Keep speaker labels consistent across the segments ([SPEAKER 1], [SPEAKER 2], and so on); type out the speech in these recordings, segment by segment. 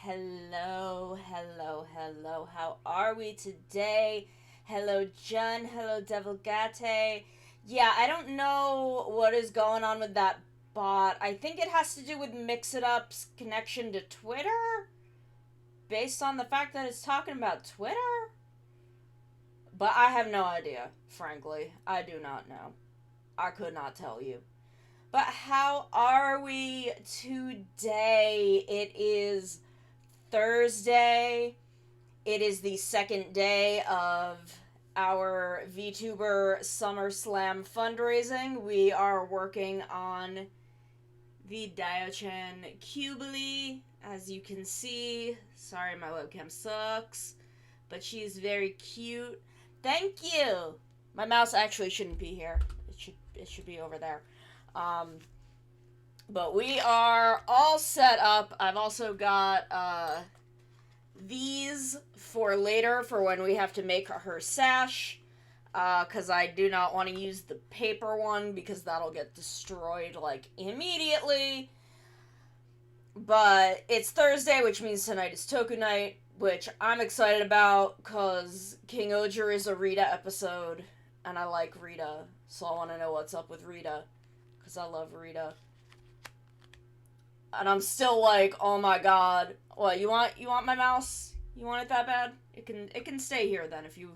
[SPEAKER 1] Hello, hello, hello. How are we today? Hello, Jen. Hello, Devil Gate. Yeah, I don't know what is going on with that bot. I think it has to do with Mix It Up's connection to Twitter, based on the fact that it's talking about Twitter. But I have no idea, frankly. I do not know. I could not tell you. But how are we today? It is Thursday. It is the second day of our VTuber SummerSlam fundraising. We are working on the Diaochan Qubeley, as you can see. Sorry, my webcam sucks, but she is very cute. Thank you. My mouse actually shouldn't be here. It should be over there. But we are all set up. I've also got these for later, for when we have to make her sash, because I do not want to use the paper one because that'll get destroyed like immediately. But it's Thursday, which means tonight is Toku night, which I'm excited about because King Oger is a Rita episode and I like Rita, so I want to know what's up with Rita because I love Rita. And I'm still like, oh my god. What, you want my mouse? You want it that bad? It can stay here then if you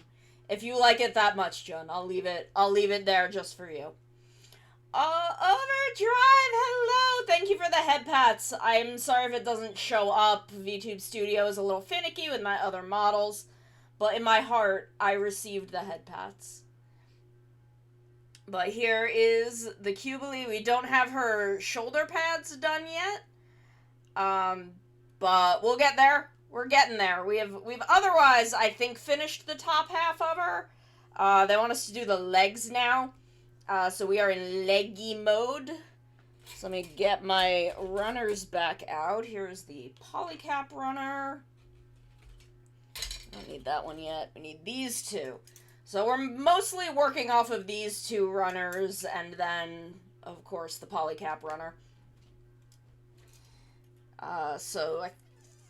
[SPEAKER 1] like it that much, John. I'll leave it there just for you. Overdrive, hello! Thank you for the head pats. I'm sorry if it doesn't show up. VTube Studio is a little finicky with my other models, but in my heart, I received the head pats. But here is the Qubeley. We don't have her shoulder pads done yet. But we'll get there. We're getting there. We've otherwise, I think, finished the top half of her. They want us to do the legs now. So we are in leggy mode. So let me get my runners back out. Here's the polycap runner. Don't need that one yet. We need these two. So we're mostly working off of these two runners, and then, of course, the polycap runner. So I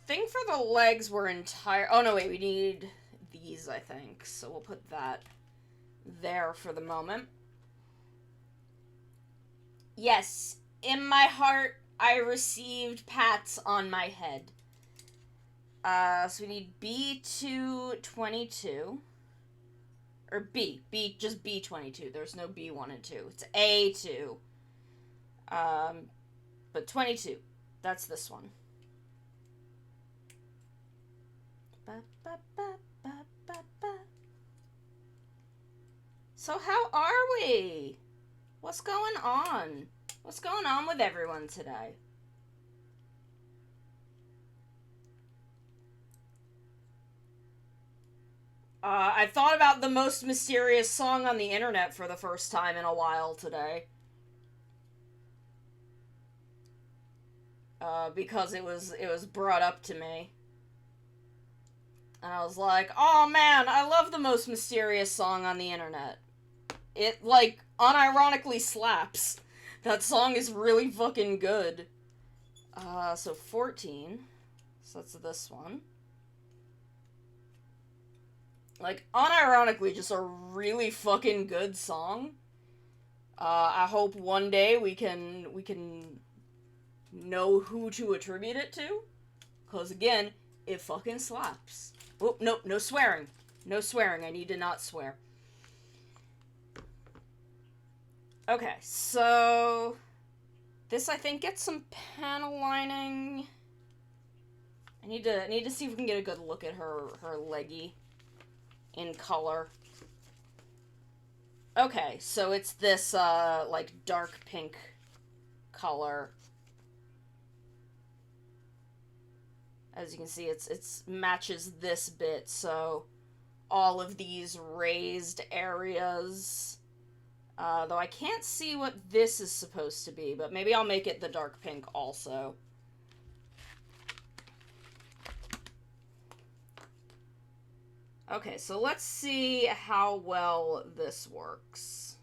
[SPEAKER 1] think for the legs we're entire... Oh, no, wait, we need these, I think. So we'll put that there for the moment. Yes, in my heart, I received pats on my head. So we need B222. Or just B22. There's no B1 and 2. It's A2. But 22. That's this one. So how are we? What's going on? What's going on with everyone today? I thought about the most mysterious song on the internet for the first time in a while today. Because it was brought up to me. And I was like, oh man, I love the most mysterious song on the internet. It, like, unironically slaps. That song is really fucking good. So 14. So that's this one. Like, unironically, just a really fucking good song. I hope one day we can know who to attribute it to. Because, again, it fucking slaps. Oh, nope, no swearing. No swearing, I need to not swear. Okay, so... This, I think, gets some panel lining. I need to see if we can get a good look at her leggy in color. Okay, so it's this, like, dark pink color. As you can see, it's matches this bit, so all of these raised areas. Though I can't see what this is supposed to be, but maybe I'll make it the dark pink also. Okay, so let's see how well this works.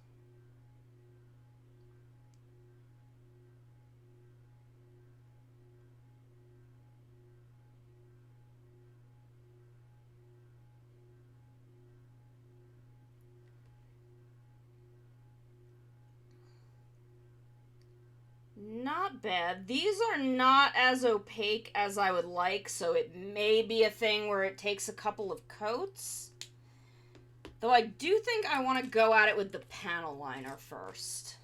[SPEAKER 1] not bad. These are not as opaque as I would like, so it may be a thing where it takes a couple of coats. Though I do think I want to go at it with the panel liner first.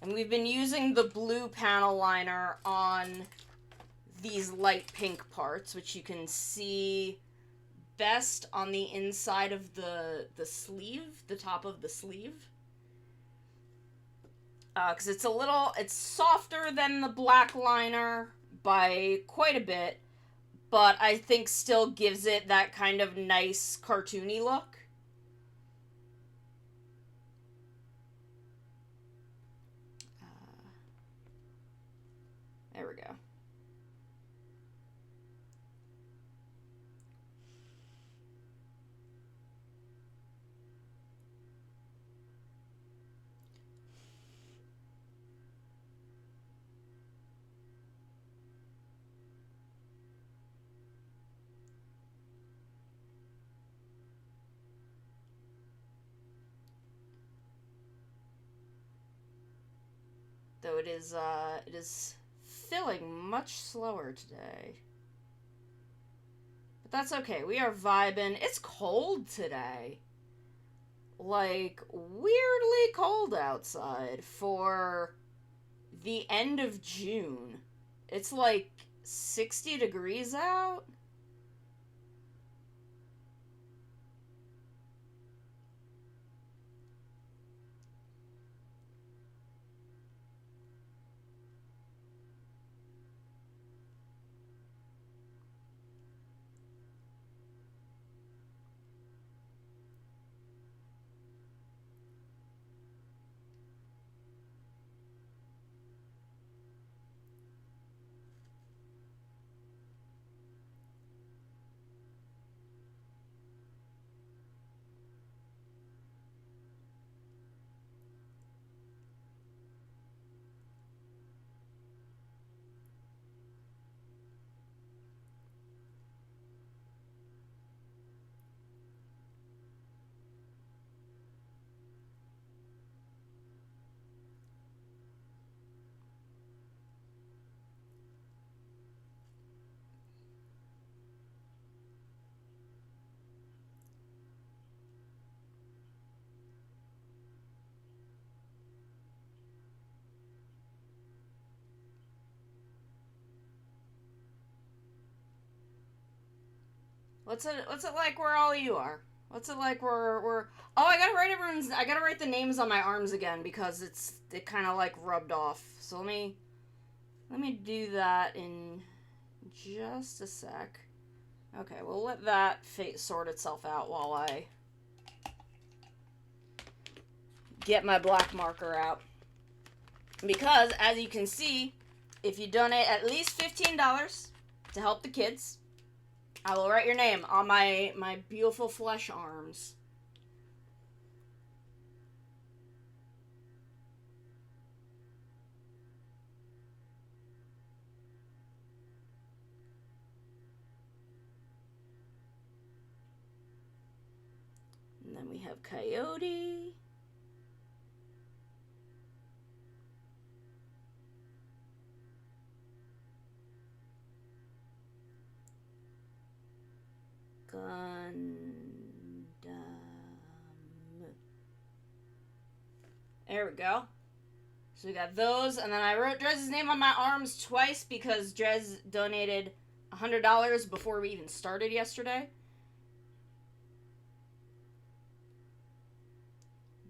[SPEAKER 1] And we've been using the blue panel liner on these light pink parts, which you can see best on the inside of the sleeve, the top of the sleeve. Because it's softer than the black liner by quite a bit, but I think still gives it that kind of nice cartoony look. There we go. Though it is filling much slower today. But that's okay. We are vibing. It's cold today. Like, weirdly cold outside for the end of June. It's like 60 degrees out. What's it like where all of you are? What's it like where oh, I gotta write the names on my arms again because it kinda like rubbed off. So let me do that in just a sec. Okay, we'll let that sort itself out while I get my black marker out. Because, as you can see, if you donate at least $15 to help the kids, I will write your name on my beautiful flesh arms. And then we have Coyote. Gundam. There we go. So we got those, and then I wrote Drez's name on my arms twice because Drez donated $100 before we even started yesterday.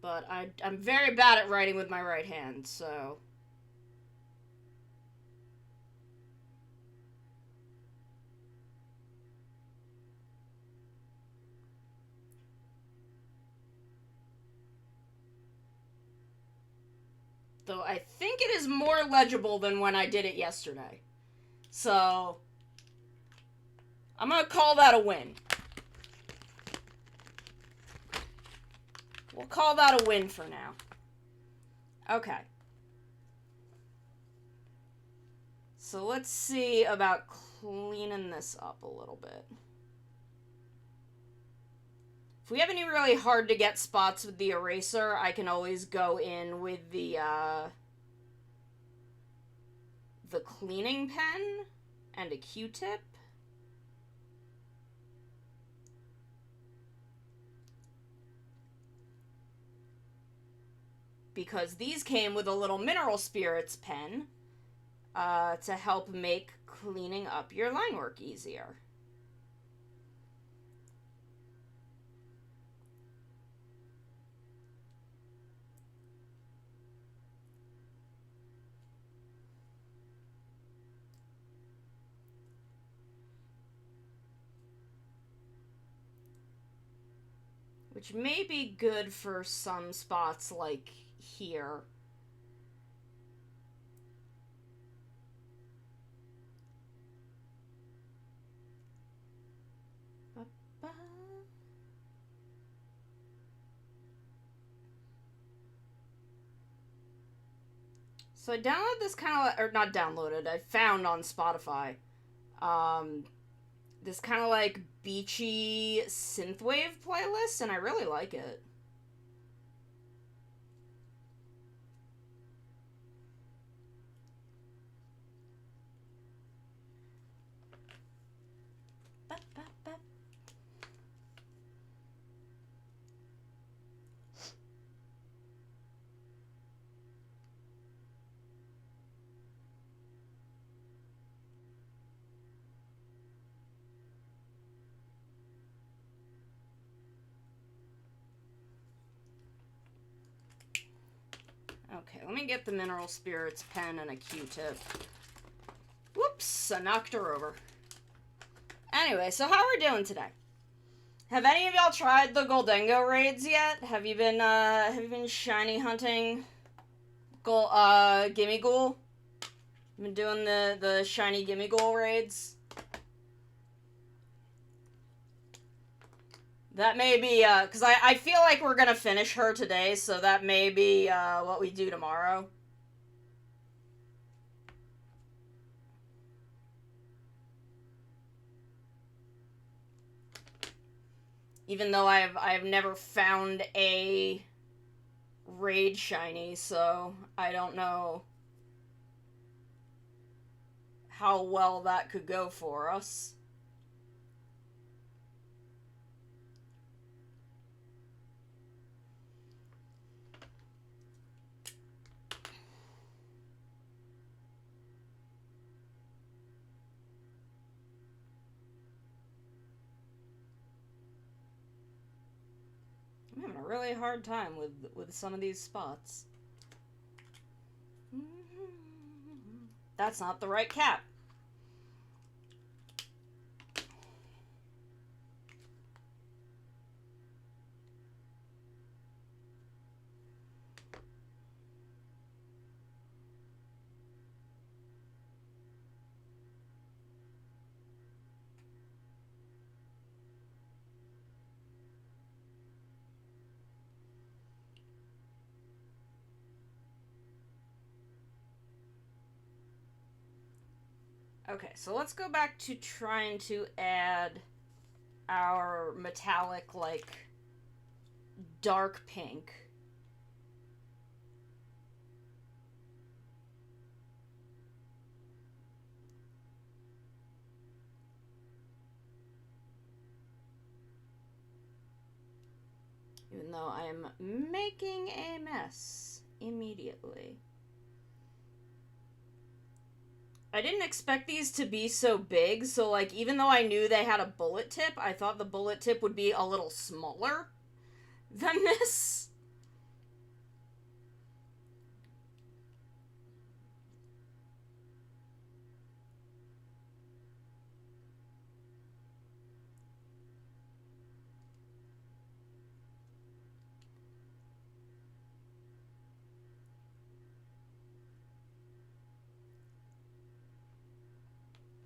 [SPEAKER 1] But I'm very bad at writing with my right hand, so... Though I think it is more legible than when I did it yesterday. So, I'm gonna call that a win. We'll call that a win for now. Okay. So let's see about cleaning this up a little bit. If we have any really hard to get spots with the eraser, I can always go in with the the cleaning pen and a Q-tip. Because these came with a little mineral spirits pen to help make cleaning up your line work easier. Which may be good for some spots like here. So I downloaded this kind of, or not downloaded, I found on Spotify. This kind of like beachy synthwave playlist, and I really like it. Okay, let me get the mineral spirits pen and a Q-tip. Whoops, I knocked her over. Anyway, so how are we doing today? Have any of y'all tried the Goldengo raids yet? Have you been shiny hunting Gimme Ghoul? Been doing the shiny Gimme Ghoul raids? That may be, because I feel like we're gonna finish her today, so that may be, what we do tomorrow. Even though I've never found a raid shiny, so I don't know how well that could go for us. I'm having a really hard time with some of these spots. That's not the right cap. Okay, so let's go back to trying to add our metallic, like, dark pink. Even though I am making a mess immediately. I didn't expect these to be so big, so, like, even though I knew they had a bullet tip, I thought the bullet tip would be a little smaller than this.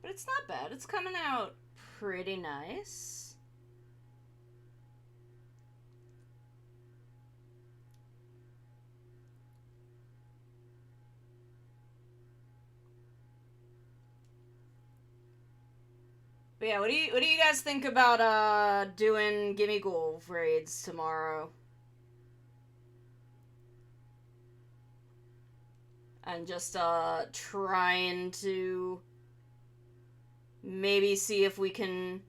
[SPEAKER 1] But it's not bad. It's coming out pretty nice. But yeah, what do you guys think about doing Gimme Ghoul raids tomorrow? And just trying to maybe see if we can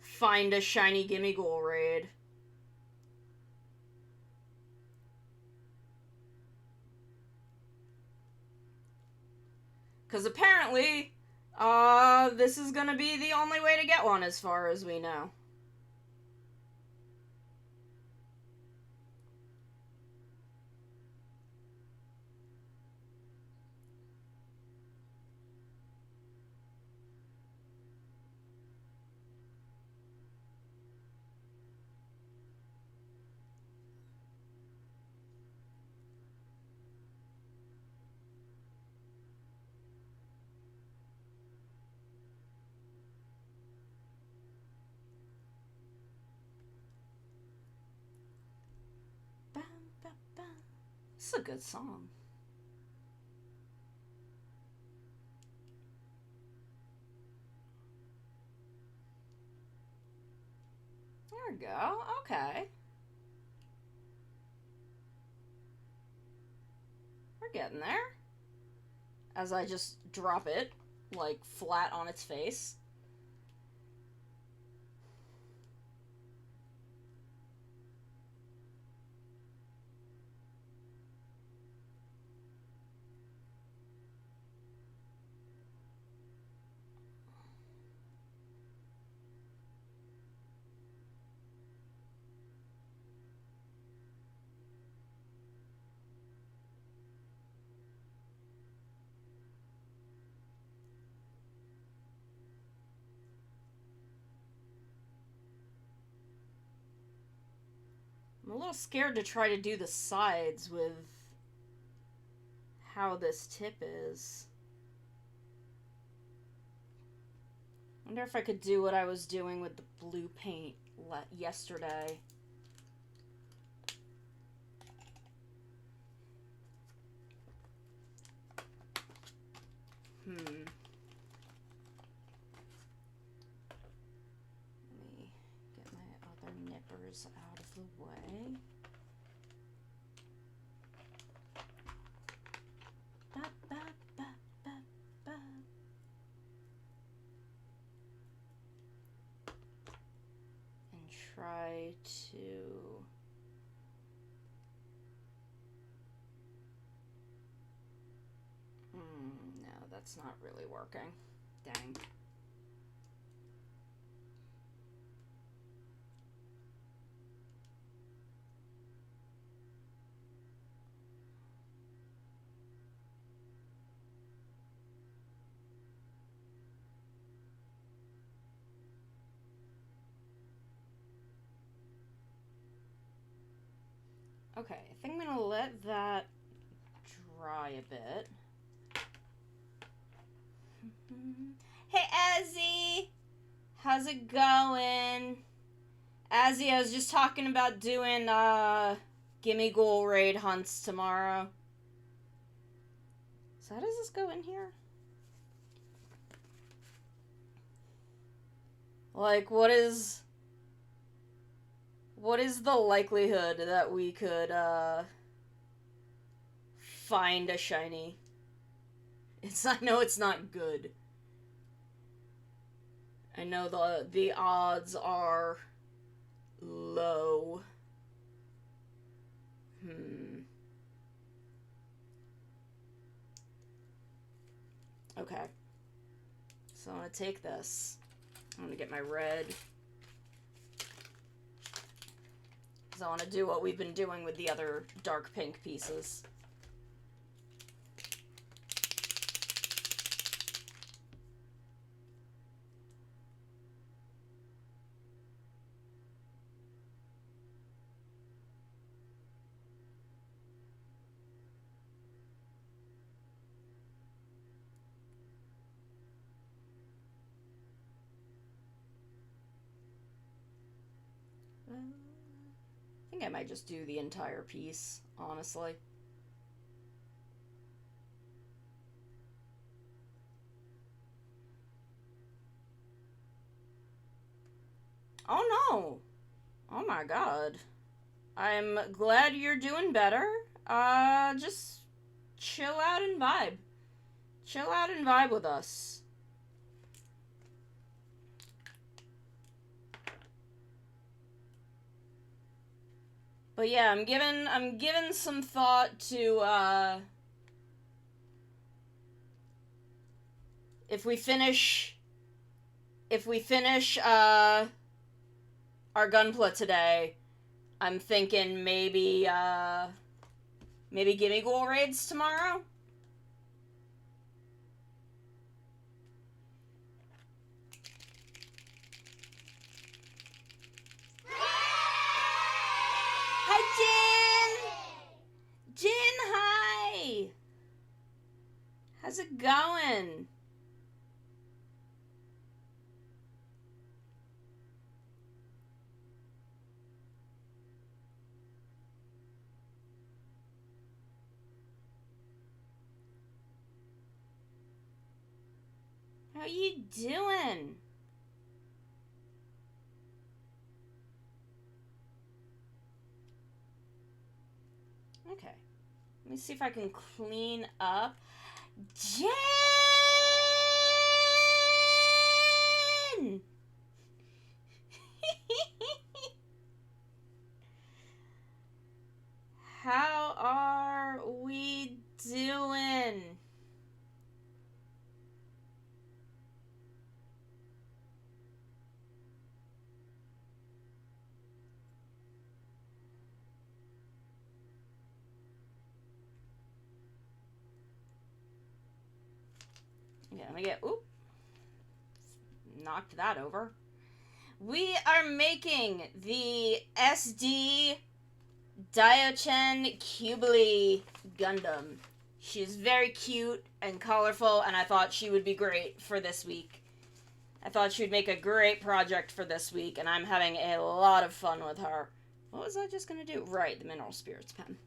[SPEAKER 1] find a shiny Gimmighoul raid. Because apparently, this is gonna be the only way to get one as far as we know. This is a good song. There we go. Okay. We're getting there. As I just drop it, like, flat on its face. I'm a little scared to try to do the sides with how this tip is. I wonder if I could do what I was doing with the blue paint yesterday. Let me get my other nippers out of the way. And try to... no, that's not really working. Dang. Okay, I think I'm gonna let that dry a bit. Hey, Azzy! How's it going? Azzy, I was just talking about doing, Gimmighoul raid hunts tomorrow. So how does this go in here? Like, what is the likelihood that we could, find a shiny? I know it's not good. I know the odds are low. Okay. So I'm gonna take this. I'm gonna get my red. Because I want to do what we've been doing with the other dark pink pieces. I think I might just do the entire piece, honestly. Oh no! Oh my god. I'm glad you're doing better. Just chill out and vibe. Chill out and vibe with us. But yeah, I'm giving some thought to if we finish our gunpla today, I'm thinking maybe gimme ghoul raids tomorrow. Hi, Jin! Jin, hi! How's it going? How you doing? Okay. Let me see if I can clean up. Jen! How are we doing? Okay, let me get, oop. Knocked that over. We are making the SD Diaochan Qubeley Gundam. She's very cute and colorful, and I thought she would be great for this week. I thought she would make a great project for this week, and I'm having a lot of fun with her. What was I just gonna do? Right, the Mineral Spirits pen.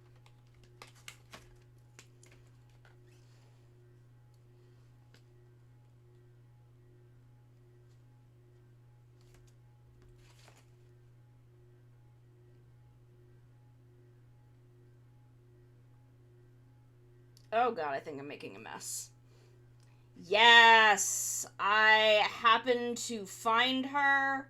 [SPEAKER 1] Oh god, I think I'm making a mess. Yes! I happened to find her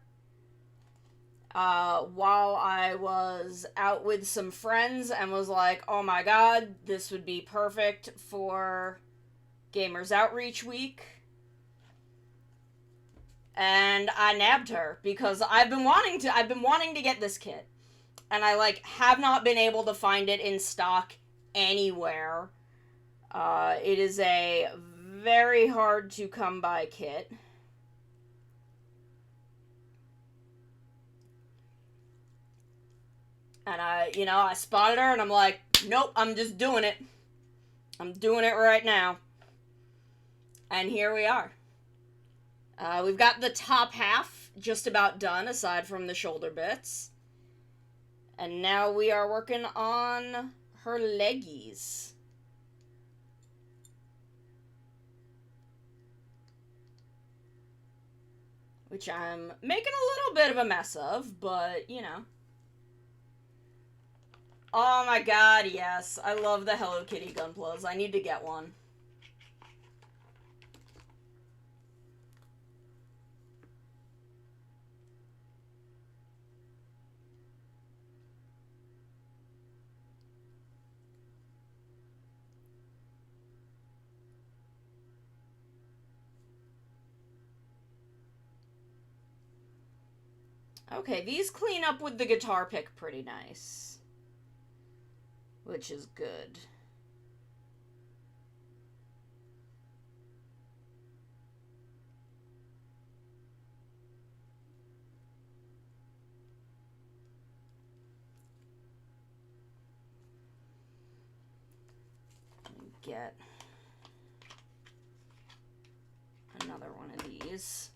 [SPEAKER 1] while I was out with some friends and was like, oh my god, this would be perfect for Gamers Outreach Week. And I nabbed her because I've been wanting to get this kit. And I have not been able to find it in stock anywhere. It is a very hard to come by kit. And I spotted her and I'm like, nope, I'm just doing it. I'm doing it right now. And here we are. We've got the top half just about done, aside from the shoulder bits. And now we are working on her leggies. Which I'm making a little bit of a mess of, but, you know. Oh my god, yes. I love the Hello Kitty Gunplas. I need to get one. Okay, these clean up with the guitar pick pretty nice. Which is good. Get another one of these.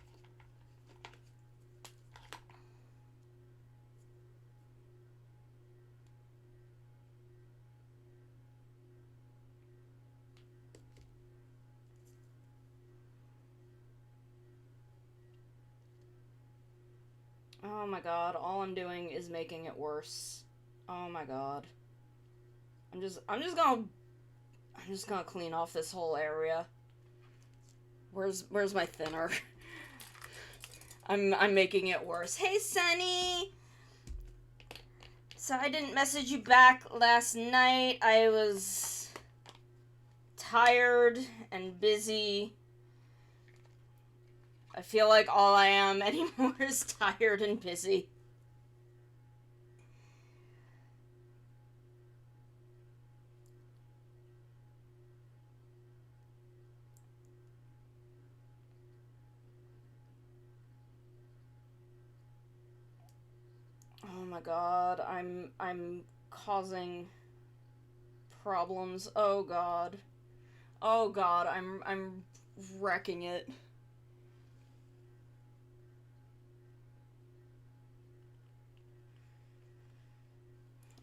[SPEAKER 1] Oh my god, all I'm doing is making it worse. Oh my god. I'm just gonna... I'm just gonna clean off this whole area. Where's my thinner? I'm making it worse. Hey, Sunny! So I didn't message you back last night. I was tired and busy. I feel like all I am anymore is tired and busy. Oh my god, I'm causing problems. Oh god. Oh god, I'm wrecking it.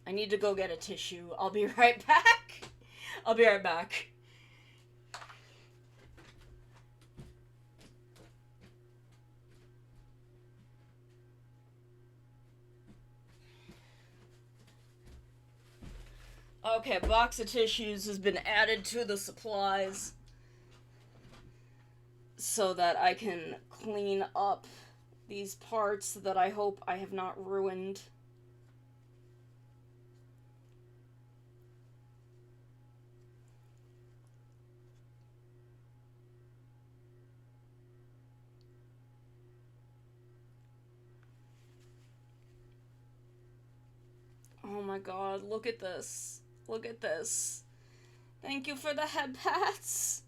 [SPEAKER 1] I need to go get a tissue. I'll be right back. I'll be right back. Okay, a box of tissues has been added to the supplies so that I can clean up these parts that I hope I have not ruined. Oh my god, look at this. Look at this. Thank you for the head pats.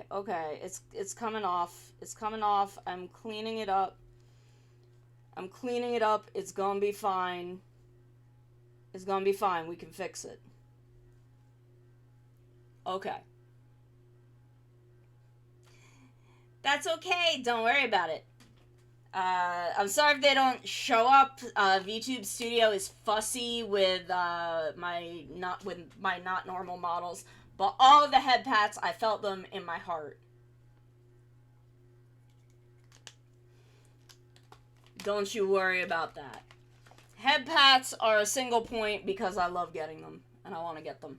[SPEAKER 1] Okay, it's coming off. It's coming off. I'm cleaning it up. I'm cleaning it up. It's gonna be fine. It's gonna be fine. We can fix it. Okay. That's okay. Don't worry about it. I'm sorry if they don't show up. VTube Studio is fussy with my not normal models, but all of the head pats, I felt them in my heart. Don't you worry about that. Head pats are a single point because I love getting them and I want to get them.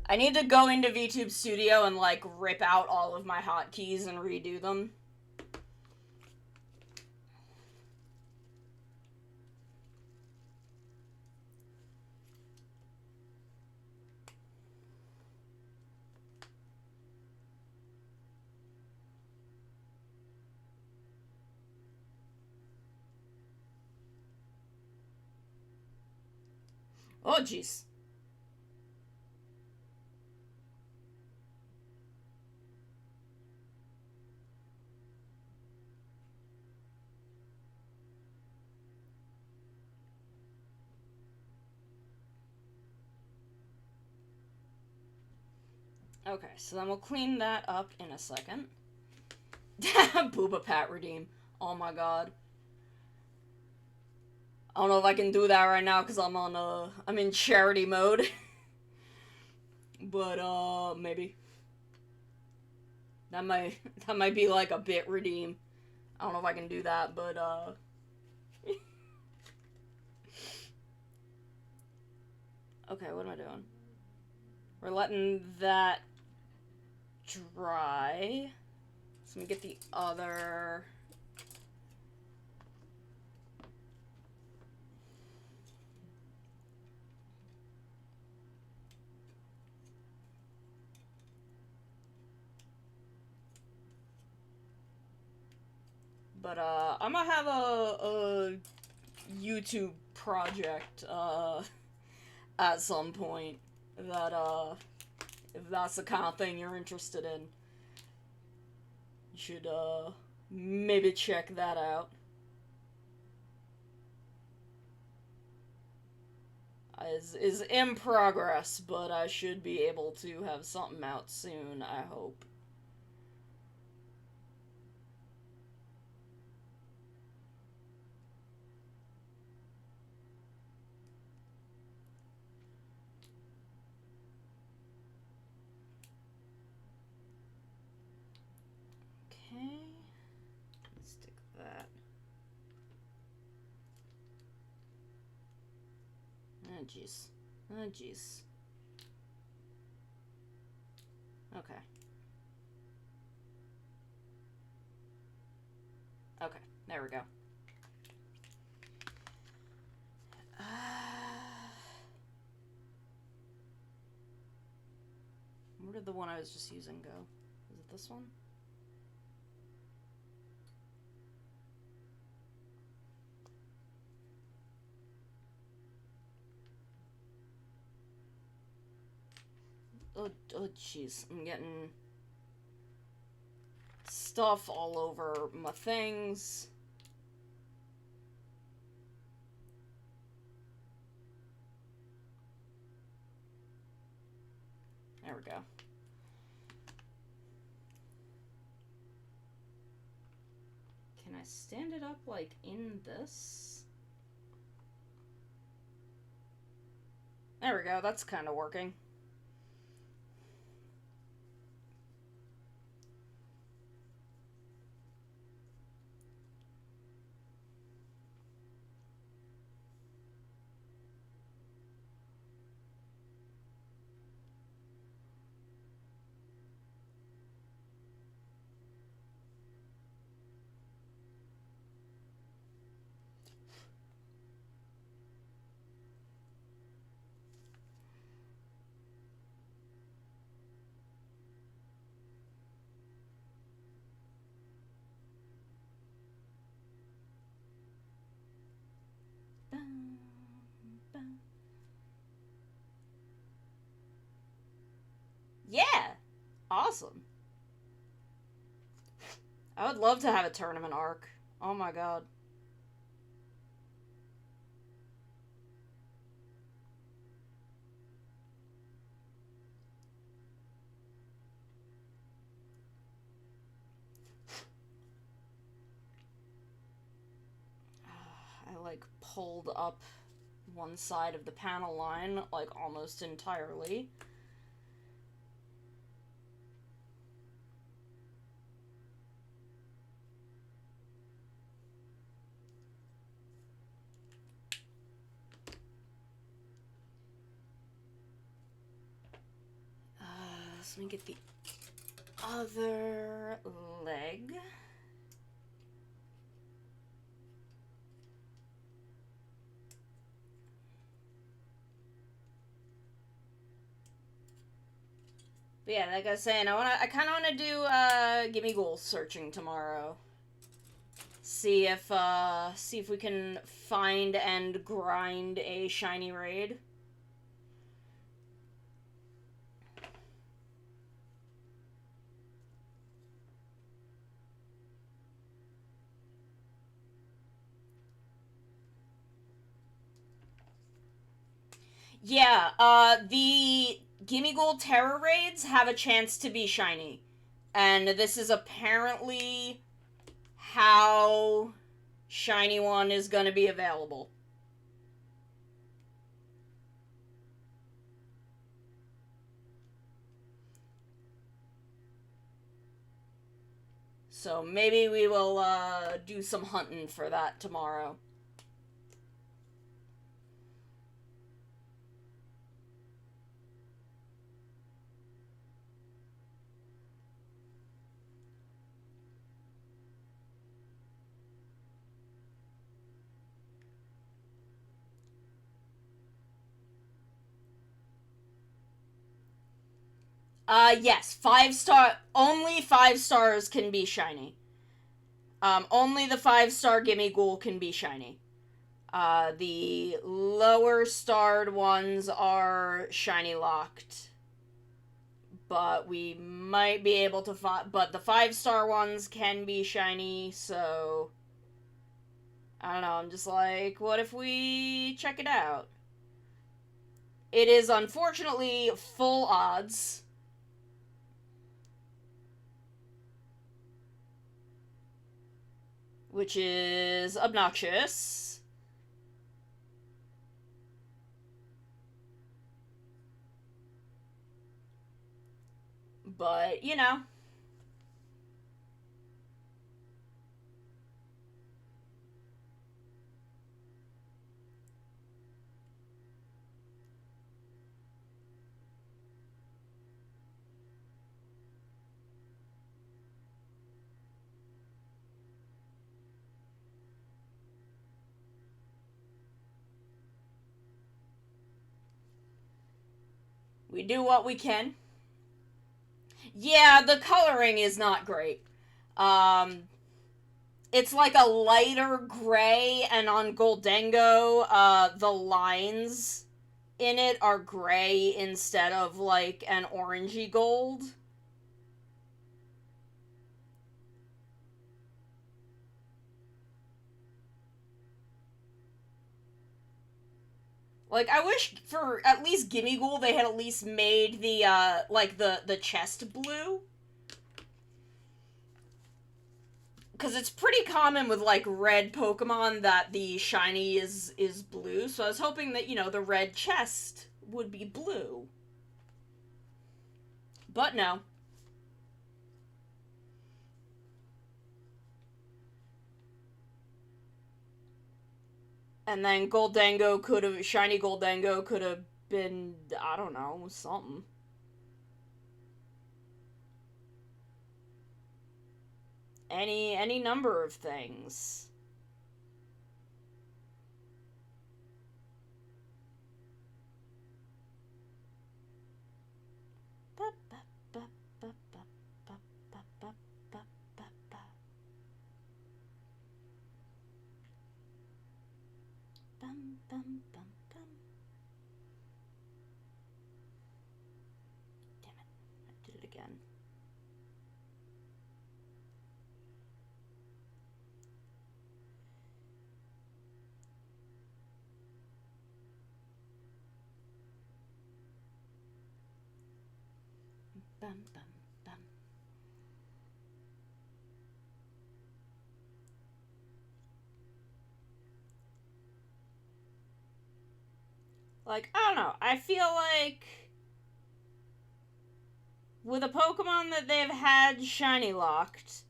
[SPEAKER 1] I need to go into VTube Studio and like rip out all of my hotkeys and redo them. Oh jeez. Okay, so then we'll clean that up in a second. Booba Pat redeem. Oh my god. I don't know if I can do that right now because I'm in charity mode. But maybe. That might be like a bit redeem. I don't know if I can do that, but okay, what am I doing? We're letting that dry. So let me get the other. But I'm gonna have a YouTube project at some point that if that's the kind of thing you're interested in, you should maybe check that out. is in progress, but I should be able to have something out soon, I hope. Okay. Let's stick that. Oh, jeez. Oh, jeez. Okay. Okay, there we go. Where did the one I was just using go? Is it this one? Oh, jeez. I'm getting stuff all over my things. There we go. Can I stand it up, like, in this? There we go. That's kind of working. Yeah! Awesome. I would love to have a tournament arc. Oh my god. I, like, pulled up one side of the panel line, like, almost entirely. So let me get the other leg. But yeah, like I was saying, I kind of want to do Gimme Goal searching tomorrow. See if we can find and grind a shiny raid. Yeah, the Gimme Gold Terror raids have a chance to be shiny. And this is apparently how shiny one is going to be available. So maybe we will do some hunting for that tomorrow. Yes, 5-star, only 5 stars can be shiny. Only the 5-star Gimme Ghoul can be shiny. The lower starred ones are shiny locked. But we might be able to find, but the 5-star ones can be shiny, so I don't know, I'm just like, what if we check it out? it is unfortunately full odds. Which is obnoxious. But, you know. We do what we can. Yeah, the coloring is not great. It's like a lighter gray, and on Goldango, the lines in it are gray instead of like an orangey gold. Like, I wish for at least Gimme Ghoul they had at least made the, like, the chest blue. Because it's pretty common with, like, red Pokemon that the shiny is blue, so I was hoping that, you know, the red chest would be blue. But no. And then shiny Goldango could have been, I don't know, something. Any number of things. Damn it, I did it again. Bum, bum, bum. Like, I don't know. I feel like with a Pokemon that they've had shiny locked,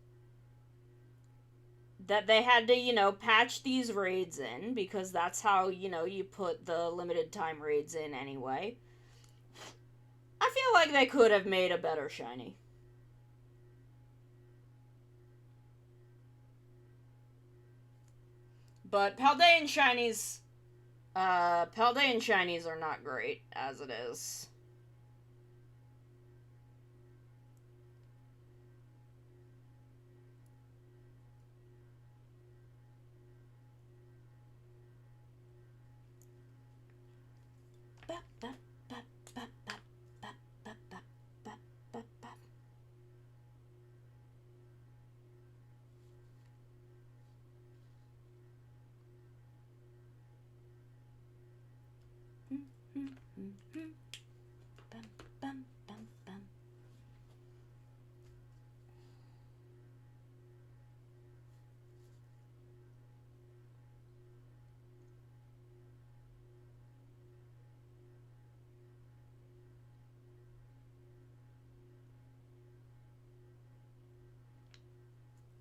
[SPEAKER 1] that they had to, you know, patch these raids in, because that's how, you know, you put the limited time raids in anyway. I feel like they could have made a better shiny. But Paldean shinies are not great as it is.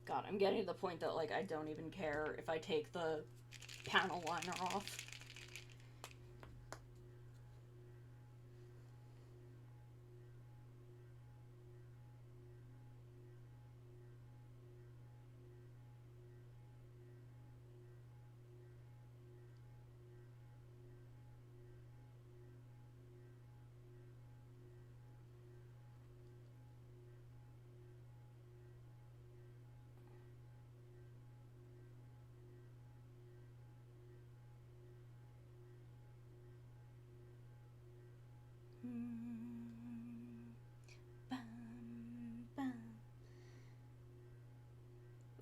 [SPEAKER 1] God, I'm getting to the point that, like, I don't even care if I take the panel liner off.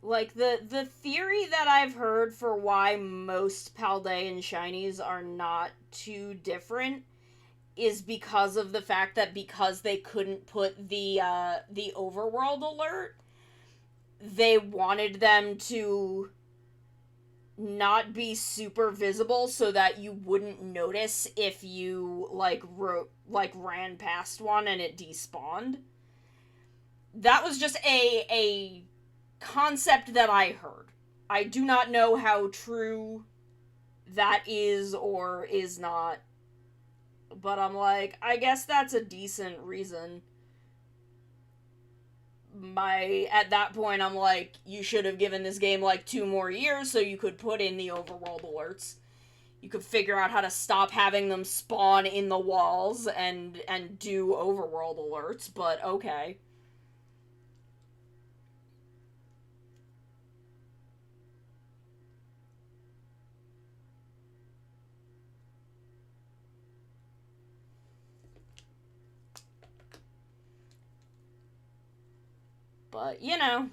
[SPEAKER 1] Like, the theory that I've heard for why most Paldean shinies are not too different is because of the fact that because they couldn't put the overworld alert, they wanted them to not be super visible so that you wouldn't notice if you ran past one and it despawned. That was just a concept that I heard. I do not know how true that is or is not, but I'm like, I guess that's a decent reason. At that point, I'm like, you should have given this game like 2 more years so you could put in the overworld alerts. You could figure out how to stop having them spawn in the walls and do overworld alerts, but okay. But, you know.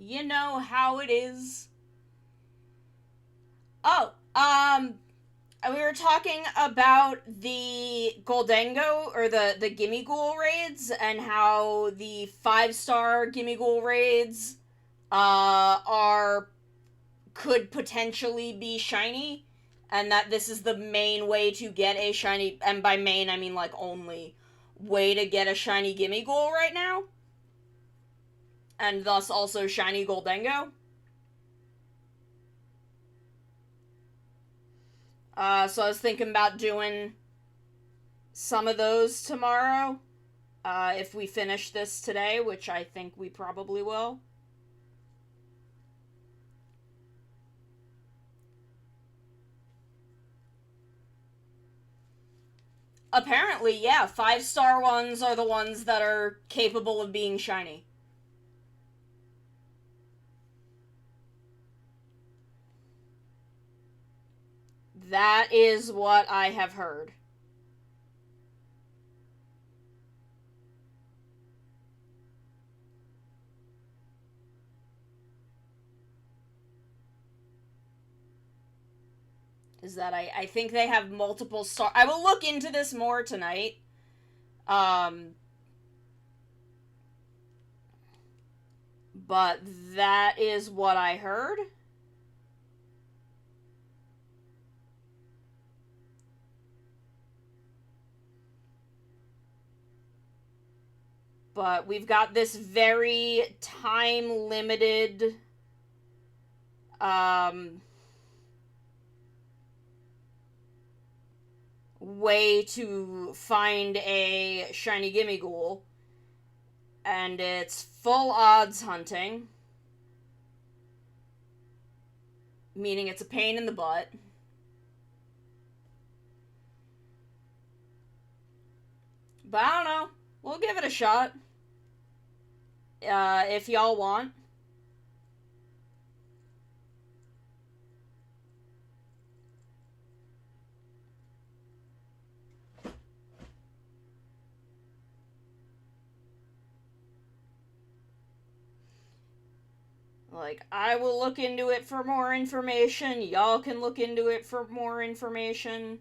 [SPEAKER 1] You know how it is. Oh, we were talking about the Goldango, or the Gimme Ghoul raids, and how the 5-star Gimme Ghoul raids, could potentially be shiny, and that this is the main way to get a shiny, and by main I mean like only, way to get a shiny Gimme Ghoul right now. And thus also shiny Goldango. So I was thinking about doing some of those tomorrow, if we finish this today, which I think we probably will. Apparently, yeah, 5-star ones are the ones that are capable of being shiny. That is what I have heard. Is that I think they have multiple star. I will look into this more tonight. But that is what I heard. But we've got this very time-limited way to find a shiny Gimme Ghoul. And it's full odds hunting. Meaning it's a pain in the butt. But I don't know. We'll give it a shot. If y'all want. Like, I will look into it for more information. Y'all can look into it for more information.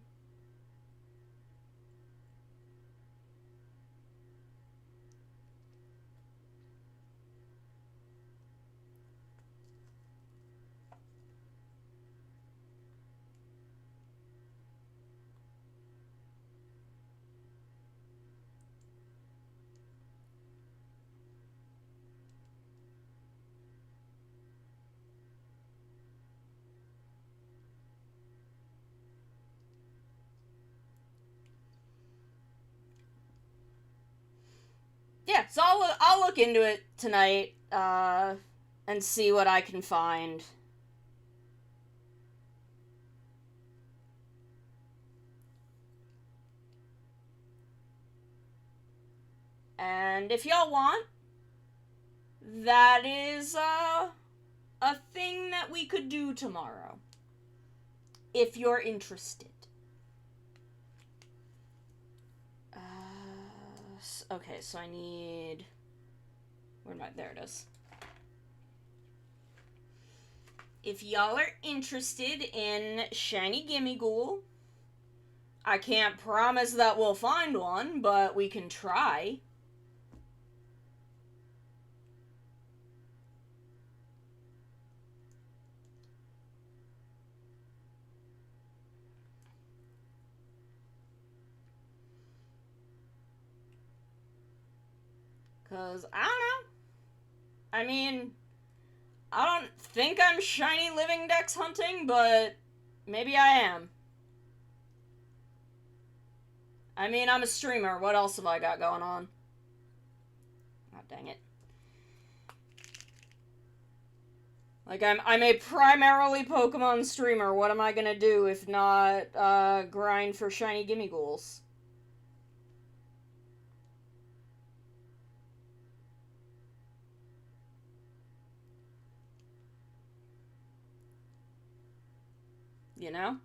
[SPEAKER 1] Yeah, so I'll look into it tonight, and see what I can find. And if y'all want, that is a thing that we could do tomorrow. If you're interested. Okay, so I need... Where am I? There it is. If y'all are interested in shiny Gimmighoul, I can't promise that we'll find one, but we can try. Because, I don't know. I mean, I don't think I'm shiny living dex hunting, but maybe I am. I mean, I'm a streamer. What else have I got going on? Oh, dang it. Like, I'm a primarily Pokemon streamer. What am I gonna do if not, grind for shiny Gimmighouls? You know?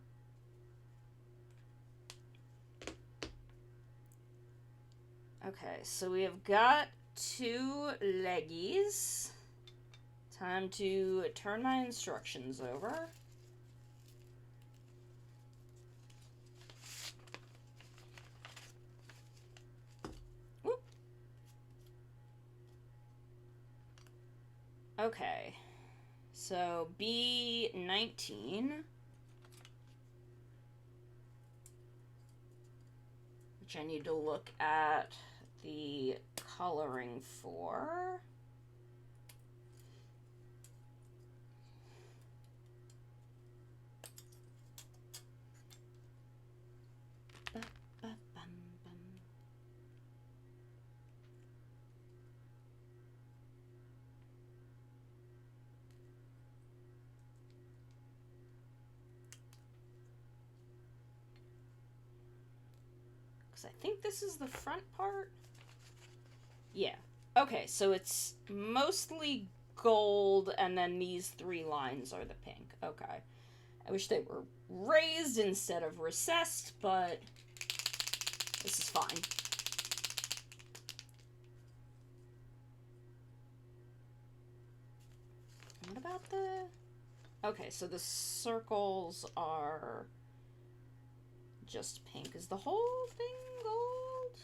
[SPEAKER 1] Okay, so we have got 2 leggies. Time to turn my instructions over. Whoop. Okay, so B19, which I need to look at the coloring for. I think this is the front part. Yeah. Okay, so it's mostly gold, and then these 3 lines are the pink. Okay. I wish they were raised instead of recessed, but this is fine. What about the... Okay, so the circles are just pink. Is the whole thing gold?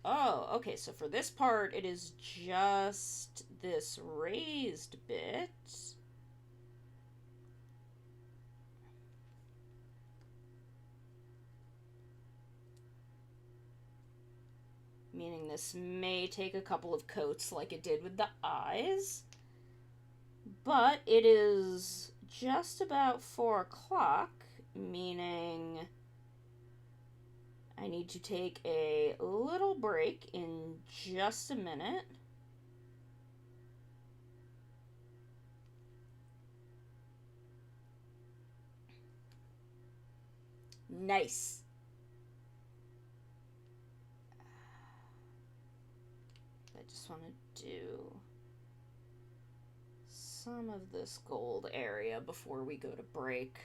[SPEAKER 1] Oh, okay, so for this part, it is just this raised bit. Meaning this may take a couple of coats like it did with the eyes. But it is just about 4 o'clock, meaning I need to take a little break in just a minute. Nice. I just want to do some of this gold area before we go to break.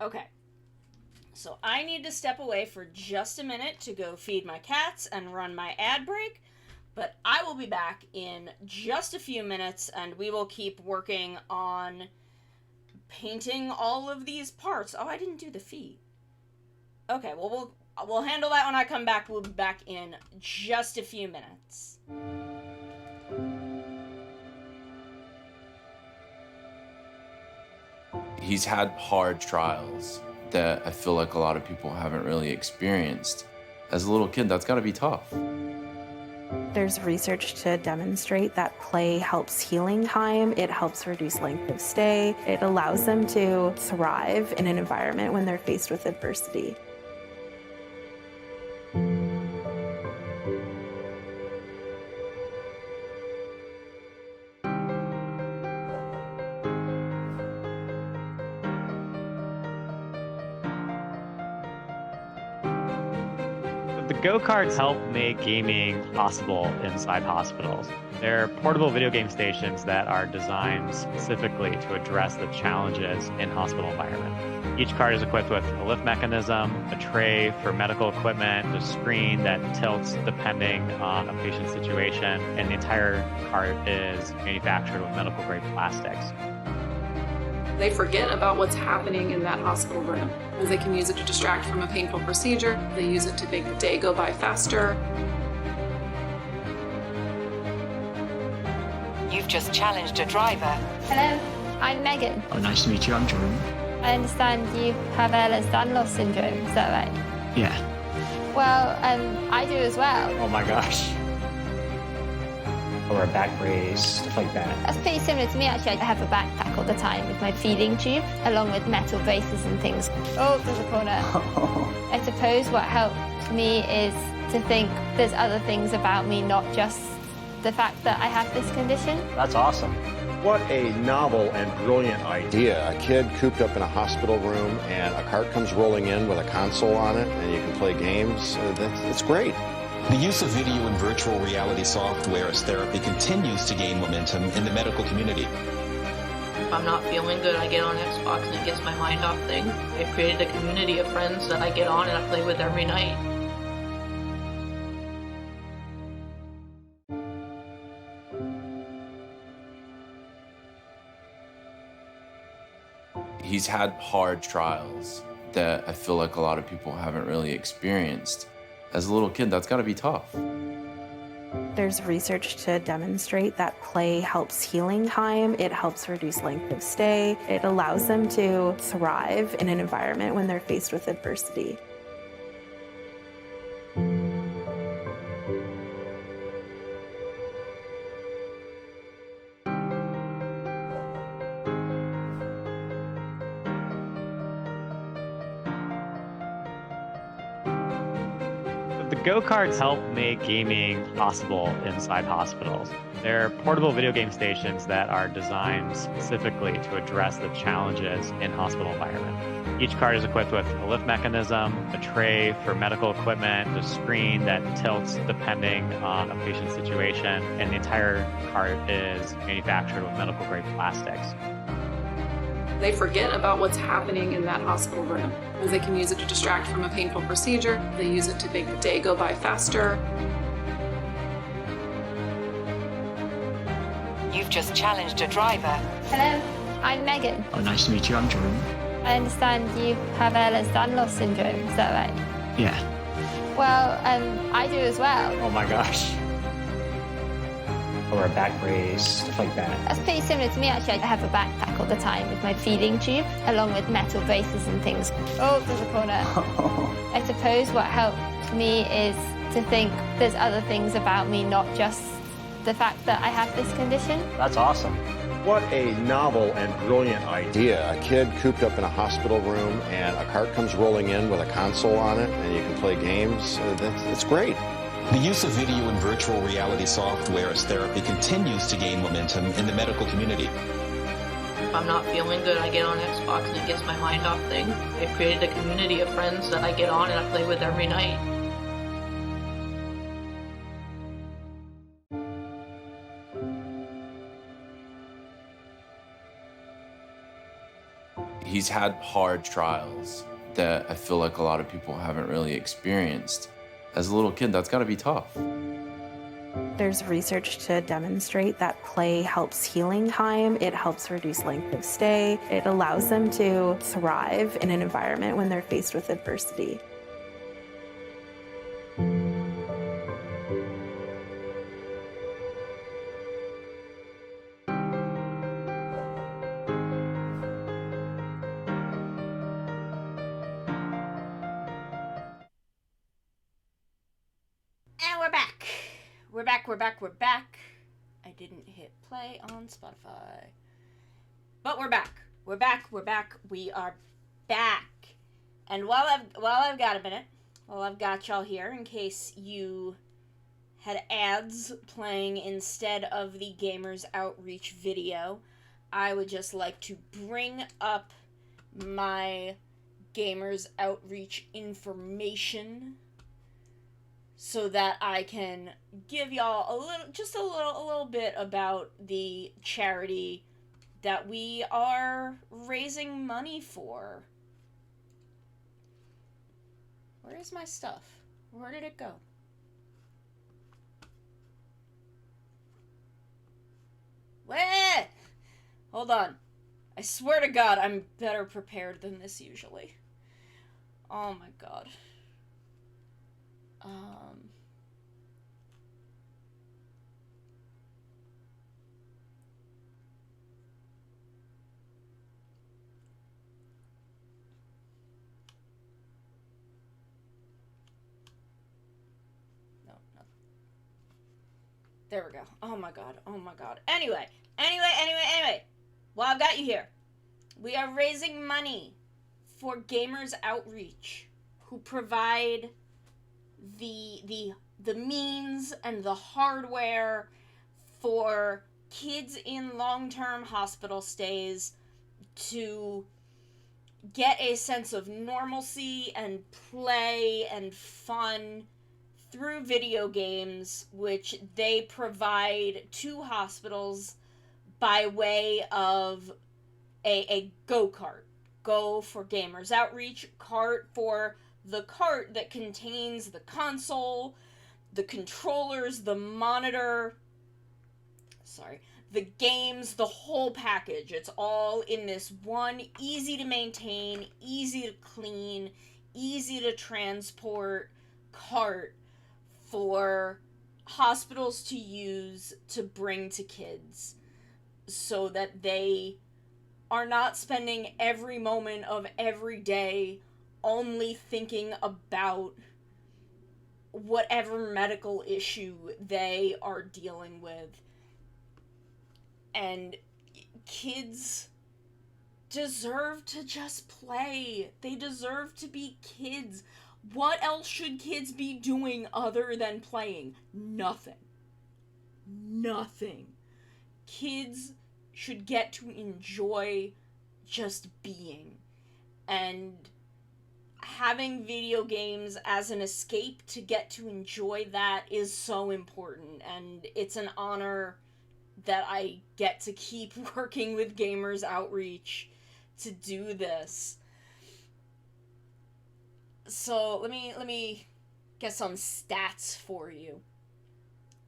[SPEAKER 1] Okay, so I need to step away for just a minute to go feed my cats and run my ad break, but I will be back in just a few minutes and we will keep working on painting all of these parts. Oh, I didn't do the feet. Okay, well, we'll handle that when I come back. We'll be back in just a few minutes.
[SPEAKER 2] He's had hard trials that I feel like a lot of people haven't really experienced. As a little kid, that's got to be tough.
[SPEAKER 3] There's research to demonstrate that play helps healing time. It helps reduce length of stay. It allows them to thrive in an environment when they're faced with adversity.
[SPEAKER 4] The go-karts help make gaming possible inside hospitals. They're portable video game stations that are designed specifically to address the challenges in hospital environment. Each cart is equipped with a lift mechanism, a tray for medical equipment, a screen that tilts depending on a patient's situation, and the entire cart is manufactured with medical-grade plastics.
[SPEAKER 5] They forget about what's happening in that hospital room. They can use it to distract from a painful procedure. They use it to make the day go by faster.
[SPEAKER 6] You've just challenged a driver.
[SPEAKER 7] Hello, I'm Megan.
[SPEAKER 8] Oh, nice to meet you. I'm Jordan.
[SPEAKER 7] I understand you have Ehlers-Danlos syndrome, is that right?
[SPEAKER 8] Yeah.
[SPEAKER 7] Well, I do as well.
[SPEAKER 8] Oh my gosh. Or a back brace, stuff like that.
[SPEAKER 7] That's pretty similar to me, actually. I have a backpack all the time with my feeding tube, along with metal braces and things. Oh, there's a corner. I suppose what helped me is to think there's other things about me, not just the fact that I have this condition.
[SPEAKER 8] That's awesome.
[SPEAKER 9] What a novel and brilliant idea. A kid cooped up in a hospital room and a cart comes rolling in with a console on it and you can play games. That's great.
[SPEAKER 10] The use of video and virtual reality software as therapy continues to gain momentum in the medical community.
[SPEAKER 11] If I'm not feeling good, I get on Xbox and it gets my mind off things. I've created a community of friends that I get on and I play with every night.
[SPEAKER 2] He's had hard trials that I feel like a lot of people haven't really experienced. As a little kid, that's got to be tough.
[SPEAKER 3] There's research to demonstrate that play helps healing time. It helps reduce length of stay. It allows them to thrive in an environment when they're faced with adversity.
[SPEAKER 4] The go-karts help make gaming possible inside hospitals. They're portable video game stations that are designed specifically to address the challenges in hospital environment. Each cart is equipped with a lift mechanism, a tray for medical equipment, a screen that tilts depending on a patient's situation, and the entire cart is manufactured with medical-grade plastics.
[SPEAKER 5] They forget about what's happening in that hospital room. They can use it to distract from a painful procedure. They use it to make the day go by faster.
[SPEAKER 6] You've just challenged a driver.
[SPEAKER 7] Hello, I'm Megan.
[SPEAKER 8] Oh, nice to meet you. I'm Jordan.
[SPEAKER 7] I understand you have Ehlers-Danlos syndrome, is that right?
[SPEAKER 8] Yeah.
[SPEAKER 7] Well, I do as well.
[SPEAKER 8] Oh my gosh. Or a back brace, stuff like that.
[SPEAKER 7] That's pretty similar to me, actually. I have a backpack all the time with my feeding tube, along with metal braces and things. Oh, there's a corner. I suppose what helped me is to think there's other things about me, not just the fact that I have this condition.
[SPEAKER 8] That's awesome.
[SPEAKER 9] What a novel and brilliant idea. A kid cooped up in a hospital room and a cart comes rolling in with a console on it and you can play games. That's great.
[SPEAKER 10] The use of video and virtual reality software as therapy continues to gain momentum in the medical community.
[SPEAKER 11] If I'm not feeling good, I get on Xbox and it gets my mind off things. I've created a community of friends that I get on and I play with every night.
[SPEAKER 2] He's had hard trials that I feel like a lot of people haven't really experienced. As a little kid, that's got to be tough.
[SPEAKER 3] There's research to demonstrate that play helps healing time. It helps reduce length of stay. It allows them to thrive in an environment when they're faced with adversity.
[SPEAKER 1] We're back, we're back, we're back. I didn't hit play on Spotify. But we're back. We're back, we're back. We are back. And while I've got a minute, while I've got y'all here, in case you had ads playing instead of the Gamers Outreach video, I would just like to bring up my Gamers Outreach information so that I can give y'all a little bit about the charity that we are raising money for. Where is my stuff? Where did it go? Where? Hold on. I swear to God, I'm better prepared than this usually. Oh my God. No. There we go. Oh my God. Oh my God. Anyway. Well, I've got you here. We are raising money for Gamers Outreach, who provide the means and the hardware for kids in long-term hospital stays to get a sense of normalcy and play and fun through video games, which they provide to hospitals by way of a go-kart. Go for Gamers Outreach, cart for the cart that contains the console, the controllers, the monitor, the games, the whole package. It's all in this one easy to maintain, easy to clean, easy to transport cart for hospitals to use to bring to kids so that they are not spending every moment of every day only thinking about whatever medical issue they are dealing with. And kids deserve to just play. They deserve to be kids. What else should kids be doing other than playing? Nothing. Kids should get to enjoy just being. And having video games as an escape to get to enjoy that is so important. And it's an honor that I get to keep working with Gamers Outreach to do this. So let me get some stats for you.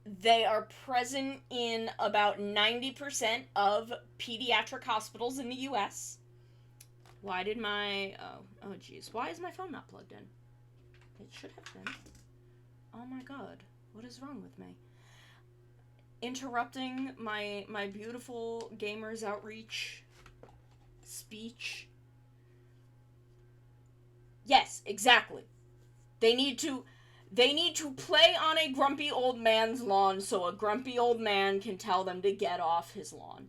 [SPEAKER 1] They are present in about 90% of pediatric hospitals in the US. Why did my... Oh geez. Why is my phone not plugged in? It should have been. Oh my God. What is wrong with me? Interrupting my beautiful Gamers Outreach speech. Yes, exactly. They need to play on a grumpy old man's lawn so a grumpy old man can tell them to get off his lawn.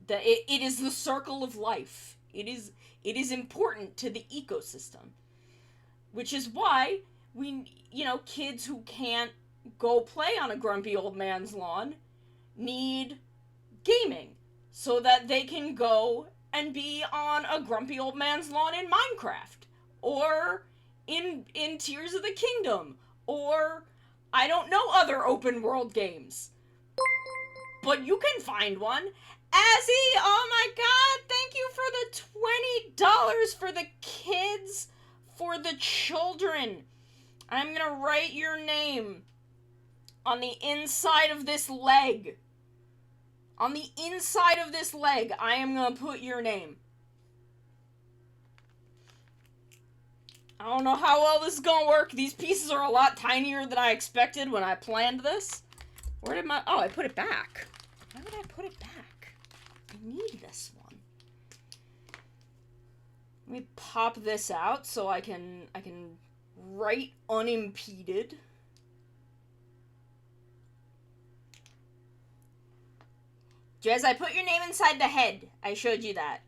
[SPEAKER 1] It is the circle of life. It is important to the ecosystem. Which is why kids who can't go play on a grumpy old man's lawn need gaming so that they can go and be on a grumpy old man's lawn in Minecraft or in Tears of the Kingdom or I don't know other open world games. But you can find one. Azzy, oh my God, thank you for the $20 for the kids, for the children. I'm gonna write your name on the inside of this leg. On the inside of this leg, I am gonna put your name. I don't know how well this is gonna work. These pieces are a lot tinier than I expected when I planned this. Where did my... Oh, I put it back. Why would I put it back? I need this one. Let me pop this out so I can write unimpeded. Jez, I put your name inside the head. I showed you that.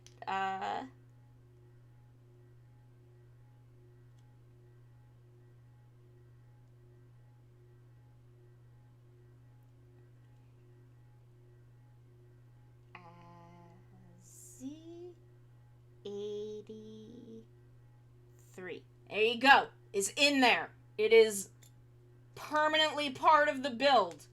[SPEAKER 1] Z83. There you go. It's in there. It is permanently part of the build.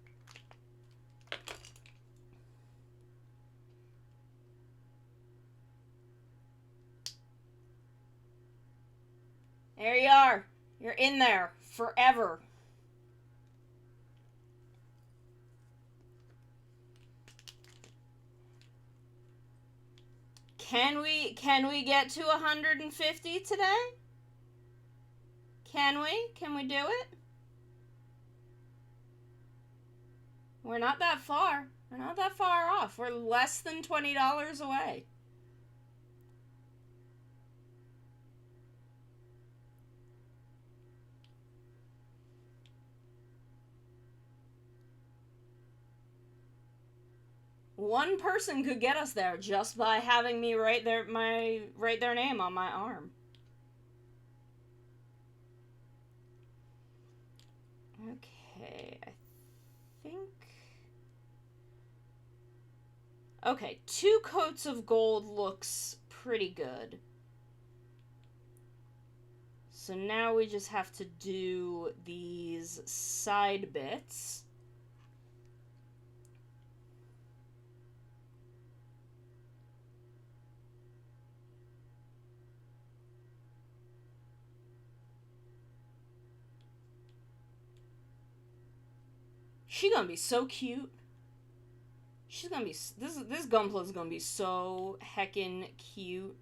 [SPEAKER 1] There you are. You're in there forever. Can we get to 150 today? Can we? Can we do it? We're not that far. We're not that far off. We're less than $20 away. One person could get us there just by having me write their name on my arm. Okay, I think... Okay, 2 coats of gold looks pretty good. So now we just have to do these side bits. She gonna be so cute. She's gonna be... This Gunpla's gonna be so heckin' cute.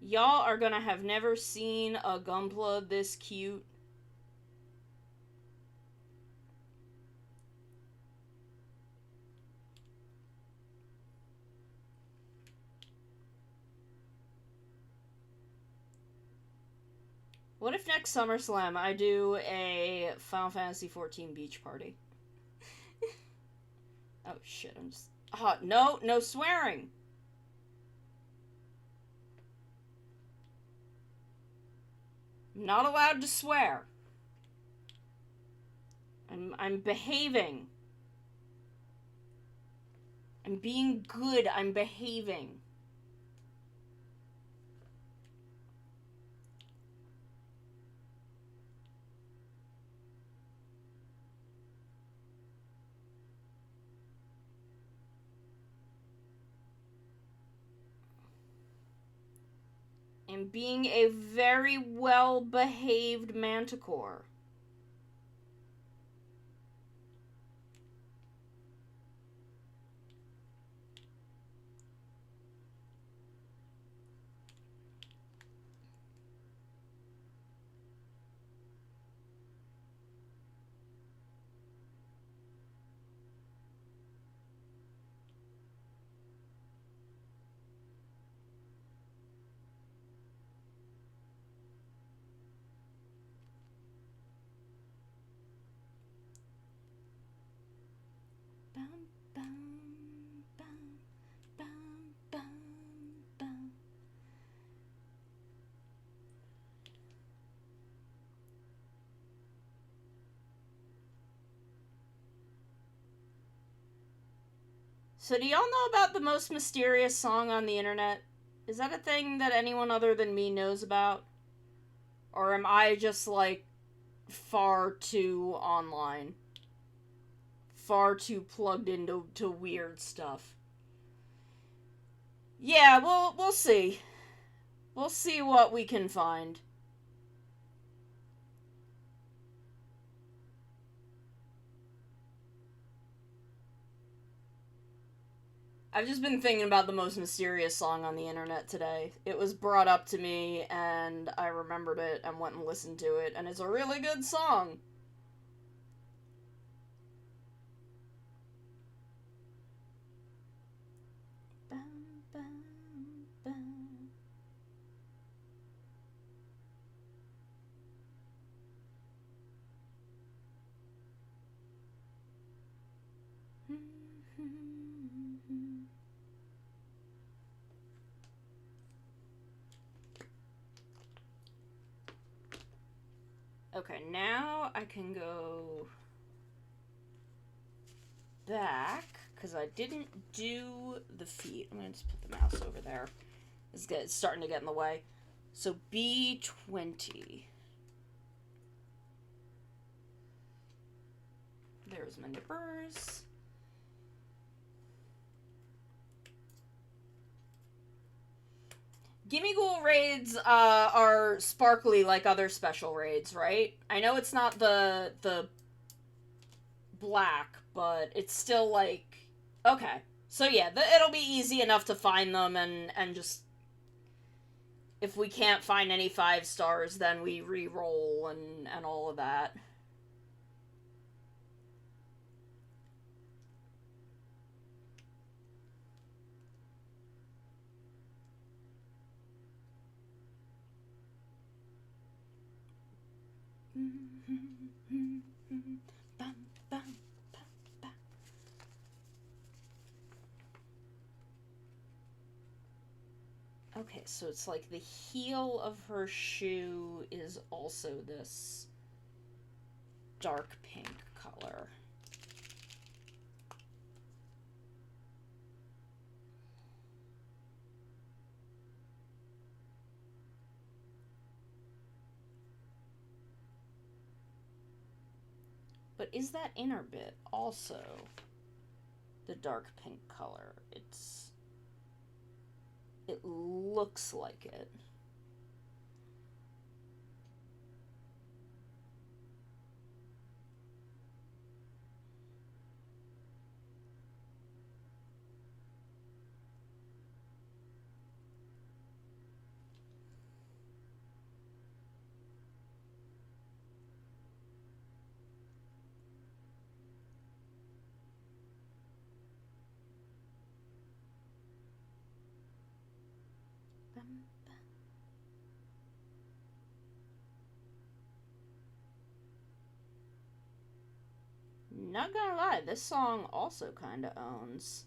[SPEAKER 1] Y'all are gonna have never seen a Gunpla this cute. What if next SummerSlam I do a Final Fantasy XIV beach party? Oh shit, I'm just... Oh, no swearing! I'm not allowed to swear. I'm behaving. I'm being good, I'm behaving. And being a very well-behaved manticore. So do y'all know about the most mysterious song on the internet? Is that a thing that anyone other than me knows about? Or am I just, like, far too online? Far too plugged into weird stuff? Yeah, we'll see. We'll see what we can find. I've just been thinking about the most mysterious song on the internet today. It was brought up to me, and I remembered it and went and listened to it, and it's a really good song. Okay, now I can go back, because I didn't do the feet. I'm going to just put the mouse over there. It's starting to get in the way. So B20. There's my nippers. Gimme Ghoul raids are sparkly like other special raids, right? I know it's not the black, but it's still like... Okay. So yeah, it'll be easy enough to find them and just... If we can't find any 5 stars, then we re-roll and all of that. Okay, so it's like the heel of her shoe is also this dark pink color. But is that inner bit also the dark pink color? It looks like it. Not gonna lie, this song also kinda owns.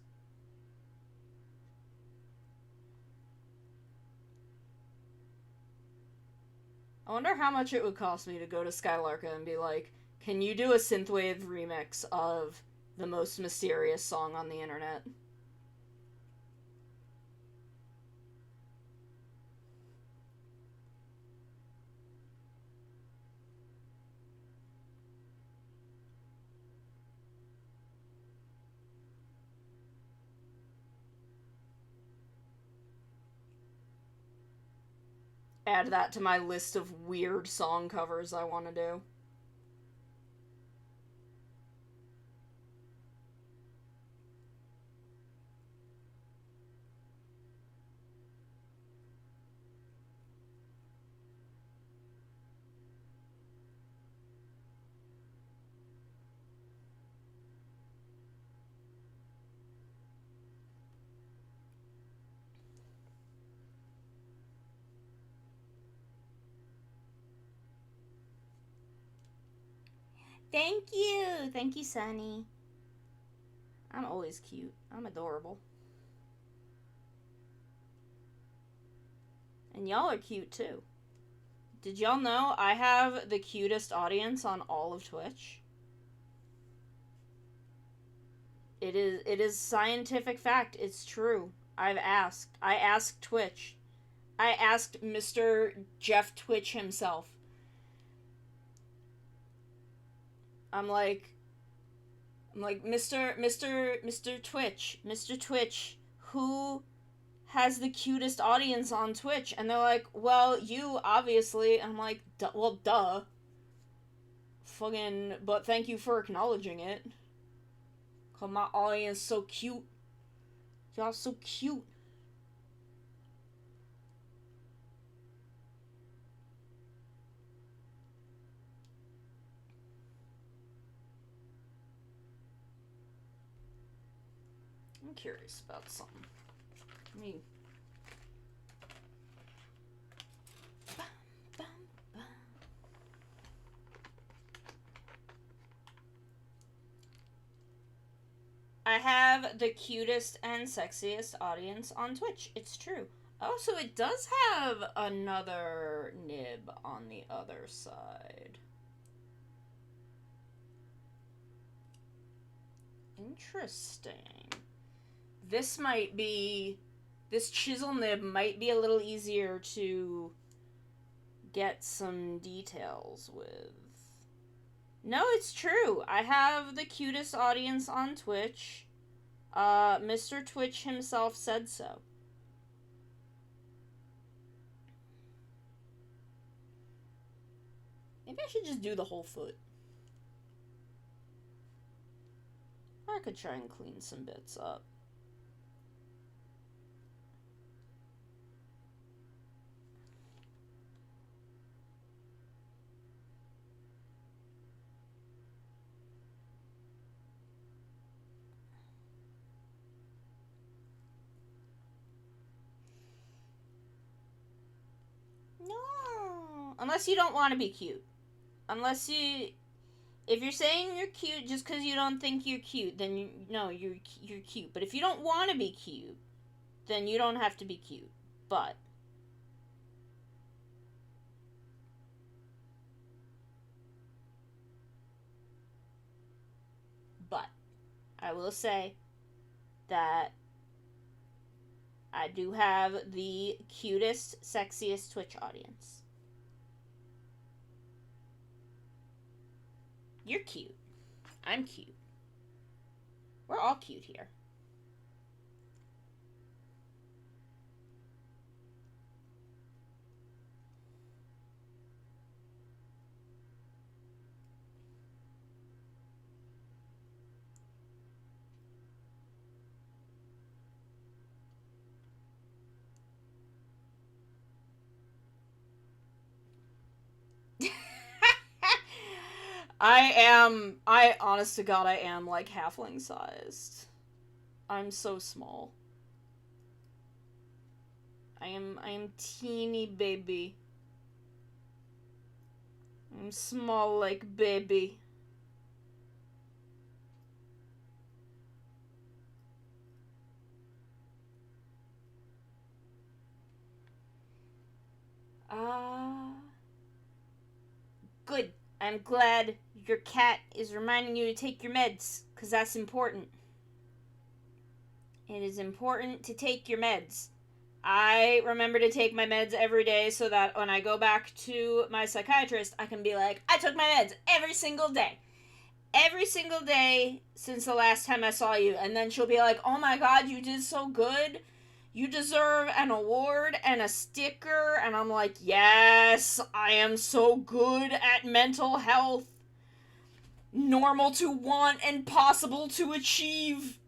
[SPEAKER 1] I wonder how much it would cost me to go to Skylarka and be like, can you do a synthwave remix of the most mysterious song on the internet? Add that to my list of weird song covers I want to do. Thank you! Thank you, Sunny. I'm always cute. I'm adorable. And y'all are cute, too. Did y'all know I have the cutest audience on all of Twitch? It is scientific fact. It's true. I asked Twitch. I asked Mr. Jeff Twitch himself. I'm like, Mr. Twitch, who has the cutest audience on Twitch? And they're like, well, you, obviously. And I'm like, well, duh. Fucking, but thank you for acknowledging it. Cause my audience so cute. Y'all so cute. I'm curious about something. Let me... I have the cutest and sexiest audience on Twitch. It's true. Oh, so it does have another nib on the other side. Interesting. This chisel nib might be a little easier to get some details with. No, it's true. I have the cutest audience on Twitch. Mr. Twitch himself said so. Maybe I should just do the whole foot. I could try and clean some bits up. No. Unless you don't want to be cute. If you're saying you're cute just because you don't think you're cute, then you're cute. But if you don't want to be cute, then you don't have to be cute. But I will say that I do have the cutest, sexiest Twitch audience. You're cute. I'm cute. We're all cute here. Honest to God, I am like halfling sized. I'm so small. I am teeny baby. I'm small like baby. Good. I'm glad your cat is reminding you to take your meds, because that's important. It is important to take your meds. I remember to take my meds every day so that when I go back to my psychiatrist, I can be like, I took my meds every single day. Every single day since the last time I saw you. And then she'll be like, oh my God, you did so good. You deserve an award and a sticker. And I'm like, yes, I am so good at mental health. Normal to want and possible to achieve.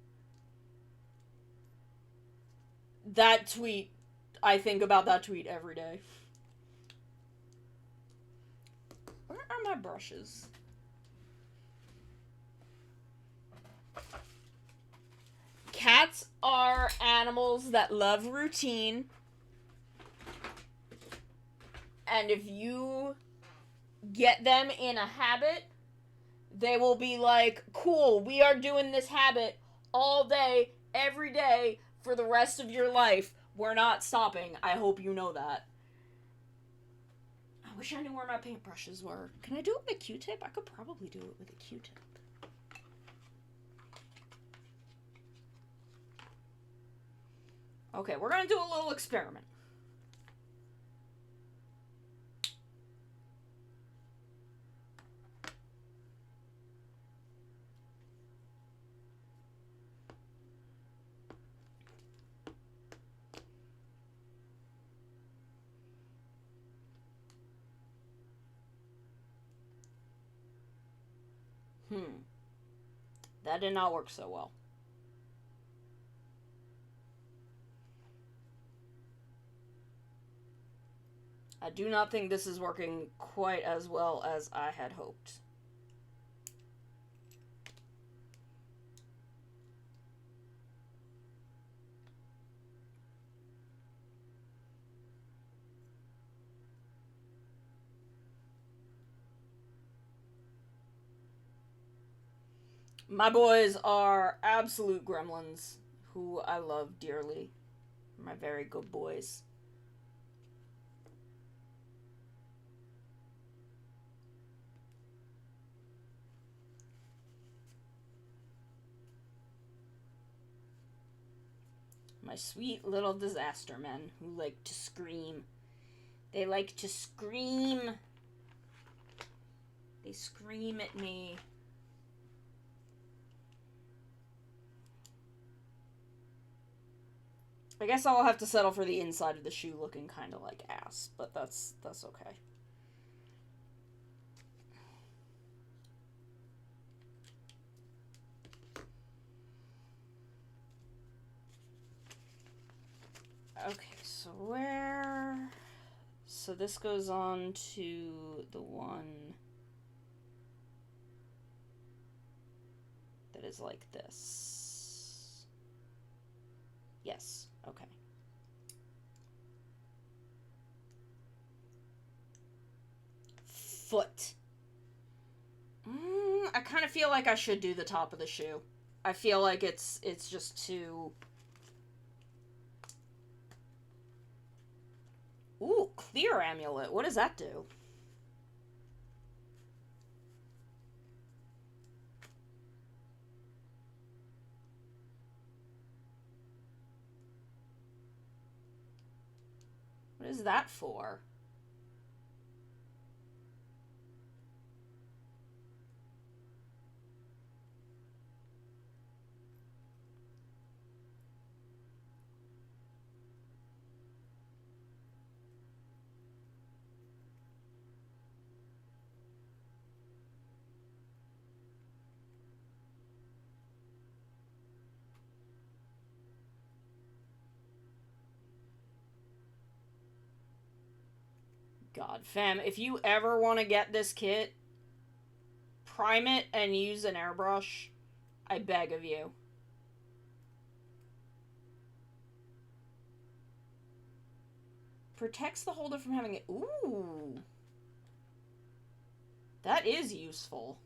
[SPEAKER 1] That tweet, I think about that tweet every day. Where are my brushes? Cats are animals that love routine. And if you get them in a habit, they will be like, cool, we are doing this habit all day, every day, for the rest of your life. We're not stopping. I hope you know that. I wish I knew where my paintbrushes were. Can I do it with a Q-tip? I could probably do it with a Q-tip. Okay, we're gonna do a little experiment. That did not work so well. I do not think this is working quite as well as I had hoped. My boys are absolute gremlins, who I love dearly. My very good boys. My sweet little disaster men who like to scream. They like to scream. They scream at me. I guess I'll have to settle for the inside of the shoe looking kind of like ass, but that's okay. Okay, so where... So this goes on to the one that is like this. Yes, okay. Foot. I kind of feel like I should do the top of the shoe. I feel like it's just too... Ooh, clear amulet. What does that do? What is that for? God, fam, if you ever want to get this kit, prime it and use an airbrush. I beg of you. Protects the holder from having it. Ooh. That is useful.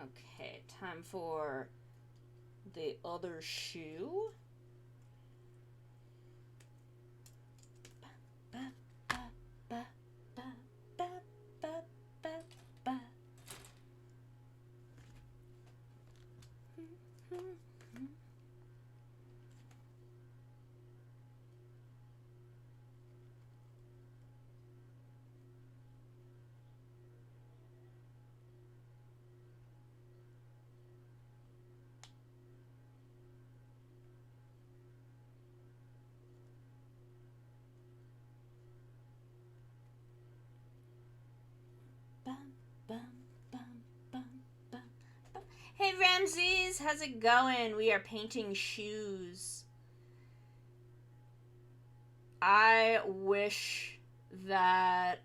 [SPEAKER 1] Okay, time for the other shoe. Hey Ramses, how's it going? We are painting shoes. I wish that...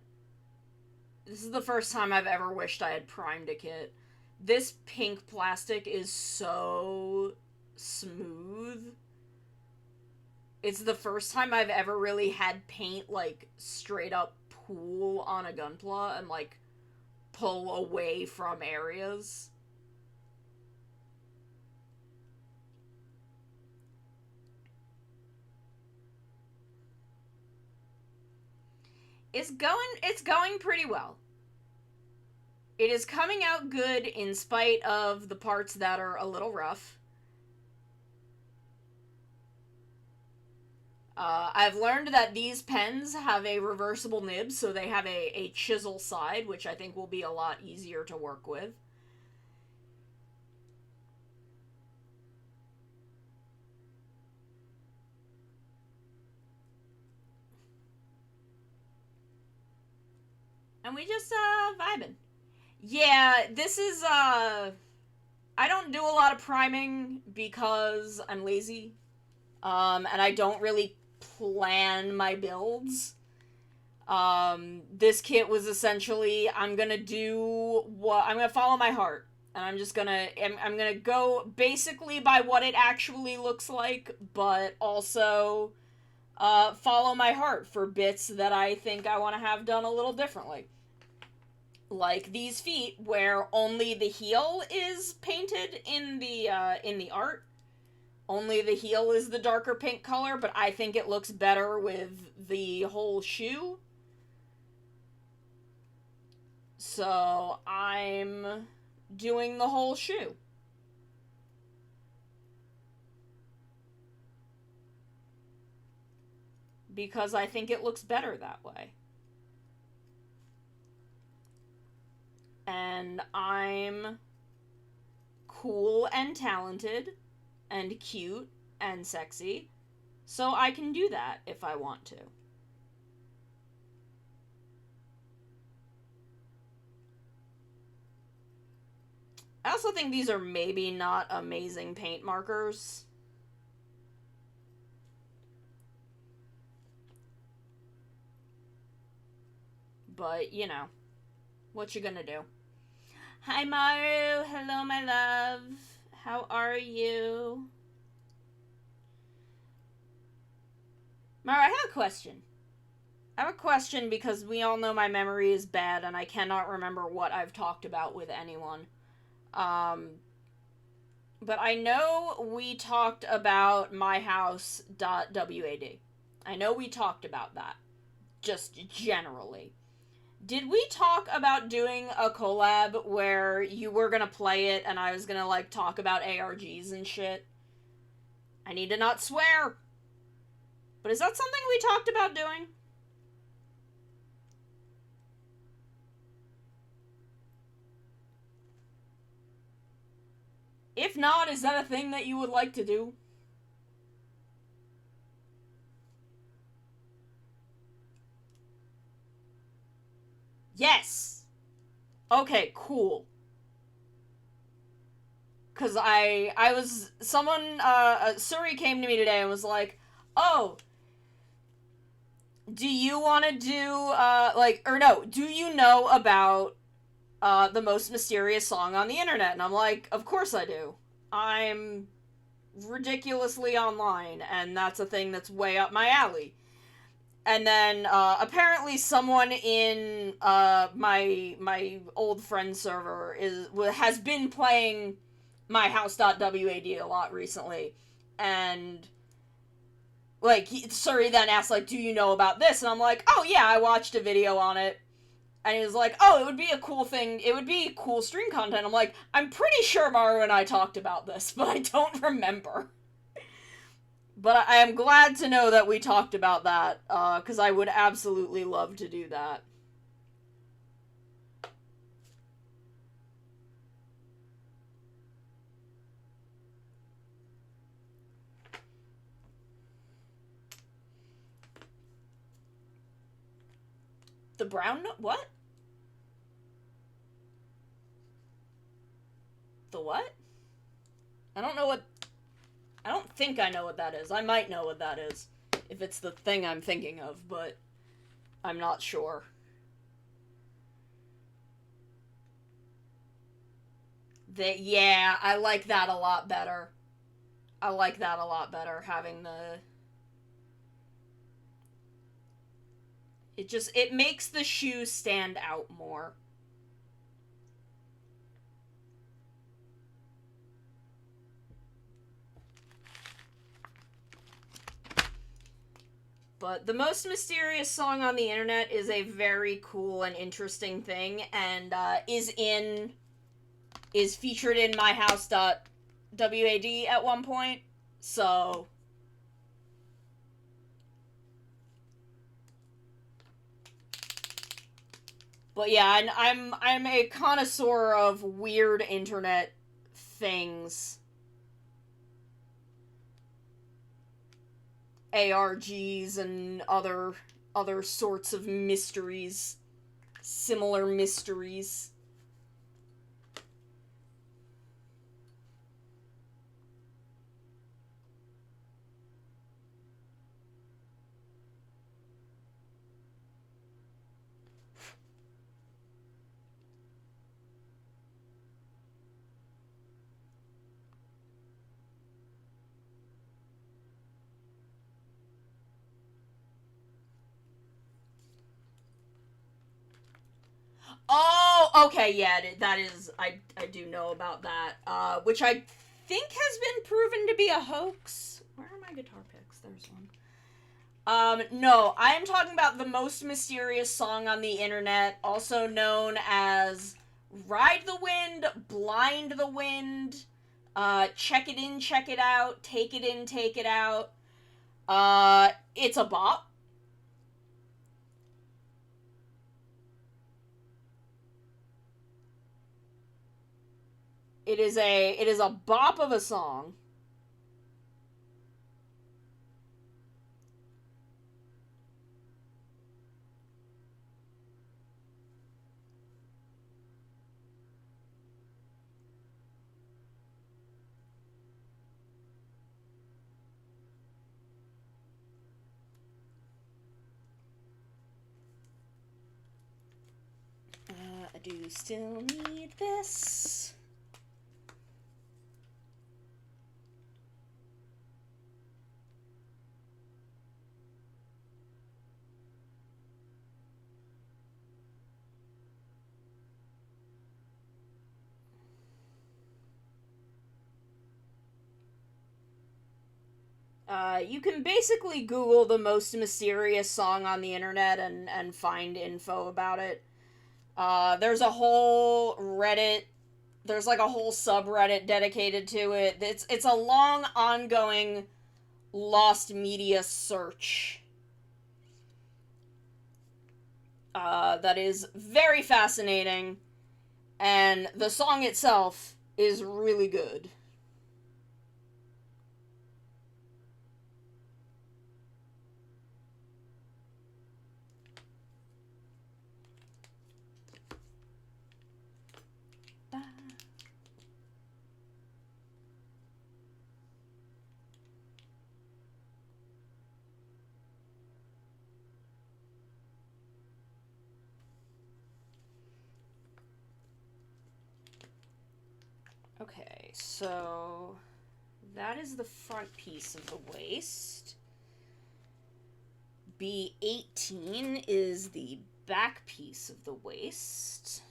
[SPEAKER 1] This is the first time I've ever wished I had primed a kit. This pink plastic is so smooth. It's the first time I've ever really had paint, like, straight up pool on a gunpla and, like, pull away from areas. It's going pretty well. It is coming out good in spite of the parts that are a little rough. I've learned that these pens have a reversible nib, so they have a chisel side, which I think will be a lot easier to work with. And we just, vibing. Yeah, this is, I don't do a lot of priming because I'm lazy. And I don't really plan my builds. This kit was essentially, I'm gonna follow my heart. And I'm gonna go basically by what it actually looks like, but also, follow my heart for bits that I think I want to have done a little differently. Like these feet, where only the heel is painted in the art. Only the heel is the darker pink color, but I think it looks better with the whole shoe. So I'm doing the whole shoe. Because I think it looks better that way. And I'm cool and talented and cute and sexy, so I can do that if I want to. I also think these are maybe not amazing paint markers. But, you know, what you gonna do? Hi, Maru. Hello, my love. How are you? Maru, I have a question. I have a question because we all know my memory is bad and I cannot remember what I've talked about with anyone. But I know we talked about myhouse.wad. I know we talked about that. Just generally. Did we talk about doing a collab where you were gonna play it and I was gonna, like, talk about ARGs and shit? I need to not swear. But is that something we talked about doing? If not, is that a thing that you would like to do? Yes! Okay, cool. Cause someone, Suri came to me today and was like, oh, do you want to do, do you know about, the most mysterious song on the internet? And I'm like, of course I do. I'm ridiculously online, and that's a thing that's way up my alley. And then, apparently someone in, my old friend server has been playing myhouse.wad a lot recently. And, like, Suri then asked, like, do you know about this? And I'm like, oh yeah, I watched a video on it. And he was like, oh, it would be a cool thing, it would be cool stream content. I'm like, I'm pretty sure Maru and I talked about this, but I don't remember. But I am glad to know that we talked about that, because I would absolutely love to do that. The brown note? What? The what? I don't know what... I don't think I know what that is. I might know what that is, if it's the thing I'm thinking of, but I'm not sure. Yeah, I like that a lot better. I like that a lot better, having the... It makes the shoe stand out more. But the most mysterious song on the internet is a very cool and interesting thing, and is featured in myhouse.wad at one point, so... But yeah, and I'm a connoisseur of weird internet things. ARGs and other sorts of mysteries. Similar mysteries. Oh, okay, yeah, that is, I do know about that, which I think has been proven to be a hoax. Where are my guitar picks? There's one. No, I'm talking about the most mysterious song on the internet, also known as Ride the Wind, Blind the Wind, Check It In, Check It Out, Take It In, Take It Out. It's a bop. It is a bop of a song. I do still need this. You can basically Google the most mysterious song on the internet and find info about it. There's a whole Reddit, there's like a whole subreddit dedicated to it. It's a long, ongoing, lost media search. That is very fascinating, and the song itself is really good. Okay, so that is the front piece of the waist. B18 is the back piece of the waist.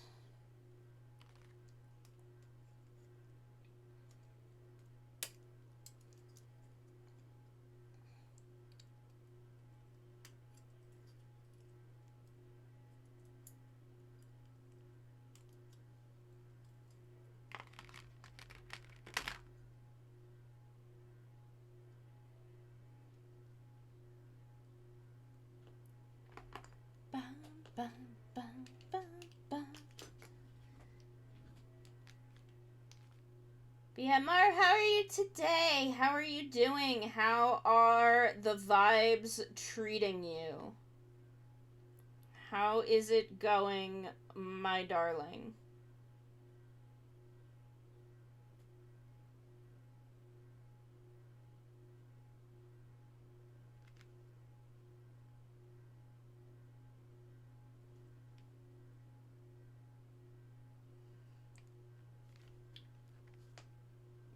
[SPEAKER 1] BMR, how are you today? How are you doing? How are the vibes treating you? How is it going, my darling?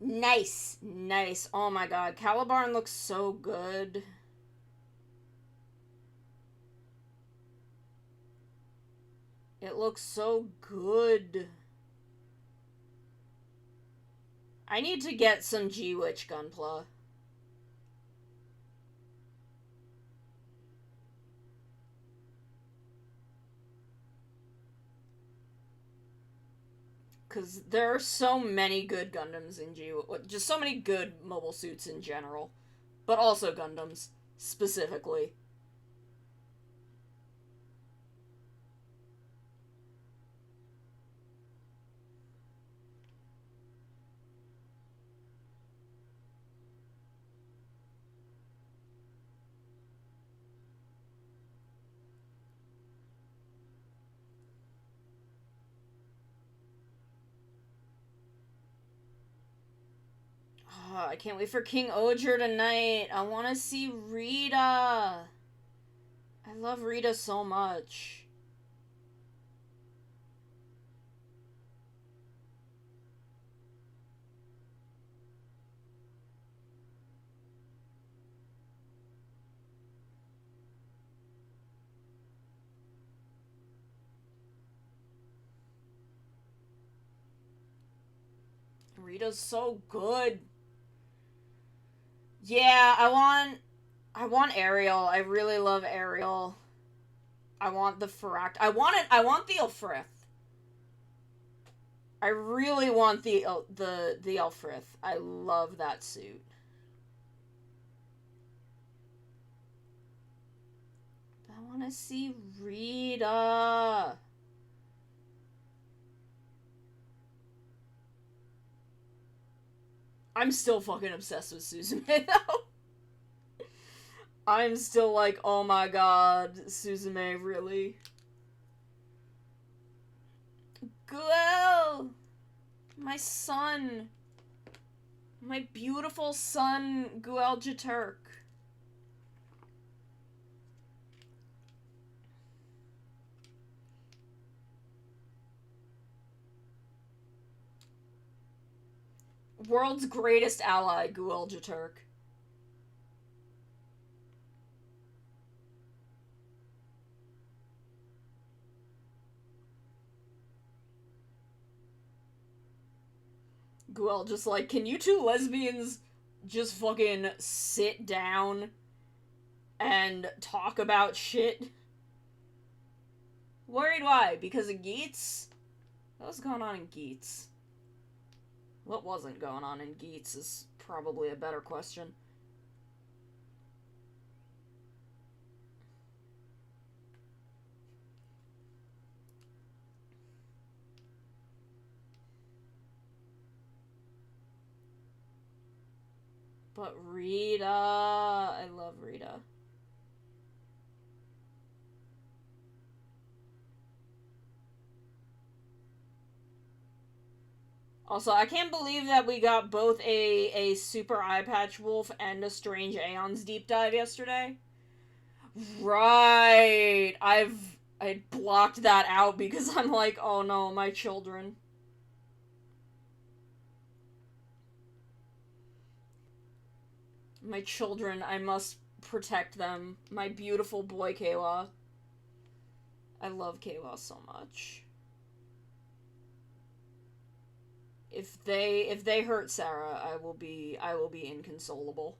[SPEAKER 1] Nice, nice. Oh my god, Calibarn looks so good. It looks so good. I need to get some G-Witch Gunpla. Because there are so many good Gundams in just so many good mobile suits in general. But also Gundams, specifically. Oh, I can't wait for King Oger tonight. I want to see Rita. I love Rita so much. Rita's so good. Yeah, I want Ariel. I really love Ariel. I want the Pharact. I want the Elfrith. I really want the Elfrith. I love that suit. I want to see Rita. I'm still fucking obsessed with Suzume, though. I'm still like, oh my god, Suzume, really? Guel! My son. My beautiful son, Guel Jaturk. World's greatest ally, Guel Jaturk. Guel just like, can you two lesbians just fucking sit down and talk about shit? Worried why? Because of Geats? What's going on in Geats? What wasn't going on in Geats is probably a better question. But Rita, I love Rita. Also, I can't believe that we got both a Super Eye Patch Wolf and a Strange Aeons deep dive yesterday. Right! I blocked that out because I'm like, oh no, my children. My children, I must protect them. My beautiful boy, Kayla. I love Kayla so much. If they hurt Sarah, I will be inconsolable.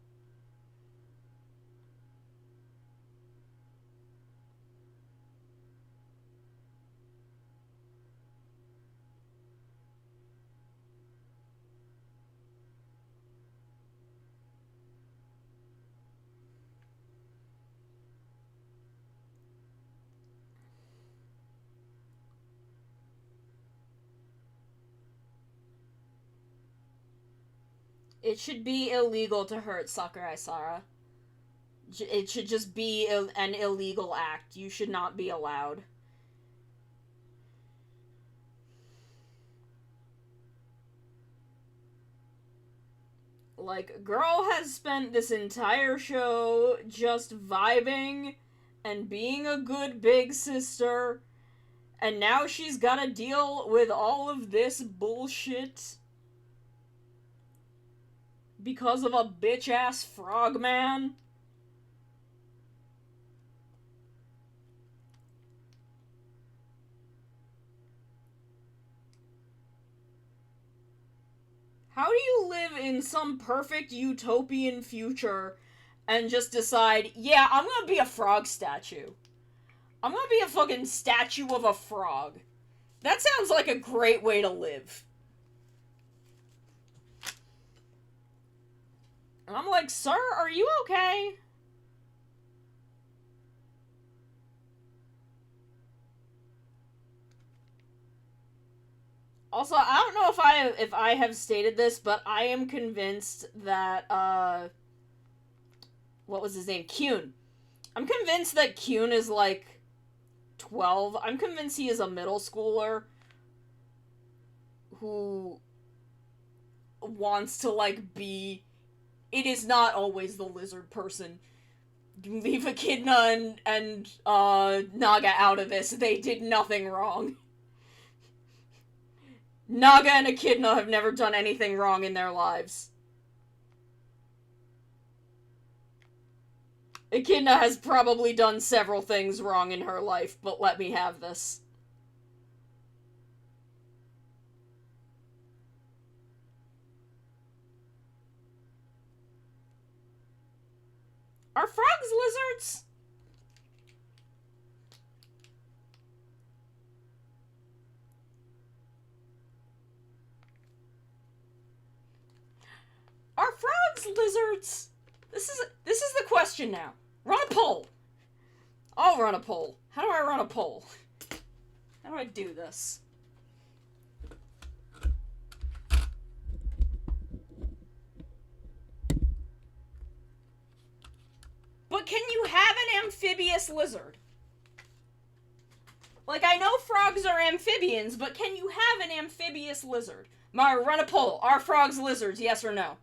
[SPEAKER 1] It should be illegal to hurt Sakurai Sara. It should just be an illegal act. You should not be allowed. Like, girl has spent this entire show just vibing and being a good big sister, and now she's gotta deal with all of this bullshit because of a bitch-ass frogman. How do you live in some perfect utopian future and just decide, yeah, I'm gonna be a frog statue. I'm gonna be a fucking statue of a frog. That sounds like a great way to live. And I'm like, sir, are you okay? Also, I don't know if I have stated this, but I am convinced that, what was his name? Kyun. I'm convinced that Kyun is, like, 12. I'm convinced he is a middle schooler who wants to, like, be... It is not always the lizard person. Leave Echidna and Naga out of this. They did nothing wrong. Naga and Echidna have never done anything wrong in their lives. Echidna has probably done several things wrong in her life, but let me have this. Are frogs lizards? Are frogs lizards? This is the question now. Run a poll. I'll run a poll. How do I run a poll? How do I do this? But can you have an amphibious lizard? Like, I know frogs are amphibians, but can you have an amphibious lizard? Mara, run a poll. Are frogs lizards, yes or no?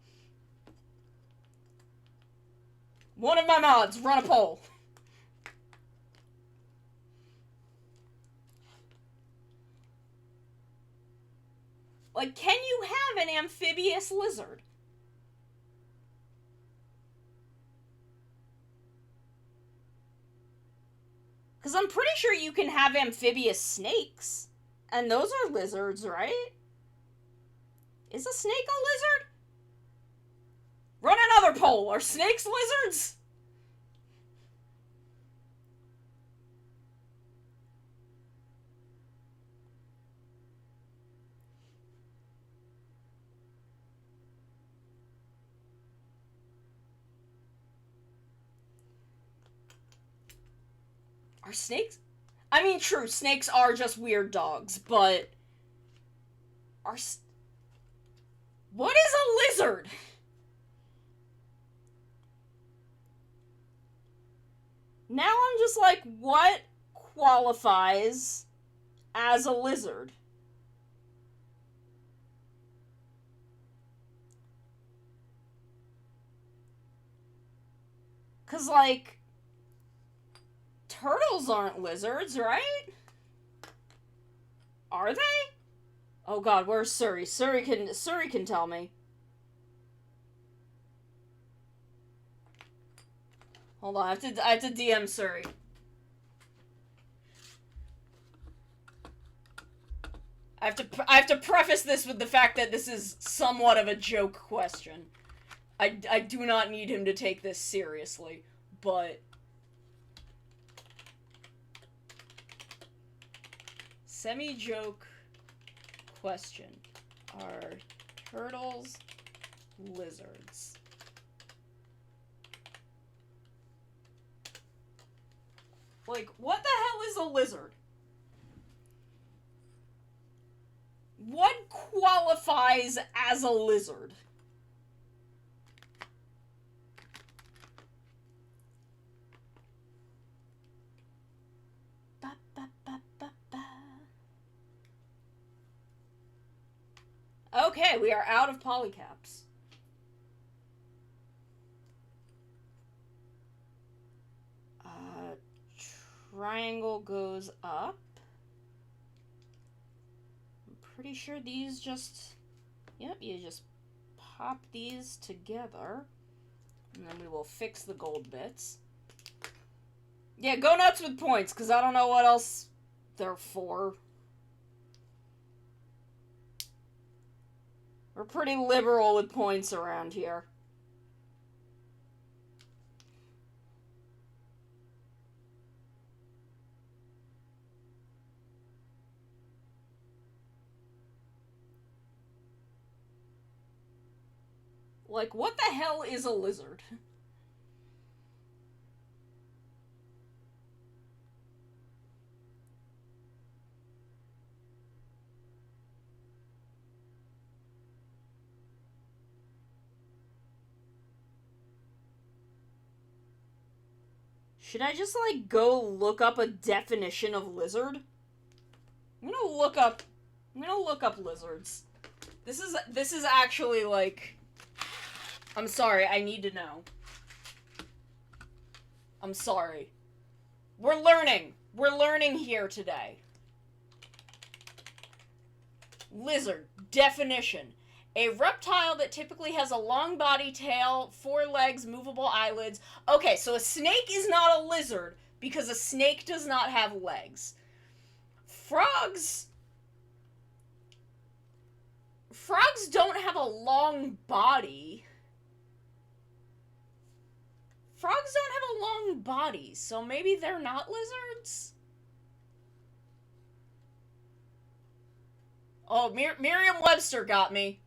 [SPEAKER 1] One of my mods, run a poll. Like, can you have an amphibious lizard? Because I'm pretty sure you can have amphibious snakes. And those are lizards, right? Is a snake a lizard? Run another poll. Are snakes lizards? Are snakes? I mean, true, snakes are just weird dogs, but... What is a lizard? Now I'm just like, what qualifies as a lizard? Cause, like, turtles aren't lizards, right? Are they? Oh god, where's Suri? Suri can tell me. Hold on, I have to DM Suri. I have to preface this with the fact that this is somewhat of a joke question. I do not need him to take this seriously, but... Semi-joke question. Are turtles lizards? Like, what the hell is a lizard? What qualifies as a lizard? Okay, we are out of polycaps. Triangle goes up. I'm pretty sure these just... Yep, you just pop these together. And then we will fix the gold bits. Yeah, go nuts with points, because I don't know what else they're for. We're pretty liberal with points around here. Like, what the hell is a lizard? Should I just, like, go look up a definition of lizard? I'm gonna look up lizards. This is actually, like... I'm sorry, I need to know. I'm sorry. We're learning. We're learning here today. Lizard. Definition. A reptile that typically has a long body, tail, 4 legs, movable eyelids. Okay, so a snake is not a lizard because a snake does not have legs. Frogs don't have a long body. frogs don't have a long body, so maybe they're not lizards? Oh, Merriam-Webster got me.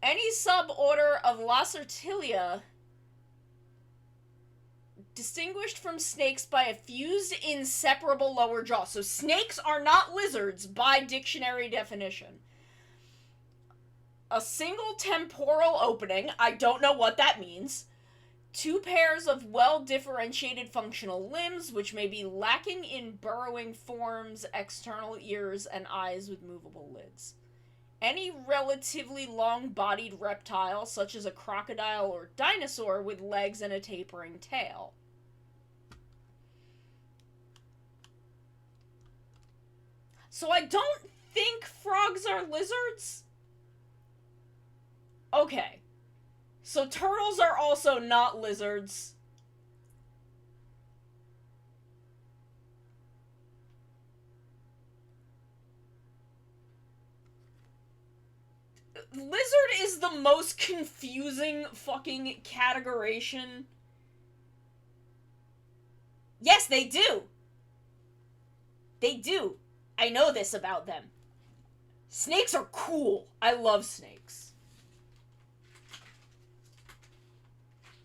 [SPEAKER 1] Any suborder of Lacertilia distinguished from snakes by a fused, inseparable lower jaw. So snakes are not lizards by dictionary definition. A single temporal opening, I don't know what that means. 2 pairs of well-differentiated functional limbs, which may be lacking in burrowing forms, external ears, and eyes with movable lids. Any relatively long-bodied reptile, such as a crocodile or dinosaur, with legs and a tapering tail. So I don't think frogs are lizards? Okay. So turtles are also not lizards. Lizard is the most confusing fucking categorization. Yes, they do. They do. I know this about them. Snakes are cool. I love snakes.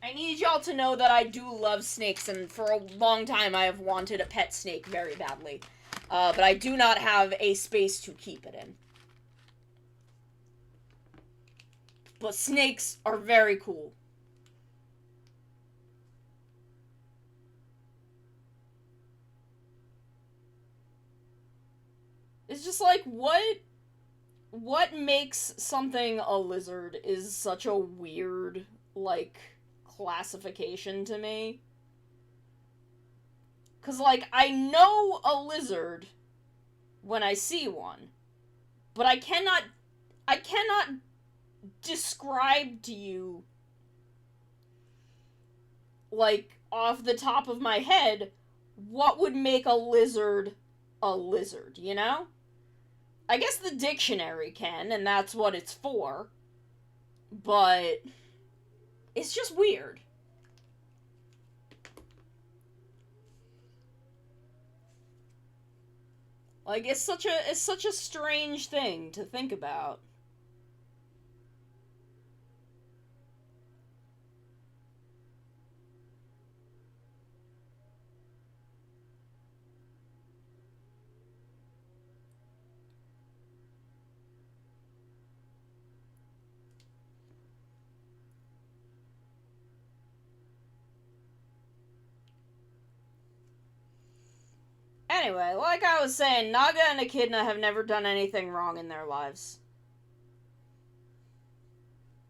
[SPEAKER 1] I need y'all to know that I do love snakes, and for a long time I have wanted a pet snake very badly. But I do not have a space to keep it in. But snakes are very cool. It's just like, what makes something a lizard is such a weird, like, classification to me. 'Cause, like, I know a lizard when I see one, but I cannot describe to you, like, off the top of my head, what would make a lizard, you know? I guess the dictionary can, and that's what it's for, but it's just weird. Like, it's such a strange thing to think about. Anyway, like I was saying, Naga and Echidna have never done anything wrong in their lives.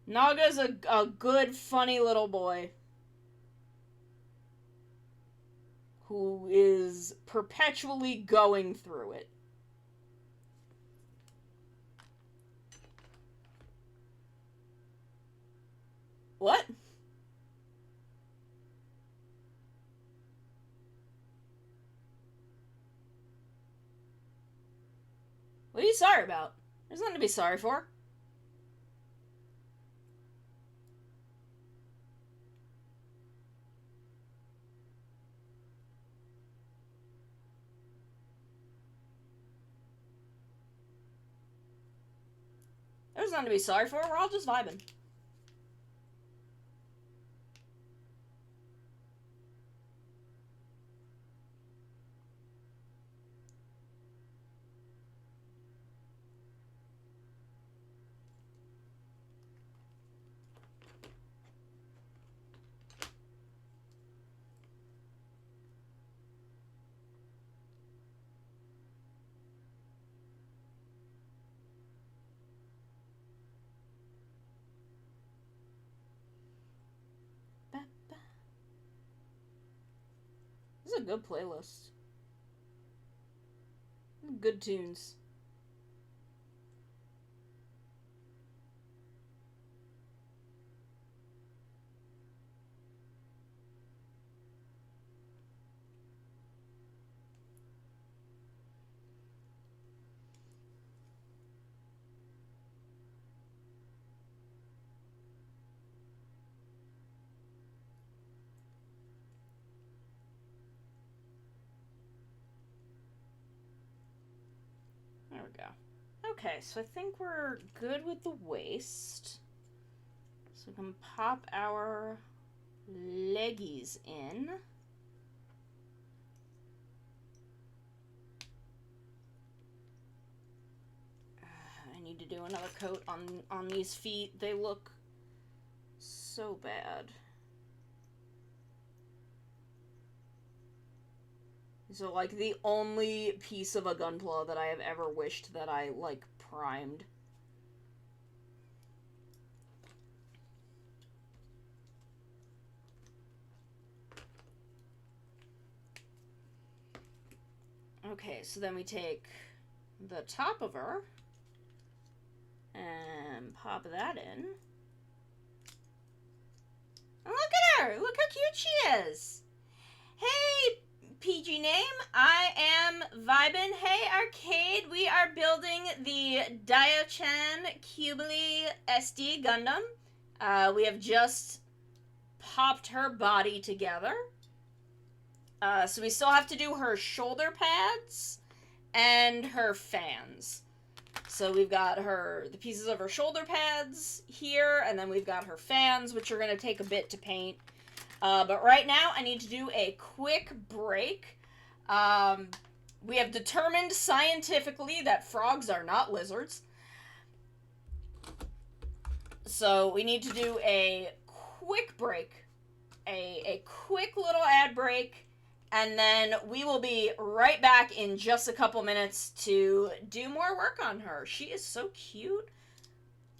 [SPEAKER 1] Naga's a good, funny little boy who is perpetually going through it. What? What are you sorry about? There's nothing to be sorry for. There's nothing to be sorry for. We're all just vibing. This is a good playlist. Good tunes. we go. Okay, so I think we're good with the waist. So we can pop our leggies in. I need to do another coat on these feet. They look so bad. So, like, the only piece of a Gunpla that I have ever wished that I, like, primed. Okay, so then we take the top of her and pop that in. And look at her! Look how cute she is! Hey, PG name, I am vibin'. Hey, Arcade, we are building the Diaochan Qubeley SD Gundam. We have just popped her body together. So we still have to do her shoulder pads and her fans. So we've got the pieces of her shoulder pads here, and then we've got her fans, which are going to take a bit to paint. But right now, I need to do a quick break. We have determined scientifically that frogs are not lizards. So we need to do a quick break, a quick little ad break, and then we will be right back in just a couple minutes to do more work on her. She is so cute.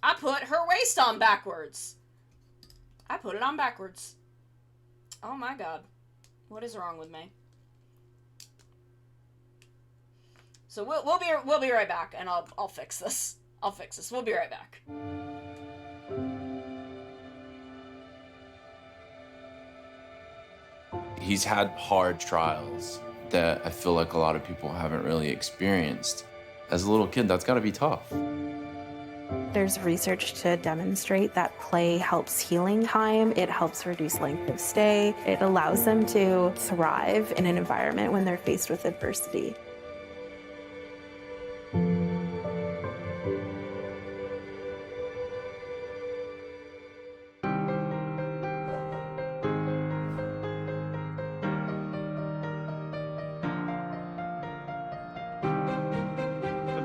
[SPEAKER 1] I put her waist on backwards. I put it on backwards. Oh my god. What is wrong with me? So we'll be right back, and I'll fix this. I'll fix this. We'll be right back.
[SPEAKER 2] He's had hard trials that I feel like a lot of people haven't really experienced. As a little kid, that's got to be tough.
[SPEAKER 3] There's research to demonstrate that play helps healing time. It helps reduce length of stay. It allows them to thrive in an environment when they're faced with adversity.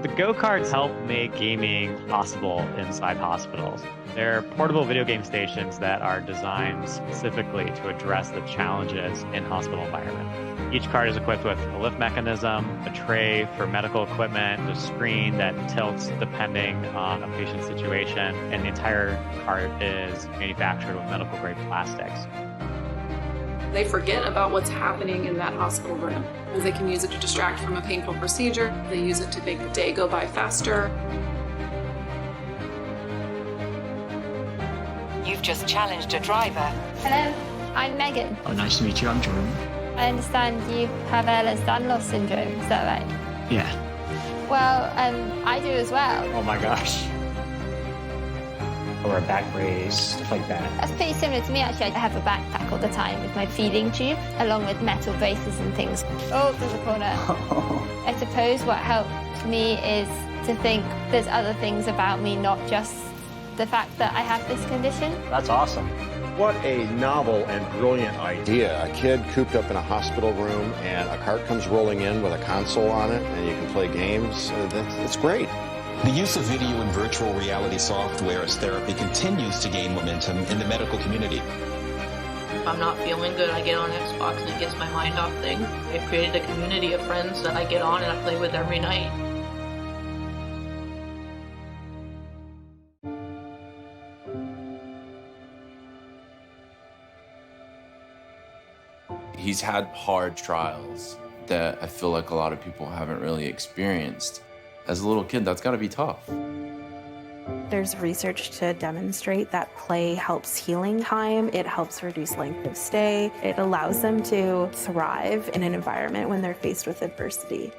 [SPEAKER 4] The go-karts help make gaming possible inside hospitals. They're portable video game stations that are designed specifically to address the challenges in hospital environment. Each cart is equipped with a lift mechanism, a tray for medical equipment, a screen that tilts depending on a patient's situation, and the entire cart is manufactured with medical-grade plastics.
[SPEAKER 5] They forget about what's happening in that hospital room. They can use it to distract from a painful procedure. They use it to make the day go by faster.
[SPEAKER 6] You've just challenged a driver.
[SPEAKER 7] Hello, I'm Megan.
[SPEAKER 8] Oh, nice to meet you. I'm Jerome.
[SPEAKER 7] I understand you have Ehlers-Danlos syndrome, is that right?
[SPEAKER 8] Yeah.
[SPEAKER 7] Well, I do as well.
[SPEAKER 8] Oh my gosh. Or a back brace, stuff like that.
[SPEAKER 7] That's pretty similar to me, actually. I have a backpack all the time with my feeding tube, along with metal braces and things. Oh, there's a corner. I suppose what helped me is to think there's other things about me, not just the fact that I have this condition.
[SPEAKER 8] That's awesome.
[SPEAKER 9] What a novel and brilliant idea. A kid cooped up in a hospital room and a cart comes rolling in with a console on it and you can play games. That's great.
[SPEAKER 10] The use of video and virtual reality software as therapy continues to gain momentum in the medical community.
[SPEAKER 11] If I'm not feeling good, I get on Xbox and it gets my mind off things. I've created a community of friends that I get on and I play with every night.
[SPEAKER 2] He's had hard trials that I feel like a lot of people haven't really experienced. As a little kid, that's got to be tough.
[SPEAKER 3] There's research to demonstrate that play helps healing time. It helps reduce length of stay. It allows them to thrive in an environment when they're faced with adversity.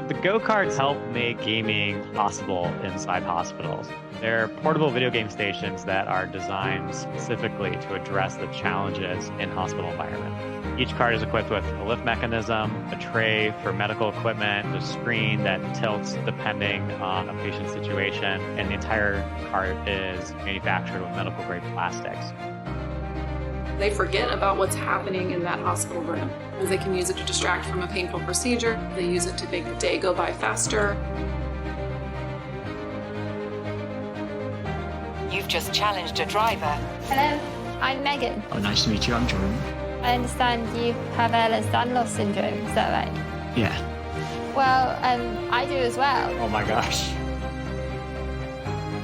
[SPEAKER 4] The go-karts help make gaming possible inside hospitals. They're portable video game stations that are designed specifically to address the challenges in hospital environment. Each cart is equipped with a lift mechanism, a tray for medical equipment, a screen that tilts depending on a patient's situation, and the entire cart is manufactured with medical-grade plastics.
[SPEAKER 5] They forget about what's happening in that hospital room, because they can use it to distract from a painful procedure. They use it to make the day go by faster.
[SPEAKER 6] You've just challenged a driver.
[SPEAKER 7] Hello, I'm Megan.
[SPEAKER 8] Oh, nice to meet you. I'm Jerome.
[SPEAKER 7] I understand you have Ehlers-Danlos syndrome, is that right?
[SPEAKER 8] Yeah.
[SPEAKER 7] Well, I do as well.
[SPEAKER 8] Oh my gosh.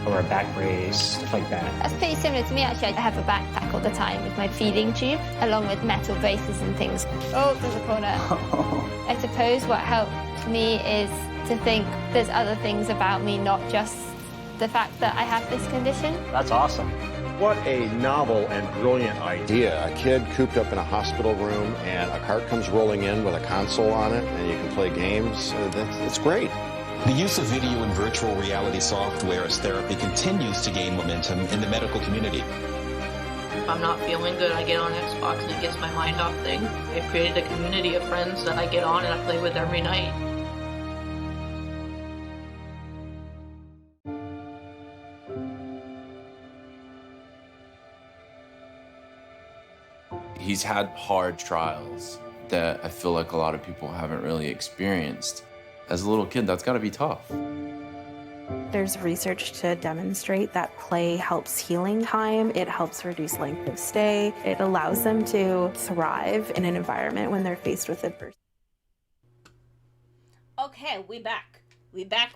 [SPEAKER 8] Or a back brace, stuff like that.
[SPEAKER 7] That's pretty similar to me, actually. I have a backpack all the time with my feeding tube, along with metal braces and things. Oh, there's a corner. I suppose what helped me is to think there's other things about me, not just the fact that I have this condition.
[SPEAKER 8] That's awesome.
[SPEAKER 9] What a novel and brilliant idea. A kid cooped up in a hospital room and a cart comes rolling in with a console on it and you can play games. That's great.
[SPEAKER 10] The use of video and virtual reality software as therapy continues to gain momentum in the medical community.
[SPEAKER 11] If I'm not feeling good, I get on Xbox and it gets my mind off things. I've created a community of friends that I get on and I play with every night.
[SPEAKER 2] He's had hard trials that I feel like a lot of people haven't really experienced. As a little kid, that's got to be tough.
[SPEAKER 3] There's research to demonstrate that play helps healing time. It helps reduce length of stay. It allows them to thrive in an environment when they're faced with adversity.
[SPEAKER 1] Okay, we back. We back.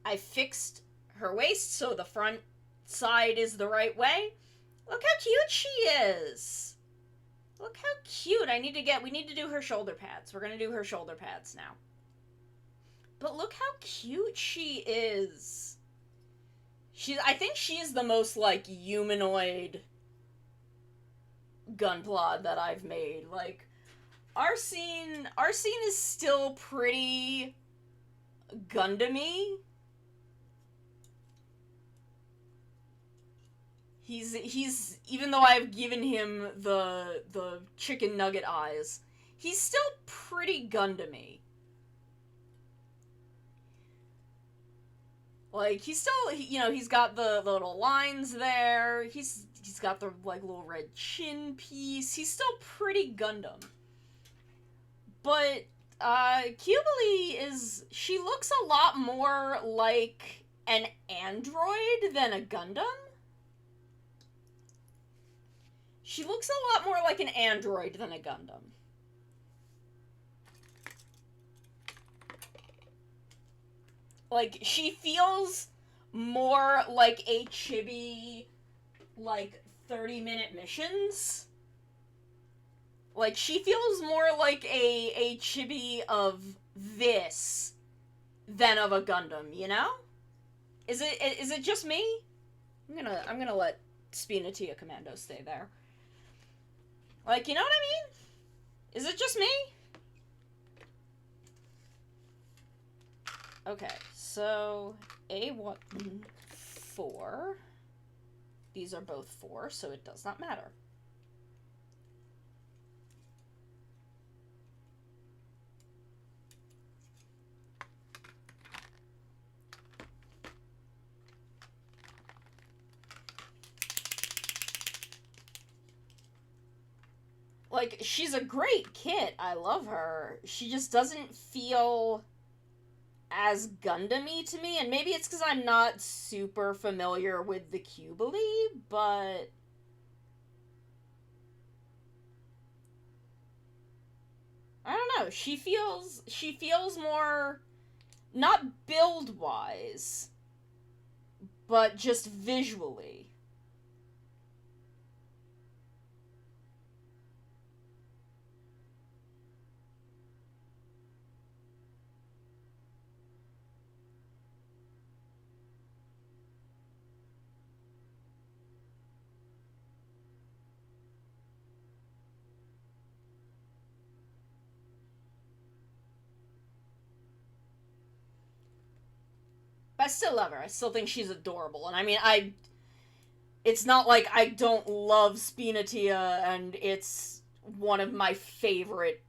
[SPEAKER 1] I fixed her waist so the front side is the right way. Look how cute she is. Look how cute. We need to do her shoulder pads. We're going to do her shoulder pads now. But look how cute she is. I think she's the most, like, humanoid Gunpla that I've made. Like, our scene is still pretty Gundam-y. He's even though I've given him the chicken nugget eyes, he's still pretty Gundam-y. Like, he's still, he's got the little lines there. He's got the, like, little red chin piece. He's still pretty Gundam. But Qubeley she looks a lot more like an android than a Gundam. She looks a lot more like an android than a Gundam. Like, she feels more like a chibi, like, 30-minute missions. Like, she feels more like a chibi of this than of a Gundam, you know? Is it just me? I'm gonna let Spinatia Commando stay there. Like, you know what I mean? Is it just me? Okay, so A1, 4. These are both 4, so it does not matter. Like, she's a great kid. I love her. She just doesn't feel as Gundam-y to me, and maybe it's because I'm not super familiar with the Qubeley, but I don't know. She feels more, not build-wise, but just visually. But I still love her. I still think she's adorable. And I mean, it's not like I don't love Spinatia, and it's one of my favorite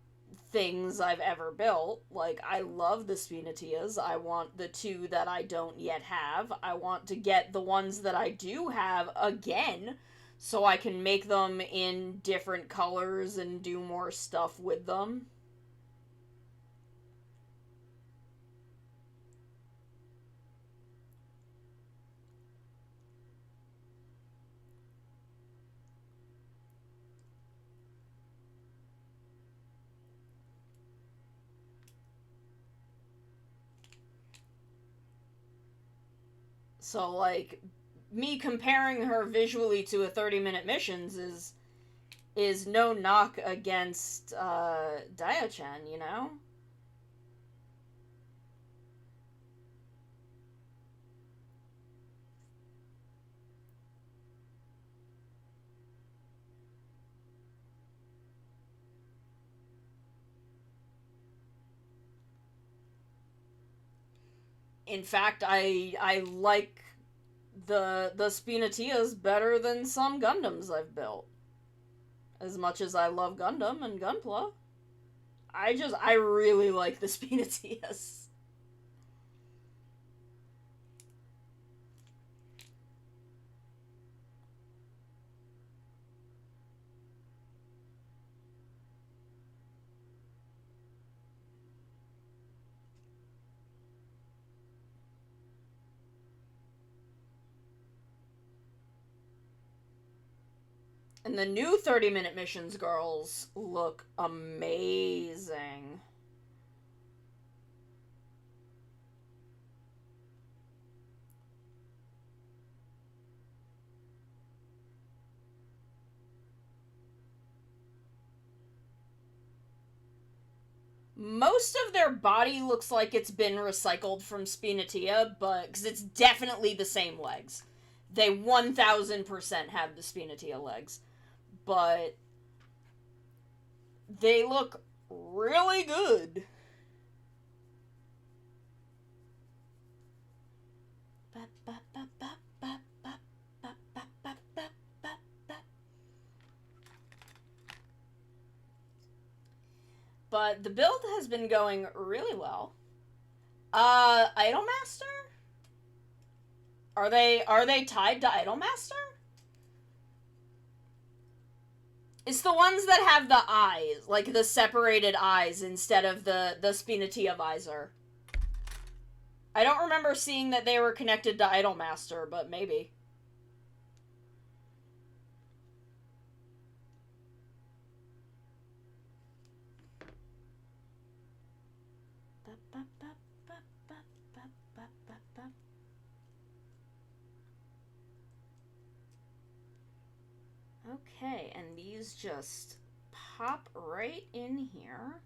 [SPEAKER 1] things I've ever built. Like, I love the Spinatias. I want the 2 that I don't yet have. I want to get the ones that I do have again, so I can make them in different colors and do more stuff with them. So, like, me comparing her visually to a 30-minute missions is no knock against Diaochan, you know? In fact, I like the Spinatias better than some Gundams I've built. As much as I love Gundam and Gunpla, I really like the Spinatias. And the new 30-minute missions girls look amazing. Most of their body looks like it's been recycled from Spinatia, but because it's definitely the same legs. They 1000% have the Spinatia legs. But they look really good. But the build has been going really well. Idolmaster? Are they tied to Idolmaster? It's the ones that have the eyes, like the separated eyes instead of the Spinatia visor. I don't remember seeing that they were connected to Idolmaster, but maybe. Okay, and these just pop right in here.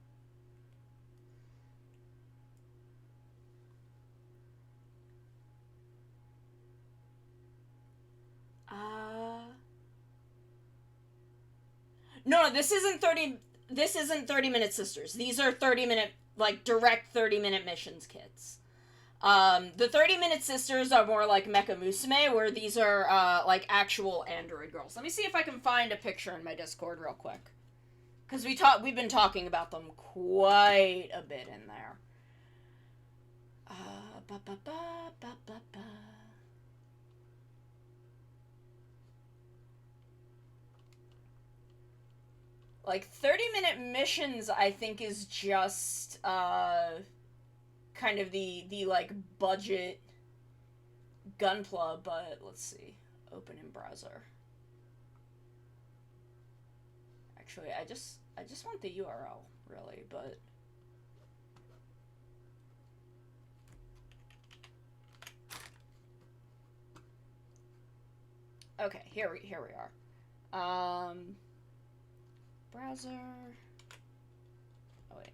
[SPEAKER 1] No, this isn't 30-minute sisters. These are 30-minute, like, direct 30-minute missions kits. The 30-minute sisters are more like Mecha Musume, where these are, like, actual android girls. Let me see if I can find a picture in my Discord real quick. Because we've been talking about them quite a bit in there. Like, 30-minute missions, I think, is just, kind of the like, budget Gunpla, but let's see. Open in browser. Actually, I just want the URL, really, but... Okay, here we are. Browser... Oh, wait,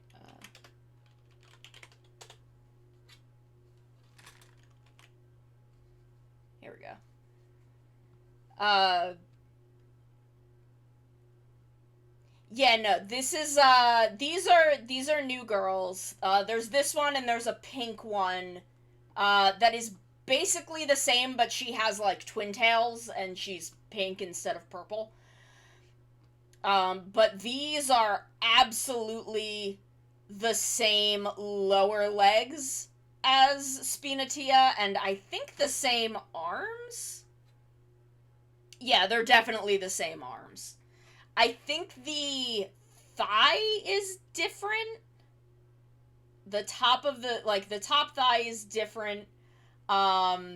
[SPEAKER 1] here we go. Yeah, no, this is, these are new girls. There's this one and there's a pink one, that is basically the same, but she has, like, twin tails, and she's pink instead of purple. But these are absolutely the same lower legs as Spinatia, and I think the same arms? Yeah, they're definitely the same arms. I think the thigh is different. The top of the, like, the top thigh is different. But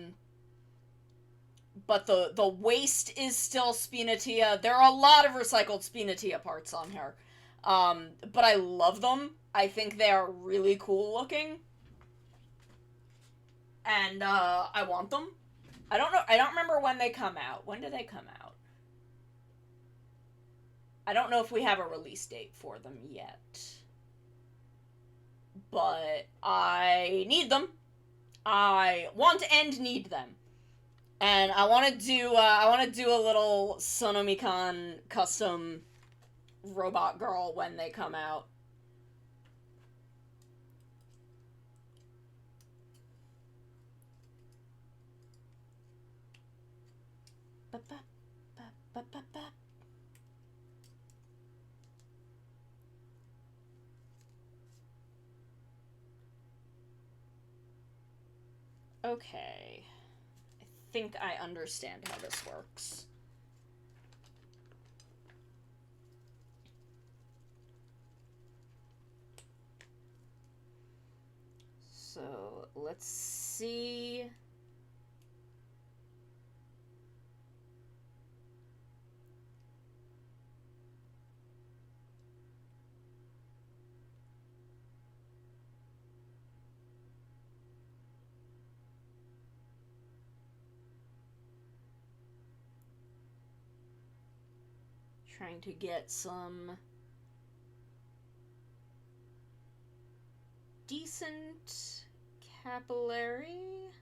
[SPEAKER 1] the waist is still Spinatia. There are a lot of recycled Spinatia parts on here. But I love them. I think they are really cool looking. And, I want them. I don't remember when they come out. When do they come out? I don't know if we have a release date for them yet. But I need them. I want and need them. And I want to do a little Sonomikan custom robot girl when they come out. Okay. I think I understand how this works. So, let's see. Trying to get some decent capillary.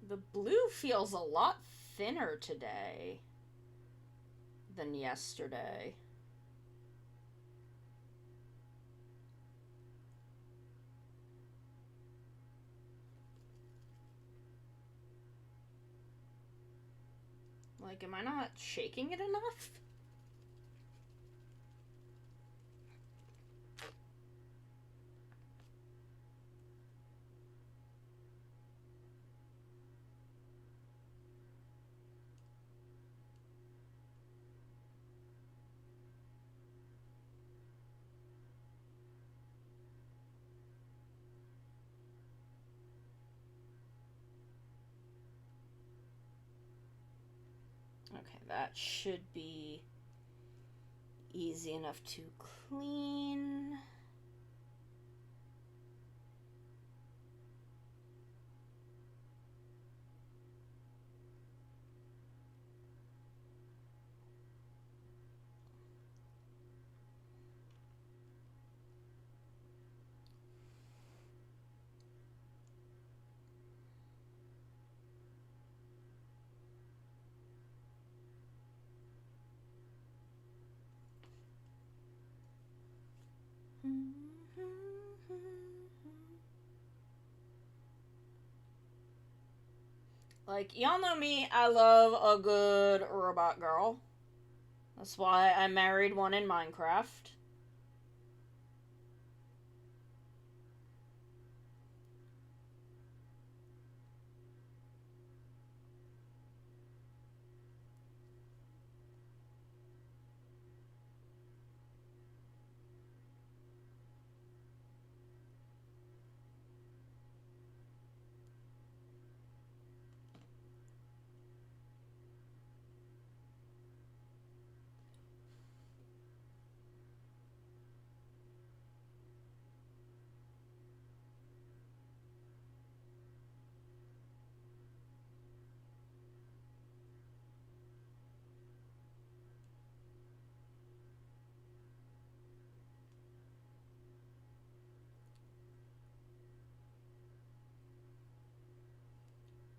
[SPEAKER 1] The blue feels a lot thinner today than yesterday. Like, am I not shaking it enough? Okay, that should be easy enough to clean. Like, y'all know me, I love a good robot girl. That's why I married one in Minecraft.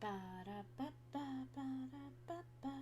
[SPEAKER 1] Ba-da-ba-ba-ba-da-ba-ba.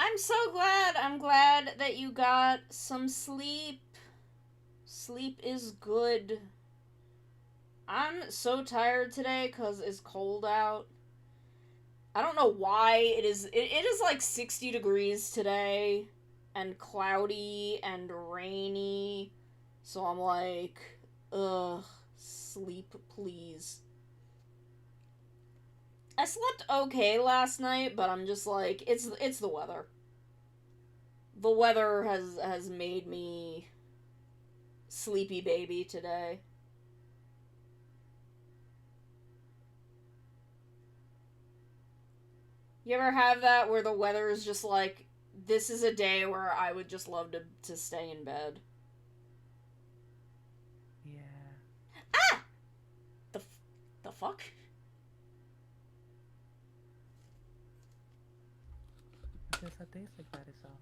[SPEAKER 1] I'm so glad. I'm glad that you got some sleep. Sleep is good. I'm so tired today because it's cold out. I don't know why it is. It is like 60 degrees today, and cloudy and rainy. So I'm like, ugh, sleep, please. I slept okay last night, but I'm just like, it's the weather. The weather has made me sleepy baby today. You ever have that where the weather is just like, this is a day where I would just love to stay in bed?
[SPEAKER 12] Yeah.
[SPEAKER 1] Ah! The fuck?
[SPEAKER 12] There's a days like that is all.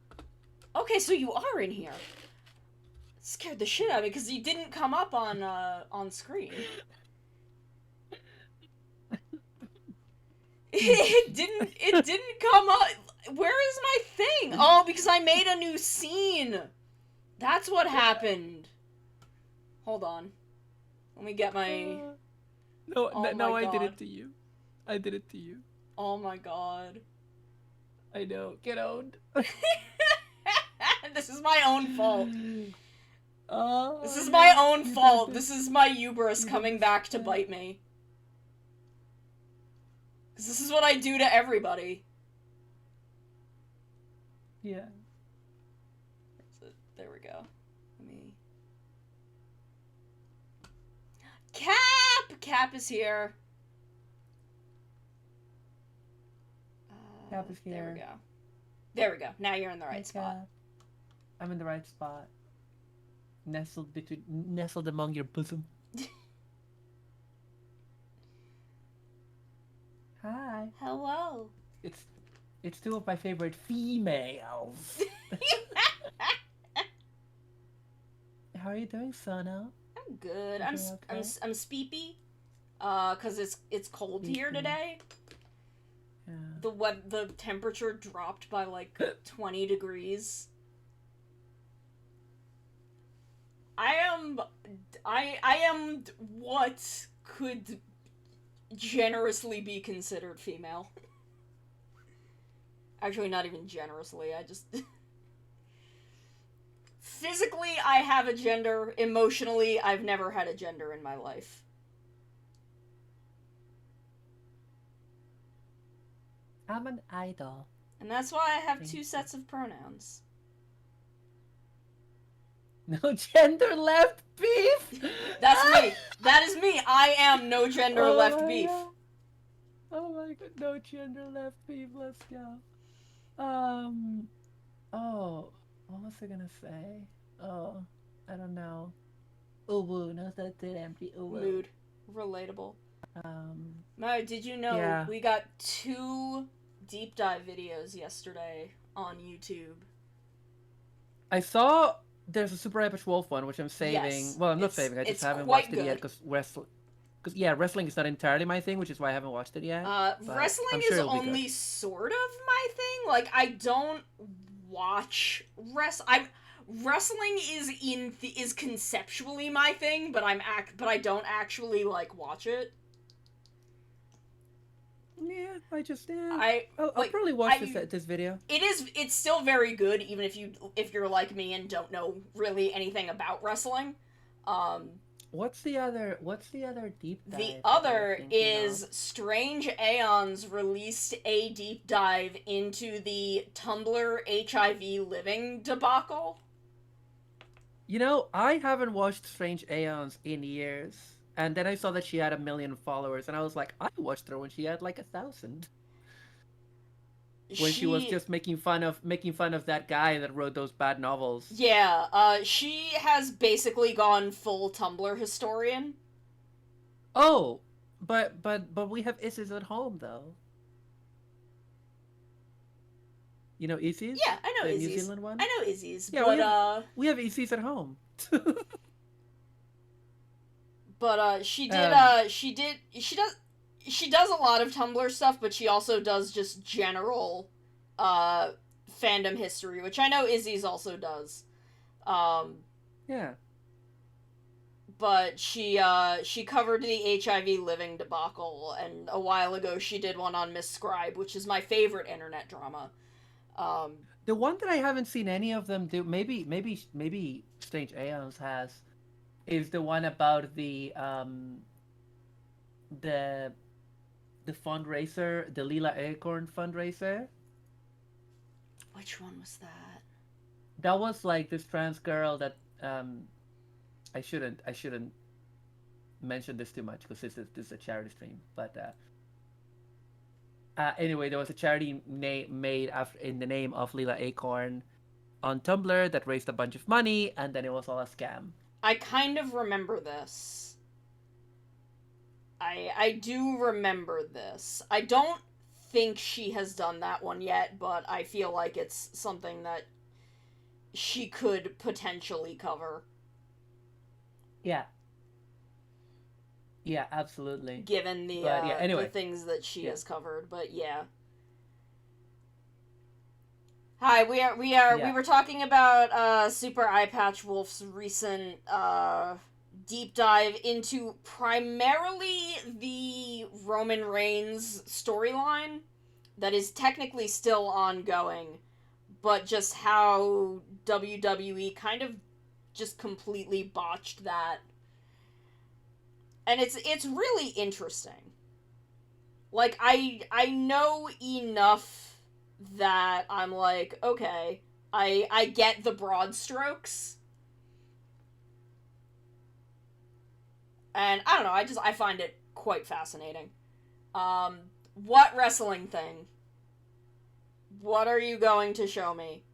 [SPEAKER 1] Okay, so you are in here. It scared the shit out of me because you didn't come up on screen. It didn't come up. Where is my thing? Oh, because I made a new scene. That's what happened. Hold on. Let me get my...
[SPEAKER 12] No,
[SPEAKER 1] oh
[SPEAKER 12] no,
[SPEAKER 1] my
[SPEAKER 12] I did
[SPEAKER 1] God.
[SPEAKER 12] it to you. I did it to you.
[SPEAKER 1] Oh my god.
[SPEAKER 12] I know. Get owned.
[SPEAKER 1] This is my own fault.
[SPEAKER 12] Oh,
[SPEAKER 1] This is my own fault. This is my hubris coming back to bite me. Because this is what I do to everybody.
[SPEAKER 12] Yeah.
[SPEAKER 1] So, there we go. Let me... Cap! Cap is here.
[SPEAKER 12] Cap is here.
[SPEAKER 1] There we go. There we go. Now you're in the right spot.
[SPEAKER 12] Cap. I'm in the right spot. Nestled among your bosom. Hi.
[SPEAKER 1] Hello.
[SPEAKER 12] It's two of my favorite females. How are you doing, Sono?
[SPEAKER 1] I'm good.
[SPEAKER 12] You
[SPEAKER 1] I'm
[SPEAKER 12] doing okay?
[SPEAKER 1] I'm speepy. Cause it's cold here today.
[SPEAKER 12] Yeah.
[SPEAKER 1] The temperature dropped by like 20 degrees. I am what could generously be considered female. Actually, not even generously, I just... Physically, I have a gender. Emotionally, I've never had a gender in my life.
[SPEAKER 12] I'm an idol.
[SPEAKER 1] And that's why I have two sets of pronouns.
[SPEAKER 12] No gender left beef!
[SPEAKER 1] That's me! That is me! I am no gender left beef.
[SPEAKER 12] God. Oh my god, no gender left beef, let's go. Oh, what was I gonna say? Oh, I don't know. Uwu, no, that's it, empty. Uwu.
[SPEAKER 1] Mood. Relatable. Mo, did you know
[SPEAKER 12] Yeah.
[SPEAKER 1] we got 2 deep dive videos yesterday on YouTube?
[SPEAKER 12] I saw there's a Super Epic Wolf one, which I'm saving.
[SPEAKER 1] Yes,
[SPEAKER 12] well, I'm not
[SPEAKER 1] it's-
[SPEAKER 12] saving, I just
[SPEAKER 1] it's
[SPEAKER 12] haven't
[SPEAKER 1] quite
[SPEAKER 12] watched it yet
[SPEAKER 1] good.
[SPEAKER 12] because because yeah, wrestling is not entirely my thing, which is why I haven't watched it yet.
[SPEAKER 1] Wrestling
[SPEAKER 12] sure
[SPEAKER 1] is
[SPEAKER 12] it'll be good.
[SPEAKER 1] only sort of my thing. Like, I don't watch wrestling is conceptually my thing, but I don't actually like watch it.
[SPEAKER 12] Yeah, I'll
[SPEAKER 1] like,
[SPEAKER 12] probably watch this video.
[SPEAKER 1] It's still very good, even if you're like me and don't know really anything about wrestling.
[SPEAKER 12] What's the other deep dive?
[SPEAKER 1] The other is Strange Aeons released a deep dive into the Tumblr HIV living debacle.
[SPEAKER 12] You know, I haven't watched Strange Aeons in years. And then I saw that she had 1 million followers, and I was like, I watched her when she had like 1,000. When she was just making fun of that guy that wrote those bad novels.
[SPEAKER 1] Yeah, she has basically gone full Tumblr historian.
[SPEAKER 12] Oh, but we have Isis at home though. You know Isis?
[SPEAKER 1] Yeah, I know
[SPEAKER 12] the
[SPEAKER 1] Isis.
[SPEAKER 12] New Zealand one.
[SPEAKER 1] I know Isis,
[SPEAKER 12] yeah,
[SPEAKER 1] but
[SPEAKER 12] we have Isis at home.
[SPEAKER 1] But she does a lot of Tumblr stuff, but she also does just general fandom history, which I know Izzy's also does.
[SPEAKER 12] Yeah.
[SPEAKER 1] But she covered the HIV living debacle, and a while ago she did one on Miss Scribe, which is my favorite internet drama.
[SPEAKER 12] The one that I haven't seen any of them do, maybe Strange Aeons has, is the one about the fundraiser, the Lila Acorn fundraiser.
[SPEAKER 1] Which one was that?
[SPEAKER 12] That was like this trans girl that I shouldn't mention this too much because this is a charity stream. But anyway, there was a charity made in the name of Lila Acorn on Tumblr that raised a bunch of money, and then it was all a scam.
[SPEAKER 1] I kind of remember this. I do remember this. I don't think she has done that one yet, but I feel like it's something that she could potentially cover.
[SPEAKER 12] Yeah. Yeah, absolutely.
[SPEAKER 1] Given the
[SPEAKER 12] anyway.
[SPEAKER 1] the things that she has covered, but yeah. Hi, we were talking about Super Eye Patch Wolf's recent deep dive into primarily the Roman Reigns storyline that is technically still ongoing, but just how WWE kind of just completely botched that. And it's really interesting. Like, I know enough that I'm like, okay, I get the broad strokes. And I don't know, I find it quite fascinating. What wrestling thing? What are you going to show me?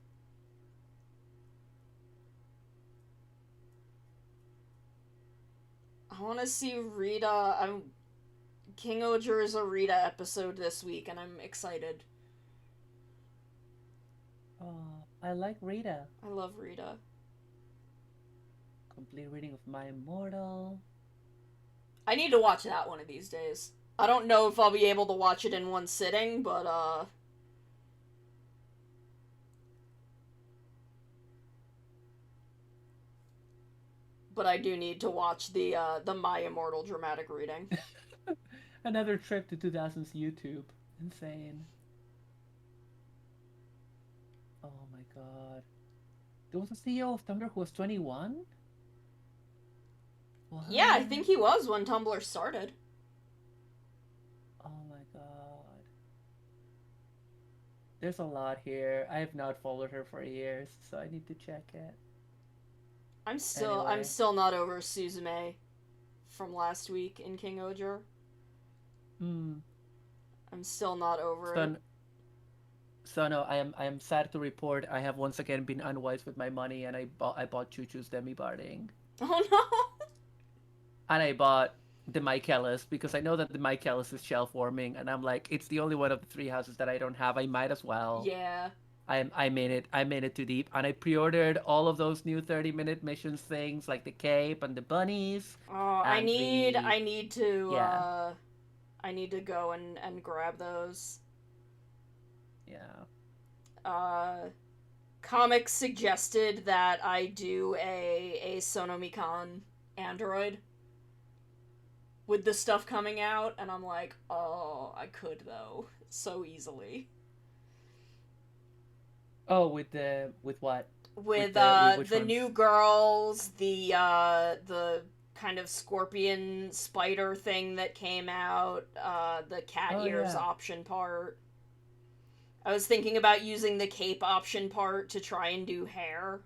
[SPEAKER 1] I want to see Rita. King Oger's a Rita episode this week, and I'm excited.
[SPEAKER 12] Oh, I like Rita.
[SPEAKER 1] I love Rita.
[SPEAKER 12] Complete reading of My Immortal.
[SPEAKER 1] I need to watch that one of these days. I don't know if I'll be able to watch it in one sitting, but I do need to watch the My Immortal dramatic reading.
[SPEAKER 12] Another trip to 2000s YouTube. Insane. Oh my god. There was a CEO of Tumblr who was 21? What?
[SPEAKER 1] Yeah, I think he was when Tumblr started.
[SPEAKER 12] Oh my god. There's a lot here. I have not followed her for years, so I need to check it.
[SPEAKER 1] I'm still not over Suzume from last week in King Oger. I'm still not over it.
[SPEAKER 12] So no, I am sad to report I have once again been unwise with my money, and I bought Choo Choo's Demi Barding.
[SPEAKER 1] Oh no!
[SPEAKER 12] And I bought the Michaelis because I know that the Michaelis is shelf warming, and I'm like, it's the only one of the three houses that I don't have. I might as well.
[SPEAKER 1] Yeah.
[SPEAKER 12] I made it too deep, and I pre-ordered all of those new 30-minute missions things like the cape and the bunnies.
[SPEAKER 1] Oh, I
[SPEAKER 12] and
[SPEAKER 1] need
[SPEAKER 12] the...
[SPEAKER 1] to
[SPEAKER 12] Yeah.
[SPEAKER 1] I need to go and grab those.
[SPEAKER 12] Yeah.
[SPEAKER 1] Comics suggested that I do a Sonomikan Android with the stuff coming out, and I'm like, oh, I could though, so easily.
[SPEAKER 12] Oh, with what?
[SPEAKER 1] With
[SPEAKER 12] which
[SPEAKER 1] the
[SPEAKER 12] ones?
[SPEAKER 1] new girls, the kind of scorpion spider thing that came out, the cat
[SPEAKER 12] Oh,
[SPEAKER 1] ears
[SPEAKER 12] yeah.
[SPEAKER 1] option part. I was thinking about using the cape option part to try and do hair.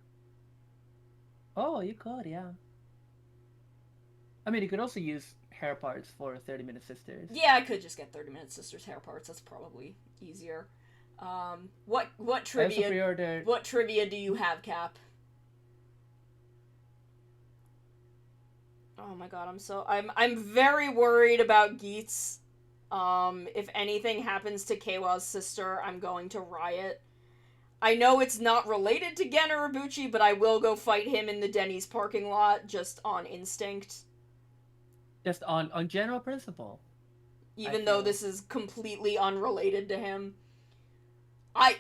[SPEAKER 12] Oh, you could, yeah. I mean, you could also use hair parts for 30-minute sisters.
[SPEAKER 1] Yeah, I could just get 30-minute sisters hair parts. That's probably easier. What trivia?
[SPEAKER 12] I also pre-ordered...
[SPEAKER 1] What trivia do you have, Cap? Oh my god, I'm very worried about Geets. If anything happens to Keiwa's sister, I'm going to riot. I know it's not related to Gen Urobuchi, but I will go fight him in the Denny's parking lot just on instinct.
[SPEAKER 12] Just on general principle.
[SPEAKER 1] Even though this is completely unrelated to him.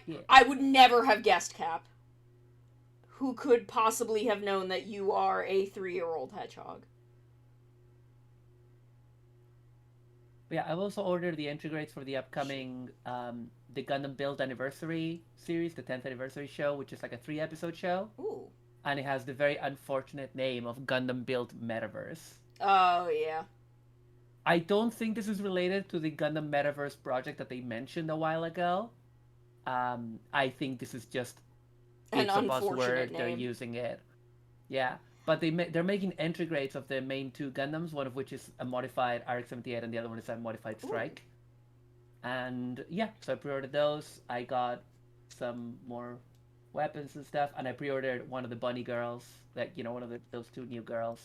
[SPEAKER 12] Yeah.
[SPEAKER 1] I would never have guessed, Cap. Who could possibly have known that you are a 3-year-old hedgehog?
[SPEAKER 12] Yeah, I've also ordered the entry grades for the upcoming the Gundam Build Anniversary series, the 10th anniversary show, which is like a 3-episode show.
[SPEAKER 1] Ooh.
[SPEAKER 12] And it has the very unfortunate name of Gundam Build Metaverse.
[SPEAKER 1] Oh, yeah.
[SPEAKER 12] I don't think this is related to the Gundam Metaverse project that they mentioned a while ago. I think this is just
[SPEAKER 1] an
[SPEAKER 12] it's a
[SPEAKER 1] unfortunate
[SPEAKER 12] buzzword. They're
[SPEAKER 1] name.
[SPEAKER 12] using it. Yeah. But they're making entry grades of the main 2 Gundams, one of which is a modified RX-78 and the other one is a modified Strike. Ooh. And yeah, so I pre-ordered those. I got some more weapons and stuff, and I pre-ordered one of the bunny girls, like, you know, one of those 2 new girls.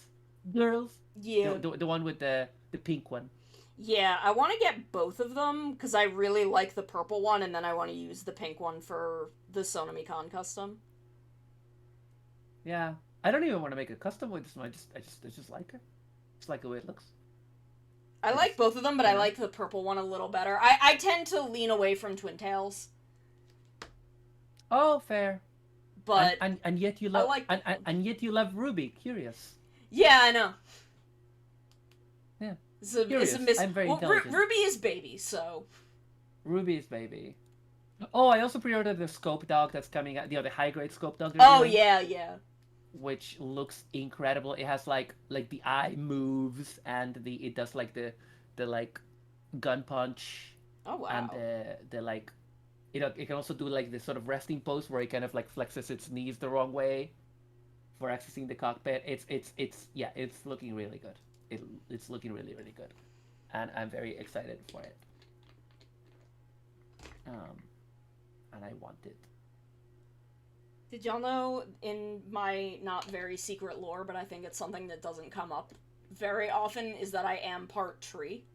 [SPEAKER 1] Yeah.
[SPEAKER 12] The one with the pink one.
[SPEAKER 1] Yeah, I want to get both of them, because I really like the purple one, and then I want to use the pink one for the Sonomikan custom.
[SPEAKER 12] Yeah. I don't even want to make a custom with this one. I just like her. Just like the way it looks.
[SPEAKER 1] I like both of them, but I like the purple one a little better. I tend to lean away from Twin Tails.
[SPEAKER 12] Oh, fair.
[SPEAKER 1] But
[SPEAKER 12] and yet you love and yet you love Ruby. Curious.
[SPEAKER 1] Yeah, I know.
[SPEAKER 12] Yeah.
[SPEAKER 1] It's
[SPEAKER 12] I'm very intelligent.
[SPEAKER 1] Ruby is baby, so.
[SPEAKER 12] Ruby is baby. Oh, I also pre-ordered the Scope Dog that's coming out. The high grade Scope Dog.
[SPEAKER 1] Oh yeah, yeah.
[SPEAKER 12] Which looks incredible. It has like the eye moves and it does like the like gun punch.
[SPEAKER 1] Oh wow.
[SPEAKER 12] And the like, you know, it can also do like this sort of resting pose where it kind of like flexes its knees the wrong way for accessing the cockpit. It's looking really good. It's looking really, really good, and I'm very excited for it. And I want it.
[SPEAKER 1] Did y'all know, in my not very secret lore, but I think it's something that doesn't come up very often, is that I am part tree?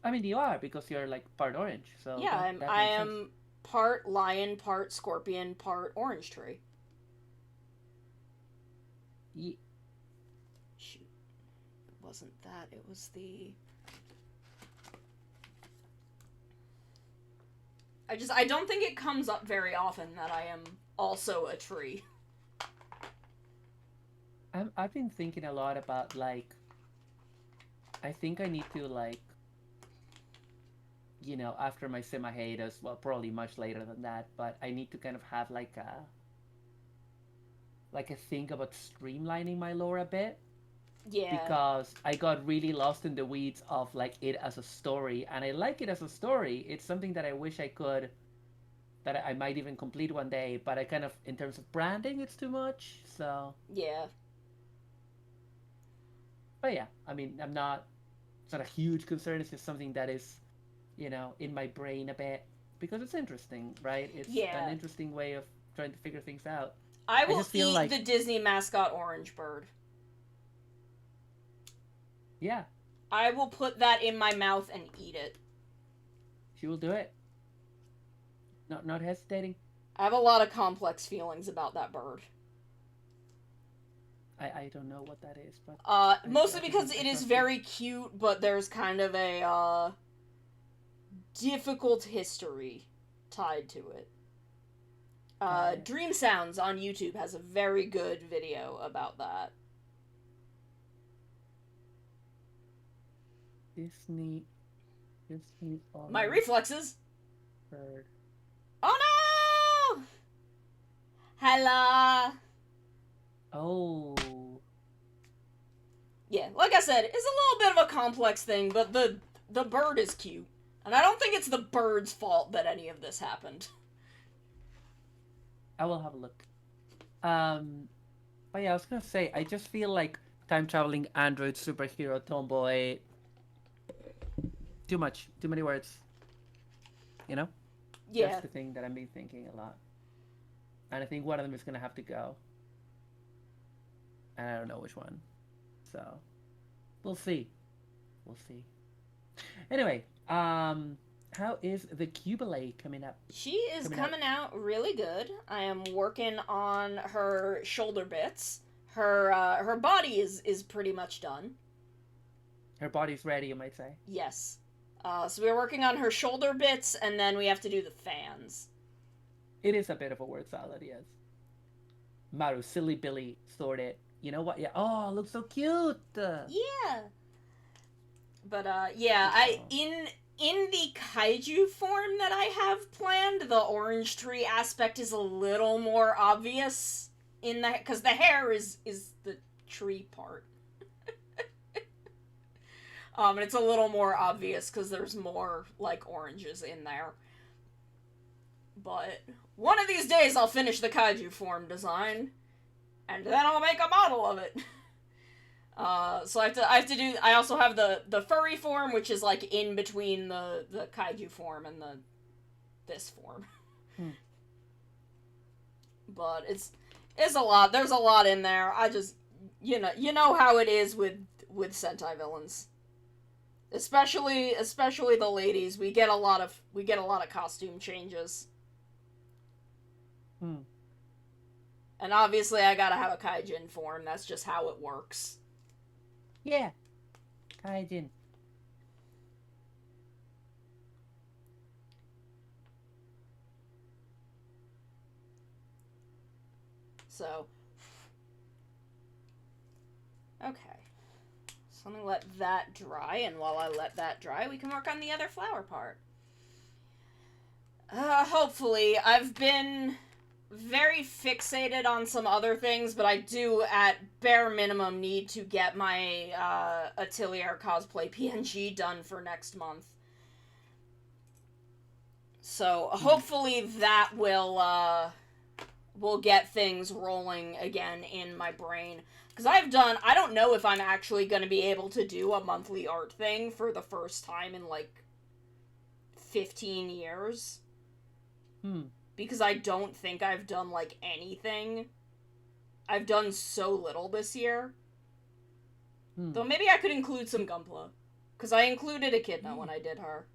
[SPEAKER 12] I mean, you are, because you're like part orange, so
[SPEAKER 1] yeah, I am part lion, part scorpion, part orange tree.
[SPEAKER 12] Yeah.
[SPEAKER 1] Shoot. It wasn't that, it was the... I don't think it comes up very often that I am also a tree.
[SPEAKER 12] I've been thinking a lot about, like, I think I need to, like, you know, after my semi-hiatus, well, probably much later than that, but I need to kind of have, like a think about streamlining my lore a bit.
[SPEAKER 1] Yeah.
[SPEAKER 12] Because I got really lost in the weeds of, like, it as a story, and I like it as a story. It's something that I wish I could, that I might even complete one day, but I kind of, in terms of branding, it's too much, so...
[SPEAKER 1] Yeah.
[SPEAKER 12] But yeah, I mean, it's not a huge concern, it's just something that is, you know, in my brain a bit, because it's interesting, right? It's an interesting way of trying to figure things out.
[SPEAKER 1] I will eat the Disney mascot Orange Bird.
[SPEAKER 12] Yeah.
[SPEAKER 1] I will put that in my mouth and eat it.
[SPEAKER 12] She will do it. Not hesitating.
[SPEAKER 1] I have a lot of complex feelings about that bird.
[SPEAKER 12] I don't know what that is, but
[SPEAKER 1] mostly because it is very cute, but there's kind of a difficult history tied to it. Dream Sounds on YouTube has a very good video about that.
[SPEAKER 12] Disney.
[SPEAKER 1] My reflexes.
[SPEAKER 12] Bird.
[SPEAKER 1] Oh no! Hello.
[SPEAKER 12] Oh.
[SPEAKER 1] Yeah, like I said, it's a little bit of a complex thing, but the bird is cute. And I don't think it's the bird's fault that any of this happened.
[SPEAKER 12] I will have a look. But yeah, I was gonna say, I just feel like time-traveling android superhero tomboy... Too much. Too many words. You know?
[SPEAKER 1] Yeah.
[SPEAKER 12] That's the thing that I've been thinking a lot. And I think one of them is gonna have to go. And I don't know which one. So, we'll see. We'll see. Anyway, how is the Qubeley coming up?
[SPEAKER 1] She is coming out really good. I am working on her shoulder bits. Her body is pretty much done.
[SPEAKER 12] Her body's ready, you might say.
[SPEAKER 1] Yes. So we're working on her shoulder bits, and then we have to do the fans.
[SPEAKER 12] It is a bit of a word salad, yes. Maru, silly Billy, sorted. You know what? Yeah. Oh, looks so cute.
[SPEAKER 1] Yeah. But yeah, in the kaiju form that I have planned, the orange tree aspect is a little more obvious in that, because the hair is the tree part. And it's a little more obvious because there's more like oranges in there. But one of these days I'll finish the kaiju form design, and then I'll make a model of it. So I also have the furry form, which is like in between the kaiju form and this form. But it's a lot. There's a lot in there. I just, you know how it is with Sentai villains. Especially the ladies, we get a lot of costume changes. And obviously I gotta have a kaijin form, that's just how it works.
[SPEAKER 12] Yeah. Kaijin.
[SPEAKER 1] So. Okay. So let me let that dry, and while I let that dry, we can work on the other flower part. Hopefully. I've been very fixated on some other things, but I do, at bare minimum, need to get my Atelier cosplay PNG done for next month. So hopefully that will get things rolling again in my brain. Because I don't know if I'm actually going to be able to do a monthly art thing for the first time in, like, 15 years. Because I don't think I've done, like, anything. I've done so little this year. Though maybe I could include some Gunpla. Because I included Echidna when I did her.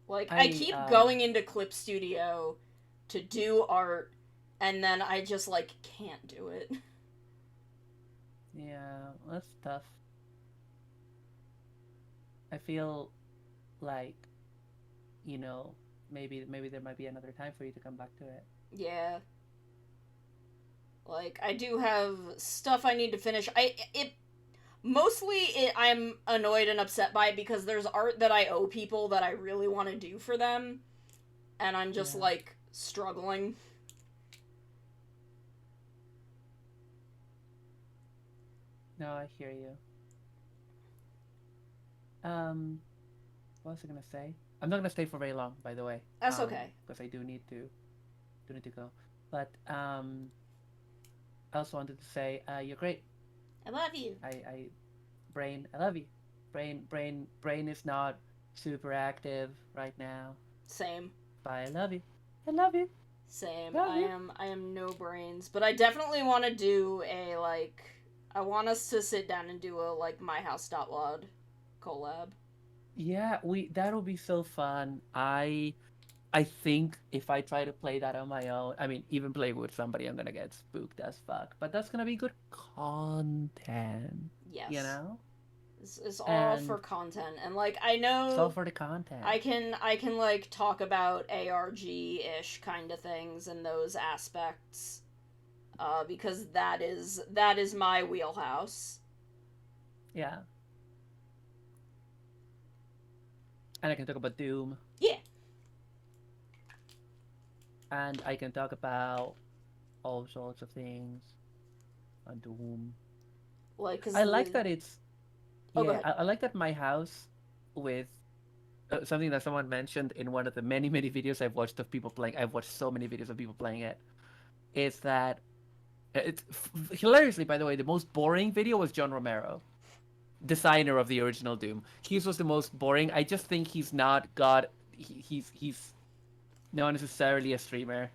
[SPEAKER 1] Like, I keep going into Clip Studio to do art, and then I just, like, can't do it.
[SPEAKER 12] Yeah, that's tough. I feel like, you know, maybe there might be another time for you to come back to it.
[SPEAKER 1] Yeah. Like, I do have stuff I need to finish. I'm annoyed and upset by it because there's art that I owe people that I really want to do for them, and I'm just, like, struggling.
[SPEAKER 12] No, I hear you. What was I gonna say? I'm not gonna stay for very long, by the way.
[SPEAKER 1] That's okay.
[SPEAKER 12] Because I do need to go. But I also wanted to say, you're great.
[SPEAKER 1] I love you.
[SPEAKER 12] Brain, I love you. Brain is not super active right now.
[SPEAKER 1] Same.
[SPEAKER 12] But I love you. I love you.
[SPEAKER 1] Same.
[SPEAKER 12] Love you.
[SPEAKER 1] I am no brains, but I definitely want to do I want us to sit down and do a, like, My House.Wad collab.
[SPEAKER 12] Yeah, that'll be so fun. I think if I try to play that on my own, I mean, even playing with somebody, I'm gonna get spooked as fuck. But that's gonna be good content,
[SPEAKER 1] Yes.
[SPEAKER 12] you know?
[SPEAKER 1] It's all
[SPEAKER 12] And
[SPEAKER 1] for content, and like I
[SPEAKER 12] it's all
[SPEAKER 1] know
[SPEAKER 12] for the content.
[SPEAKER 1] I can like talk about ARG-ish kind of things and those aspects, because that is my wheelhouse.
[SPEAKER 12] Yeah. And I can talk about Doom.
[SPEAKER 1] Yeah.
[SPEAKER 12] And I can talk about all sorts of things on Doom.
[SPEAKER 1] Like, cause
[SPEAKER 12] I like that it's.
[SPEAKER 1] Oh, go
[SPEAKER 12] Yeah,
[SPEAKER 1] ahead.
[SPEAKER 12] I like that my house with something that someone mentioned in one of the many, many videos I've watched of people playing. I've watched so many videos of people playing it. Is that it's hilariously, by the way, the most boring video was John Romero, designer of the original Doom. His was the most boring. I just think he's not got. He's not necessarily a streamer,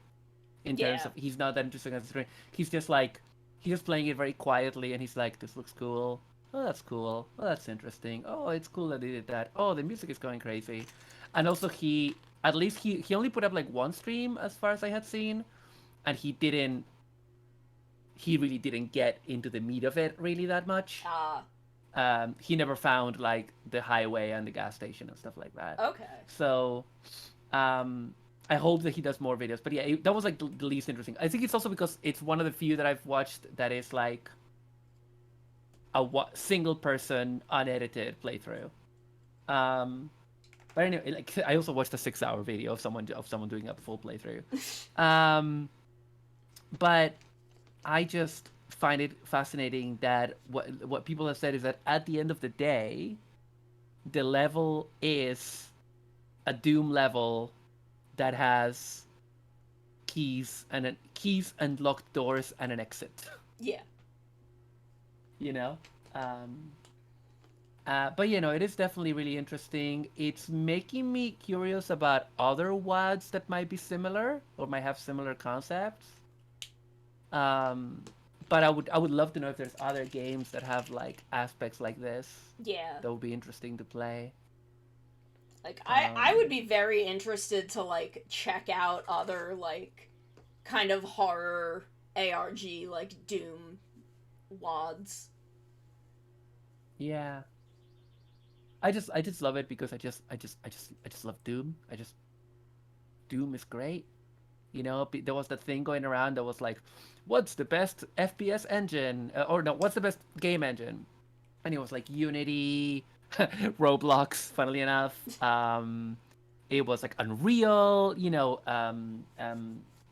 [SPEAKER 12] in terms of he's not that interesting as a streamer. He's just like he's just playing it very quietly, and he's like, "This looks cool. Oh, that's cool. Oh, that's interesting. Oh, it's cool that they did that. Oh, the music is going crazy," and also he at least he only put up like one stream as far as I had seen, and he really didn't get into the meat of it really that much. He never found like the highway and the gas station and stuff like that.
[SPEAKER 1] Okay.
[SPEAKER 12] So, I hope that he does more videos. But yeah, that was like the least interesting. I think it's also because it's one of the few that I've watched that is like a single person unedited playthrough. But anyway, like I also watched a 6-hour video of someone doing a full playthrough. But I just find it fascinating that what people have said is that at the end of the day, the level is a Doom level that has keys and locked doors and an exit.
[SPEAKER 1] Yeah.
[SPEAKER 12] You know? But you know, it is definitely really interesting. It's making me curious about other WADs that might be similar or might have similar concepts. But I would love to know if there's other games that have like aspects like this.
[SPEAKER 1] Yeah.
[SPEAKER 12] That would be interesting to play.
[SPEAKER 1] Like I would be very interested to like check out other like kind of horror ARG like Doom WADs.
[SPEAKER 12] Yeah. I just love it because I just love Doom. Doom is great. You know, there was that thing going around that was like, what's the best FPS engine? Or no, what's the best game engine? And it was like Unity, Roblox, funnily enough. It was like Unreal, you know,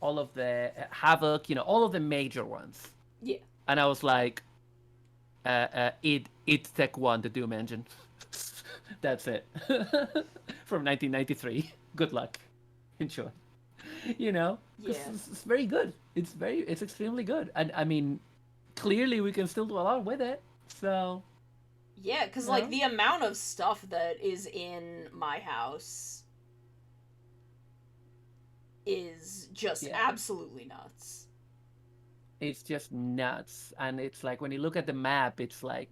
[SPEAKER 12] all of the Havoc, you know, all of the major ones.
[SPEAKER 1] Yeah.
[SPEAKER 12] And I was like, id Tech 1, the Doom engine. That's it. From 1993. Good luck. Enjoy. You know?
[SPEAKER 1] Yeah.
[SPEAKER 12] It's very good. It's extremely good. And I mean, clearly we can still do a lot with it. So
[SPEAKER 1] yeah, because like the amount of stuff that is in my house is just absolutely nuts.
[SPEAKER 12] It's just nuts. And it's like when you look at the map, it's like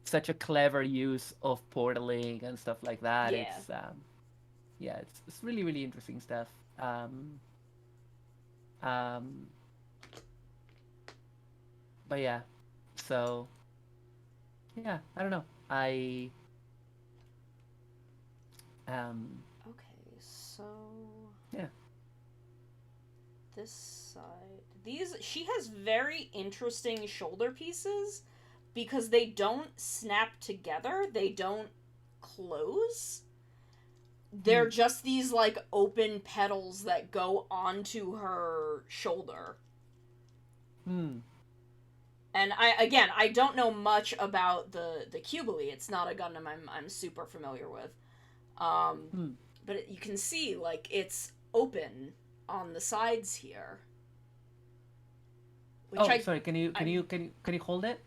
[SPEAKER 12] such a clever use of portaling and stuff like that.
[SPEAKER 1] Yeah.
[SPEAKER 12] It's really, really interesting stuff. But yeah, so yeah, I don't know.
[SPEAKER 1] Okay, so
[SPEAKER 12] yeah.
[SPEAKER 1] This side. She has very interesting shoulder pieces because they don't snap together, they don't close. They're just these like open petals that go onto her shoulder. And I don't know much about the Qubeley. It's not a Gundam I'm super familiar with. But you can see like it's open on the sides here.
[SPEAKER 12] Sorry. Can you hold it?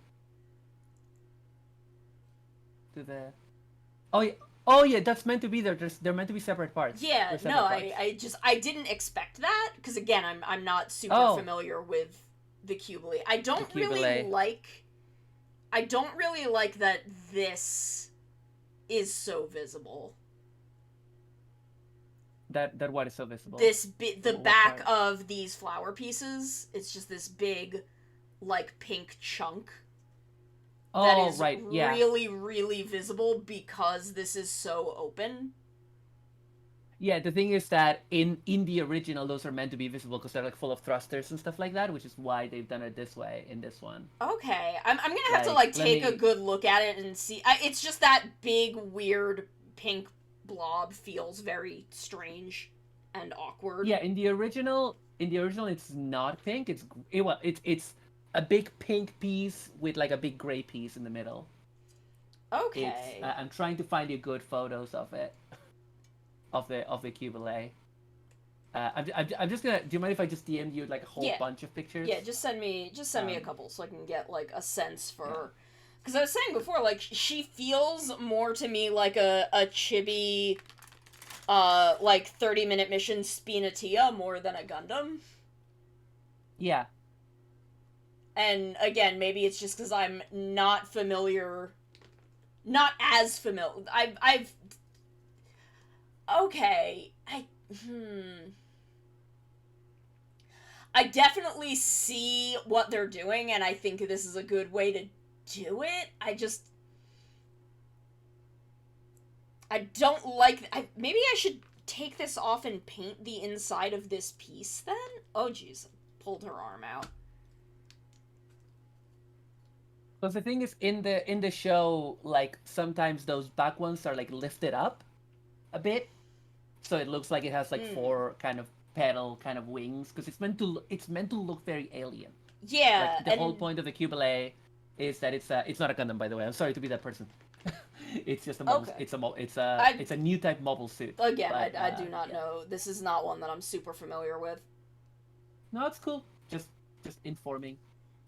[SPEAKER 12] To the. Oh yeah, that's meant to be there. They're meant to be separate parts.
[SPEAKER 1] Yeah, no, I didn't expect that because again, I'm not super familiar with the Qubeley. I don't really like that this is so visible.
[SPEAKER 12] That what is so visible?
[SPEAKER 1] The back of these flower pieces, it's just this big, like, pink chunk. That is
[SPEAKER 12] right, yeah.
[SPEAKER 1] really, really visible because this is so open.
[SPEAKER 12] Yeah, the thing is that in the original, those are meant to be visible because they're like full of thrusters and stuff like that, which is why they've done it this way in this one.
[SPEAKER 1] Okay, I'm gonna have to like take a good look at it and see. It's just that big, weird pink blob feels very strange and awkward.
[SPEAKER 12] Yeah, in the original, it's not pink. It's a big pink piece with like a big gray piece in the middle.
[SPEAKER 1] Okay.
[SPEAKER 12] I'm trying to find you good photos of it. Of the Qubeley. I'm just gonna. Do you mind if I just DM you like a whole bunch of pictures?
[SPEAKER 1] Yeah, just send me a couple so I can get like a sense for. Because I was saying before, like she feels more to me like a chibi, like 30-minute mission Spinatia more than a Gundam.
[SPEAKER 12] Yeah.
[SPEAKER 1] And again, maybe it's just because I'm not as familiar. I've. Okay, I definitely see what they're doing, and I think this is a good way to do it. I don't like... maybe I should take this off and paint the inside of this piece, then? Oh, jeez. Pulled her arm out.
[SPEAKER 12] Because the thing is, in the show, like, sometimes those back ones are, like, lifted up a bit. So it looks like it has, like, four kind of petal kind of wings. Because it's meant to look very alien.
[SPEAKER 1] Yeah.
[SPEAKER 12] Like, the whole point of the Qubeley is that it's not a Gundam, by the way. I'm sorry to be that person. It's just a mobile, it's a new type mobile suit.
[SPEAKER 1] Again, but, I do not know. This is not one that I'm super familiar with.
[SPEAKER 12] No, it's cool. Just informing.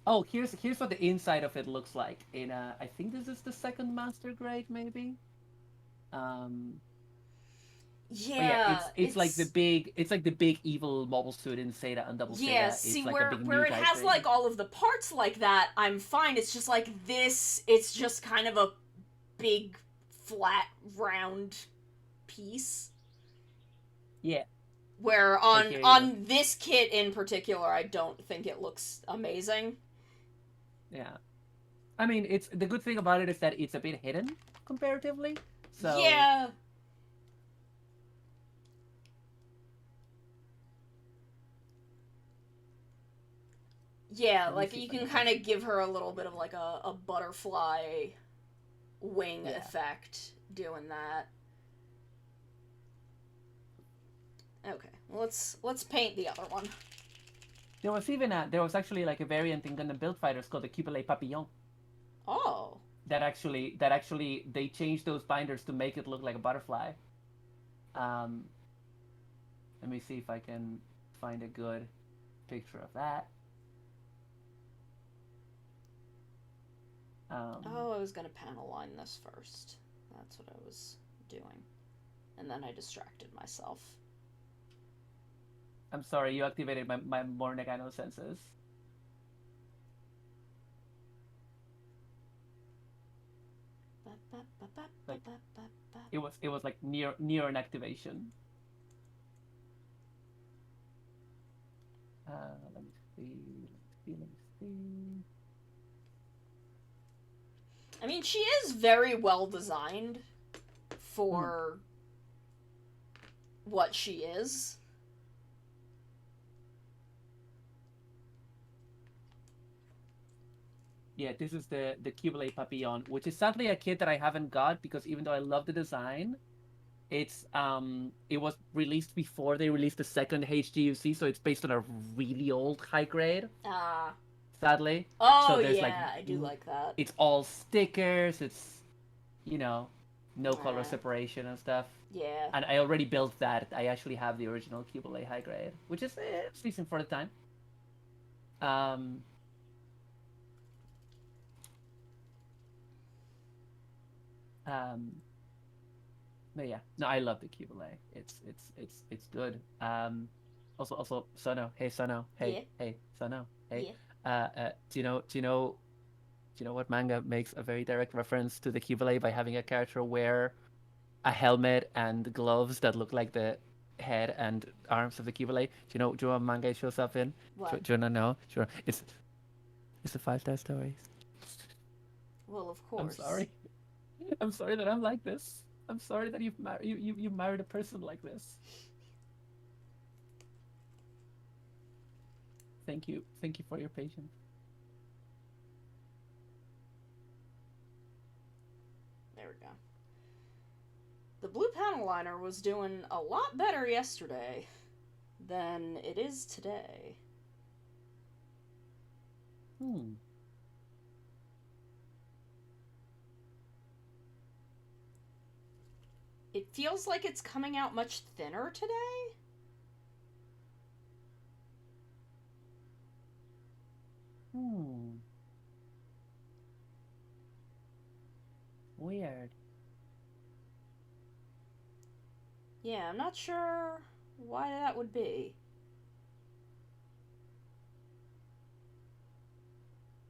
[SPEAKER 12] Oh, here's what the inside of it looks like. In I think this is the second master grade, maybe.
[SPEAKER 1] Yeah,
[SPEAKER 12] it's like the big evil mobile suit in Zeta and Double Zeta.
[SPEAKER 1] Yeah,
[SPEAKER 12] it's
[SPEAKER 1] see,
[SPEAKER 12] like
[SPEAKER 1] where it has like all of the parts like that, I'm fine. It's just like this. It's just kind of a big, flat, round piece.
[SPEAKER 12] Yeah.
[SPEAKER 1] Where on this kit in particular, I don't think it looks amazing.
[SPEAKER 12] Yeah, I mean, it's the good thing about it is that it's a bit hidden comparatively. So
[SPEAKER 1] yeah. Yeah, like you can kind of give her a little bit of like a butterfly wing effect doing that. Okay, well, let's paint the other one.
[SPEAKER 12] There was actually like a variant in Gundam Build Fighters called the Qubeley Papillon.
[SPEAKER 1] Oh.
[SPEAKER 12] That actually they changed those binders to make it look like a butterfly. Let me see if I can find a good picture of that.
[SPEAKER 1] I was gonna panel line this first. That's what I was doing. And then I distracted myself.
[SPEAKER 12] I'm sorry, you activated my more Nagano senses. Like, it was like near an activation. Let me see.
[SPEAKER 1] I mean, she is very well designed for what she is.
[SPEAKER 12] Yeah, this is the Qubeley Papillon, which is sadly a kit that I haven't got because even though I love the design, it was released before they released the second HGUC, so it's based on a really old high grade. Sadly.
[SPEAKER 1] Oh,
[SPEAKER 12] so there's
[SPEAKER 1] yeah, I do like that.
[SPEAKER 12] It's all stickers, it's, no color separation and stuff.
[SPEAKER 1] Yeah.
[SPEAKER 12] And I already built that. I actually have the original Qubeley high grade, which is it's decent for the time. But yeah, no, I love the Qubeley. It's good. Also Sono. Hey Sono. Hey Sono. Hey.
[SPEAKER 1] Yeah.
[SPEAKER 12] Do you know you know what manga makes a very direct reference to the Qubeley by having a character wear a helmet and gloves that look like the head and arms of the Qubeley? Do you know what manga it shows up in?
[SPEAKER 1] What?
[SPEAKER 12] Do you wanna know? Sure. It's the 5-star stories.
[SPEAKER 1] Well, of course.
[SPEAKER 12] I'm sorry. I'm sorry that I'm like this. I'm sorry that you've married a person like this. Thank you. Thank you for your patience.
[SPEAKER 1] There we go. The blue panel liner was doing a lot better yesterday than it is today. It feels like it's coming out much thinner today.
[SPEAKER 12] Weird.
[SPEAKER 1] Yeah, I'm not sure why that would be.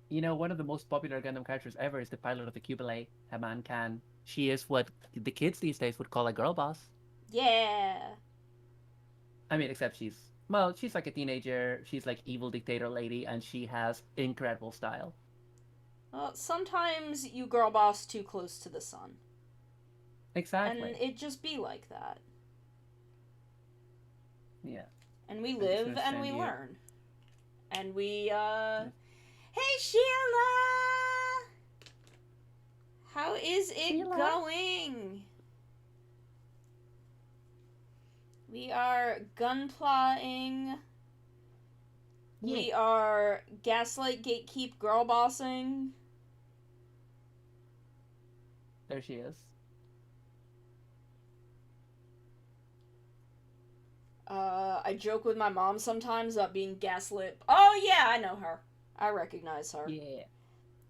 [SPEAKER 12] You know, one of the most popular Gundam characters ever is the pilot of the Qubeley, Haman Khan. She is what the kids these days would call a girl boss.
[SPEAKER 1] Yeah.
[SPEAKER 12] I mean, except she's like a teenager. She's like evil dictator lady, and she has incredible style.
[SPEAKER 1] Well, sometimes you girl boss too close to the sun.
[SPEAKER 12] Exactly.
[SPEAKER 1] And it just be like that.
[SPEAKER 12] Yeah.
[SPEAKER 1] And we live and we learn. And we, Hey, Sheila! How is it going? We are gunplotting.
[SPEAKER 12] Yeah.
[SPEAKER 1] We are gaslight gatekeep girl bossing.
[SPEAKER 12] There she is.
[SPEAKER 1] I joke with my mom sometimes about being gaslit. Oh yeah, I know her. I recognize her.
[SPEAKER 12] Yeah.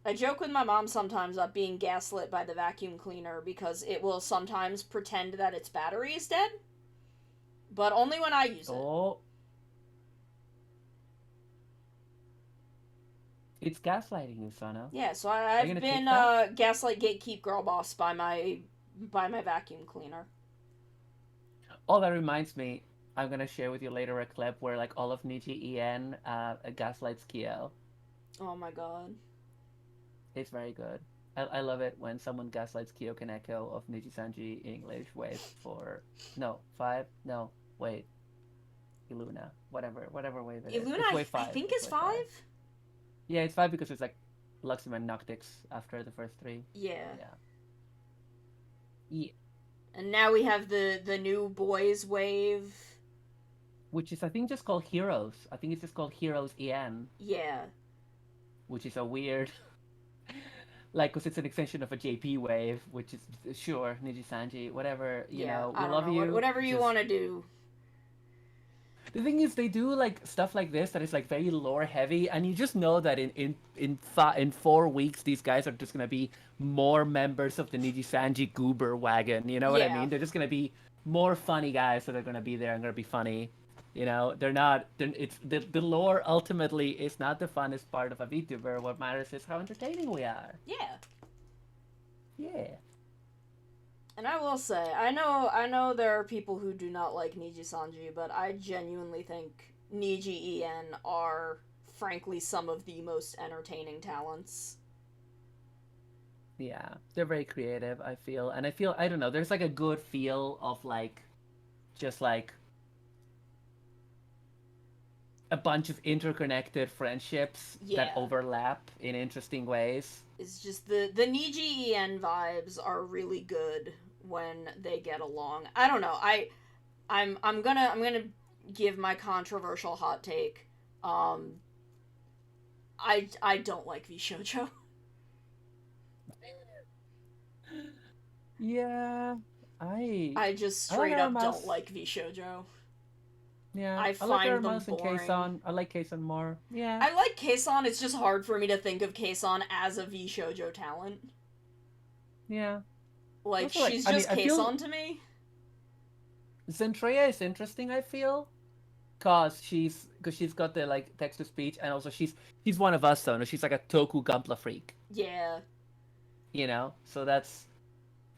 [SPEAKER 1] I joke with my mom sometimes about being gaslit by the vacuum cleaner because it will sometimes pretend that its battery is dead. But only when I use it.
[SPEAKER 12] It's gaslighting you, Sana.
[SPEAKER 1] Yeah, so I've been gaslight gatekeep girl boss by my vacuum cleaner.
[SPEAKER 12] Oh, that reminds me. I'm gonna share with you later a clip where like all of Niji En gaslights Kyo.
[SPEAKER 1] Oh my god.
[SPEAKER 12] It's very good. I love it when someone gaslights Kyo Kaneko of Niji Sanji English wave for Iluna. Whatever wave it is.
[SPEAKER 1] Iluna,
[SPEAKER 12] It's wave 5.
[SPEAKER 1] I think is 5?
[SPEAKER 12] Yeah, it's 5 because it's like Luxim and Noctix after the first 3.
[SPEAKER 1] Yeah.
[SPEAKER 12] Yeah.
[SPEAKER 1] And now we have the new boys wave.
[SPEAKER 12] Which is I think just called Heroes. I think it's just called Heroes EN.
[SPEAKER 1] Yeah.
[SPEAKER 12] Which is a weird like, because it's an extension of a JP wave, which is sure Niji Sanji, whatever, you know, we love you.
[SPEAKER 1] Whatever you want to do.
[SPEAKER 12] The thing is, they do like stuff like this that is like very lore heavy, and you just know that in 4 weeks these guys are just gonna be more members of the Niji Sanji Goober wagon. You know what I mean? They're just gonna be more funny guys that are gonna be there and gonna be funny. You know, it's the lore ultimately is not the funnest part of a VTuber. What matters is how entertaining we are.
[SPEAKER 1] Yeah.
[SPEAKER 12] Yeah.
[SPEAKER 1] And I will say, I know there are people who do not like Niji Sanji, but I genuinely think Niji En are, frankly, some of the most entertaining talents.
[SPEAKER 12] Yeah, they're very creative, I feel. And I don't know, there's like a good feel of like, just like, a bunch of interconnected friendships that overlap in interesting ways.
[SPEAKER 1] It's just the Niji En vibes are really good when they get along. I don't know. I'm gonna give my controversial hot take. I don't like VShojo.
[SPEAKER 12] Yeah,
[SPEAKER 1] I just straight up don't like VShojo.
[SPEAKER 12] Yeah,
[SPEAKER 1] I find them boring.
[SPEAKER 12] Keisan. I like Keisan more. Yeah.
[SPEAKER 1] I like Keisan, it's just hard for me to think of Keisan as a VShojo talent.
[SPEAKER 12] Yeah.
[SPEAKER 1] Like,
[SPEAKER 12] also,
[SPEAKER 1] she's just Keisan to me.
[SPEAKER 12] Zentreya is interesting, I feel. because she's got the like text to speech, and also she's one of us, so no, she's like a Toku Gunpla freak,
[SPEAKER 1] Yeah.
[SPEAKER 12] you know. So that's.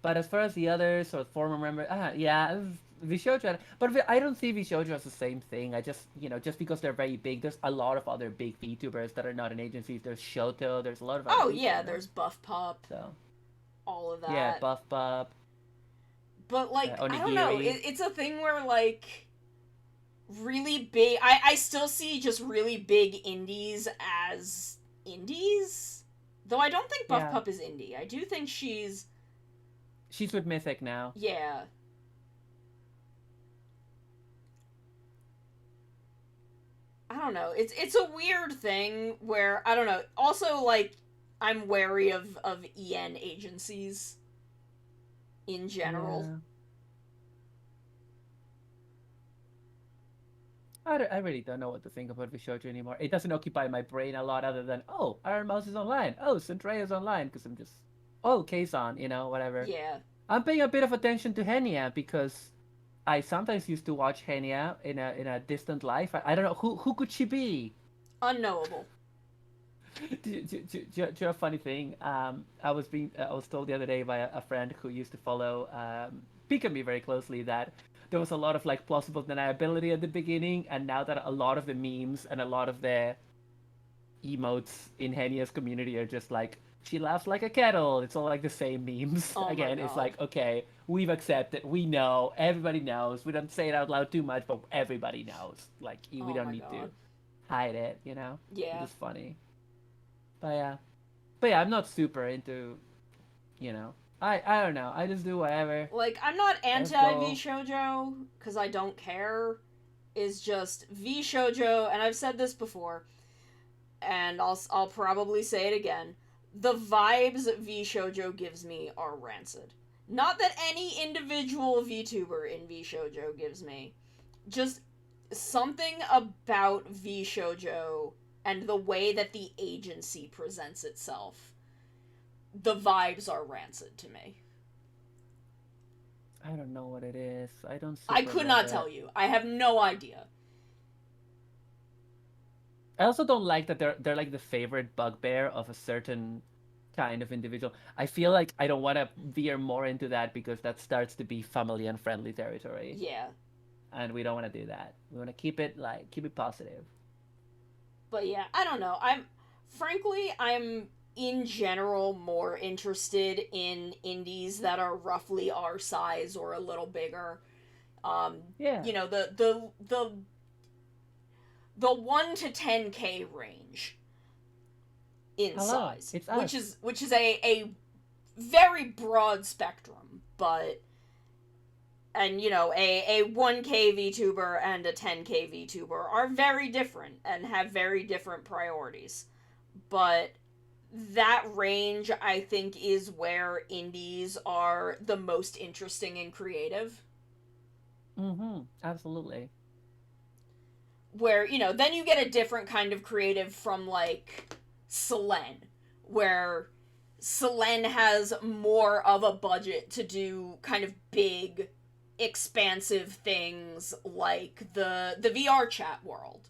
[SPEAKER 12] But as far as the others or former members, yeah, Vishojo. But I don't see Vishojo as the same thing. I just, just because they're very big, there's a lot of other big VTubers that are not in agencies. There's Shoto. There's a lot of other
[SPEAKER 1] Oh
[SPEAKER 12] people,
[SPEAKER 1] yeah, there's Buff Pup.
[SPEAKER 12] So.
[SPEAKER 1] All of that.
[SPEAKER 12] Yeah, Buff Pup.
[SPEAKER 1] But like, I don't know. It's a thing where like, really big. I still see just really big indies as indies. Though I don't think Buff Pup is indie. I do think she's
[SPEAKER 12] with Mythic now.
[SPEAKER 1] Yeah. I don't know. It's a weird thing where I don't know. Also, like, I'm wary of EN agencies in general.
[SPEAKER 12] Yeah. I really don't know what to think about Vishojo anymore. It doesn't occupy my brain a lot other than, oh, Iron Mouse is online. Oh, Centrea's online, because I'm just, oh, Kazon, whatever.
[SPEAKER 1] Yeah.
[SPEAKER 12] I'm paying a bit of attention to Henia because I sometimes used to watch Henia in a distant life. I don't know, who could she be?
[SPEAKER 1] Unknowable.
[SPEAKER 12] Do you know a funny thing? I was told the other day by a friend who used to follow Pikami very closely that there was a lot of like plausible deniability at the beginning, and now that a lot of the memes and a lot of the emotes in Henia's community are just like, she laughs like a kettle. It's all like the same memes.
[SPEAKER 1] Oh
[SPEAKER 12] Again, it's like, okay, we've accepted, we know, everybody knows. We don't say it out loud too much, but everybody knows. Like, we don't need to hide it,
[SPEAKER 1] Yeah.
[SPEAKER 12] It's funny. But yeah, I'm not super into, I don't know. I just do whatever.
[SPEAKER 1] Like, I'm not anti-V-Shoujo, because I don't care. It's just V-Shoujo, and I've said this before, and I'll probably say it again. The vibes V-Shoujo gives me are rancid. Not that any individual VTuber in V-Shoujo gives me. Just something about V-Shoujo and the way that the agency presents itself. The vibes are rancid to me.
[SPEAKER 12] I don't know what it is.
[SPEAKER 1] I could not tell you. I have no idea.
[SPEAKER 12] I also don't like that they're like the favorite bugbear of a certain kind of individual. I feel like I don't want to veer more into that because that starts to be family unfriendly territory.
[SPEAKER 1] Yeah.
[SPEAKER 12] And we don't want to do that. We want to keep it positive.
[SPEAKER 1] But yeah, I don't know. I'm in general more interested in indies that are roughly our size or a little bigger.
[SPEAKER 12] Yeah.
[SPEAKER 1] The 1 to 10K range in size, which is a very broad spectrum, but a 1K VTuber and a 10K VTuber are very different and have very different priorities. But that range, I think, is where indies are the most interesting and creative.
[SPEAKER 12] Absolutely.
[SPEAKER 1] Where, then you get a different kind of creative from, like, Selene, where Selene has more of a budget to do kind of big, expansive things like the VR chat world.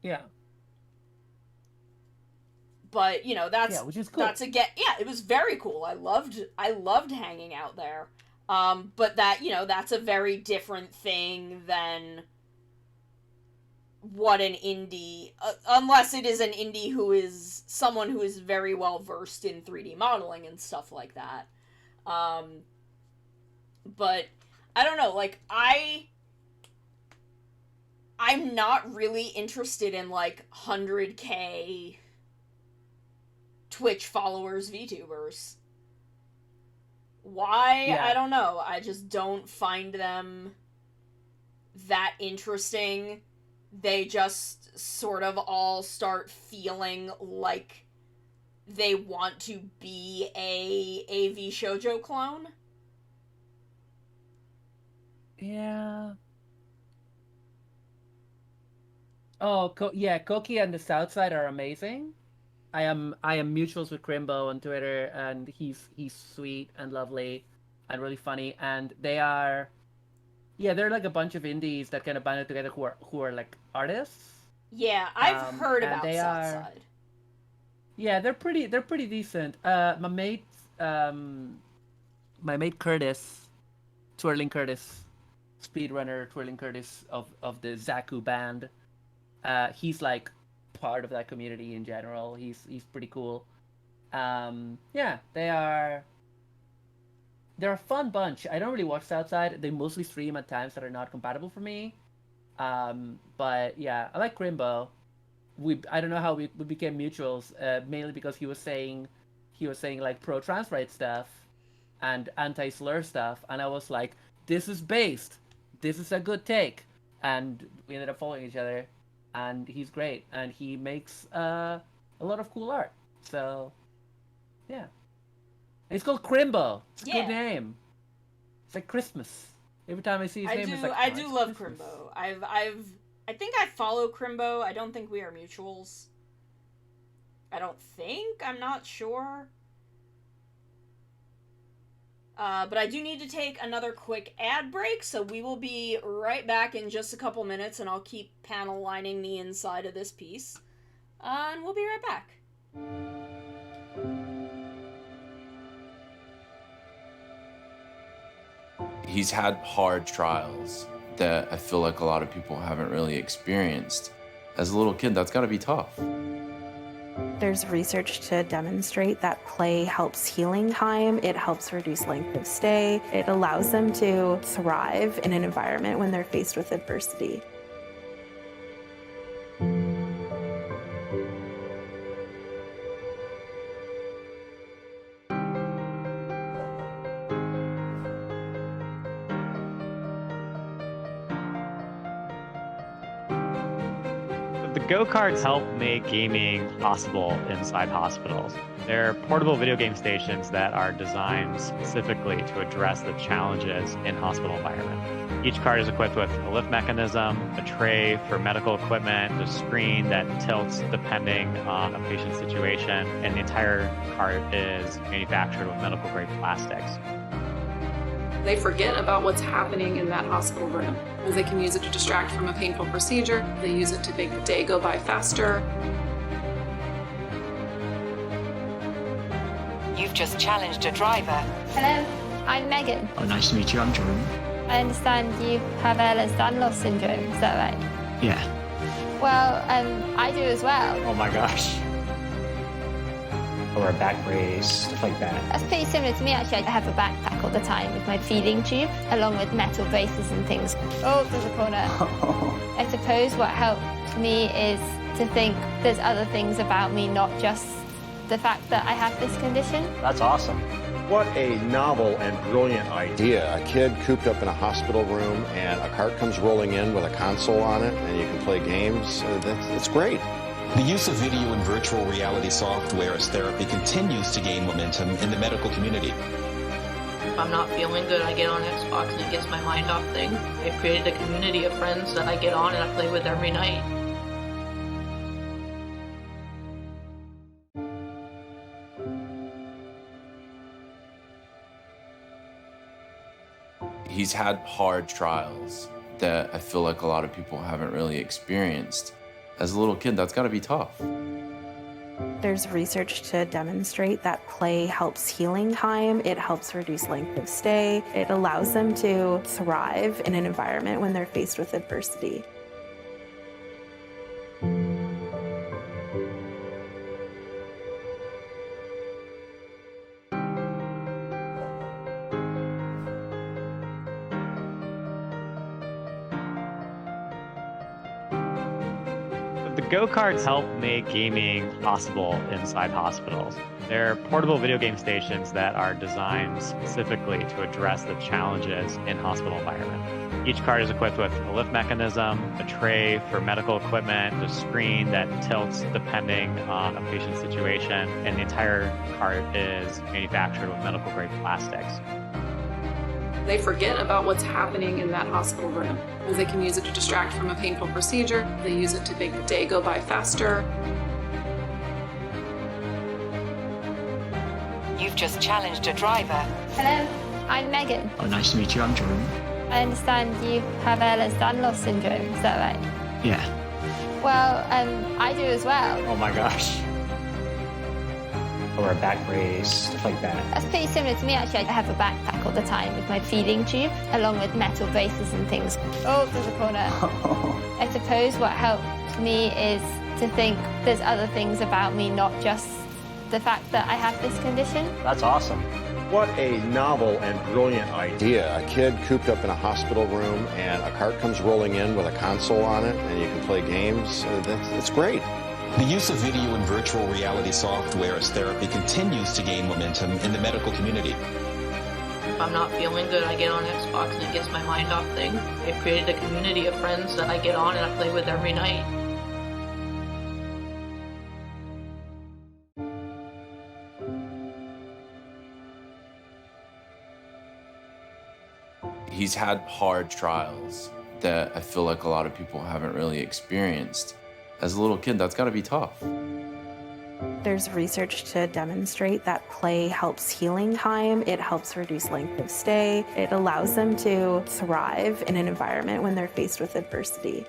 [SPEAKER 12] Yeah.
[SPEAKER 1] But,
[SPEAKER 12] which is cool.
[SPEAKER 1] It was very cool. I loved hanging out there. But that's a very different thing than what an indie, unless it is an indie who is someone who is very well versed in 3D modeling and stuff like that. But I don't know, like, I'm not really interested in, like, 100K Twitch followers VTubers. Why? Yeah. I don't know. I just don't find them that interesting. They just sort of all start feeling like they want to be a V-Shoujo clone.
[SPEAKER 12] Yeah. Oh, Koki and the Southside are amazing. I am mutuals with Crimbo on Twitter, and he's sweet and lovely and really funny, and they are Yeah, they're like a bunch of indies that kind of banded together who are like artists.
[SPEAKER 1] Yeah, I've heard
[SPEAKER 12] and
[SPEAKER 1] about
[SPEAKER 12] they are.
[SPEAKER 1] Southside.
[SPEAKER 12] Yeah, they're pretty decent. My mate Curtis, Twirling Curtis, speedrunner Twirling Curtis of the Zaku band. He's like part of that community in general. He's pretty cool. Yeah, they're a fun bunch. I don't really watch Southside. They mostly stream at times that are not compatible for me. But yeah, I like Crimbo. I don't know how we became mutuals. Mainly because he was saying like pro trans rights stuff and anti-slur stuff, and I was like, this is based. This is a good take, and we ended up following each other. And he's great, and he makes a lot of cool art. So, yeah. It's called Crimbo. It's a good name. It's like Christmas. Every time I see his name, it's like,
[SPEAKER 1] I do love Crimbo. I think I follow Crimbo. I don't think we are mutuals. I'm not sure. But I do need to take another quick ad break, so we will be right back in just a couple minutes, and I'll keep panel lining the inside of this piece. And we'll be right back.
[SPEAKER 2] He's had hard trials that I feel like a lot of people haven't really experienced. As a little kid, that's got to be tough.
[SPEAKER 3] There's research to demonstrate that play helps healing time. It helps reduce length of stay. It allows them to thrive in an environment when they're faced with adversity.
[SPEAKER 4] The go-karts help make gaming possible inside hospitals. They're portable video game stations that are designed specifically to address the challenges in hospital environment. Each cart is equipped with a lift mechanism, a tray for medical equipment, a screen that tilts depending on a patient's situation, and the entire cart is manufactured with medical-grade plastics.
[SPEAKER 5] They forget about what's happening in that hospital room. They can use it to distract from a painful procedure. They use it to make the day go by faster.
[SPEAKER 6] You've just challenged a driver.
[SPEAKER 7] Hello, I'm Megan.
[SPEAKER 8] Oh, nice to meet you. I'm Jordan.
[SPEAKER 7] I understand you have Ehlers-Danlos syndrome, is that right?
[SPEAKER 8] Yeah.
[SPEAKER 7] Well, I do as well.
[SPEAKER 8] Oh my gosh. Or a back brace, stuff like that.
[SPEAKER 7] That's pretty similar to me, actually. I have a backpack all the time with my feeding tube, along with metal braces and things. Oh, there's a corner. I suppose what helped me is to think there's other things about me, not just the fact that I have this condition.
[SPEAKER 8] That's awesome.
[SPEAKER 9] What a novel and brilliant idea. A kid cooped up in a hospital room and a cart comes rolling in with a console on it and you can play games. That's great.
[SPEAKER 10] The use of video and virtual reality software as therapy continues to gain momentum in the medical community.
[SPEAKER 11] If I'm not feeling good, I get on Xbox and it gets my mind off things. I've created a community of friends that I get on and I play with every night.
[SPEAKER 2] He's had hard trials that I feel like a lot of people haven't really experienced. As a little kid, that's got to be tough.
[SPEAKER 3] There's research to demonstrate that play helps healing time. It helps reduce length of stay. It allows them to thrive in an environment when they're faced with adversity.
[SPEAKER 4] The go-karts help make gaming possible inside hospitals. They're portable video game stations that are designed specifically to address the challenges in hospital environment. Each cart is equipped with a lift mechanism, a tray for medical equipment, a screen that tilts depending on a patient's situation, and the entire cart is manufactured with medical-grade plastics.
[SPEAKER 5] They forget about what's happening in that hospital room. They can use it to distract from a painful procedure. They use it to make the day go by faster.
[SPEAKER 6] You've just challenged a driver.
[SPEAKER 7] Hello, I'm Megan.
[SPEAKER 8] Oh, nice to meet you. I'm Jordan.
[SPEAKER 7] I understand you have Ehlers-Danlos syndrome, is that right?
[SPEAKER 8] Yeah.
[SPEAKER 7] Well, I do as well.
[SPEAKER 8] Oh my gosh. Or a back brace, stuff like that.
[SPEAKER 7] That's pretty similar to me, actually. I have a backpack all the time with my feeding tube, along with metal braces and things. Oh, there's a corner. I suppose what helps me is to think there's other things about me, not just the fact that I have this condition.
[SPEAKER 8] That's awesome.
[SPEAKER 9] What a novel and brilliant idea. A kid cooped up in a hospital room and a cart comes rolling in with a console on it and you can play games. That's great.
[SPEAKER 10] The use of video and virtual reality software as therapy continues to gain momentum in the medical community.
[SPEAKER 11] If I'm not feeling good, I get on Xbox and it gets my mind off things. I've created a community of friends that I get on and I play with every night.
[SPEAKER 2] He's had hard trials that I feel like a lot of people haven't really experienced. As a little kid, that's gotta be tough.
[SPEAKER 3] There's research to demonstrate that play helps healing time. It helps reduce length of stay. It allows them to thrive in an environment when they're faced with adversity.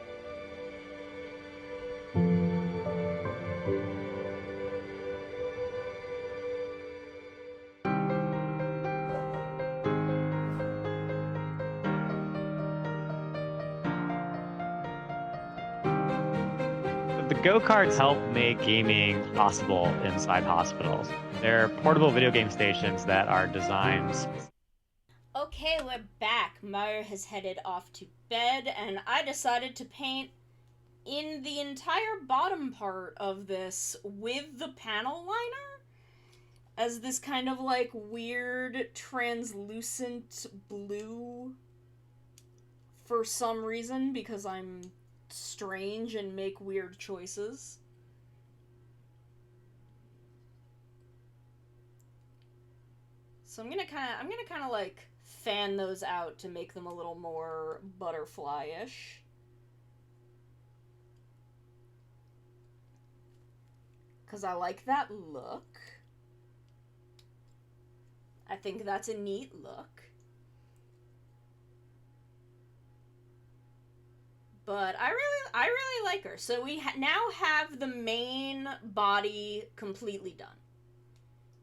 [SPEAKER 4] The go-karts help make gaming possible inside hospitals. They're portable video game stations that are designed.
[SPEAKER 1] Okay, we're back. Meyer has headed off to bed, and I decided to paint in the entire bottom part of this with the panel liner as this kind of like weird translucent blue for some reason, because I'm strange and make weird choices. So I'm gonna kind of like fan those out to make them a little more butterfly-ish. Because I like that look. I think that's a neat look. But I really like her. So we now have the main body completely done.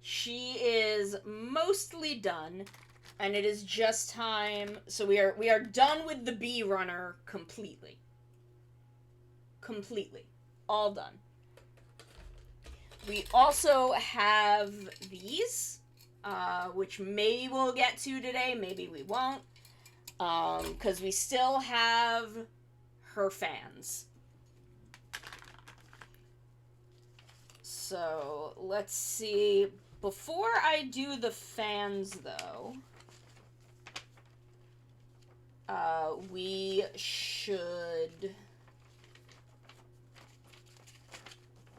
[SPEAKER 1] She is mostly done, and it is just time. So we are done with the bee runner completely. Completely. All done. We also have these, which maybe we'll get to today, maybe we won't. Because we still have her fans. So let's see. Before I do the fans, though, we should. Here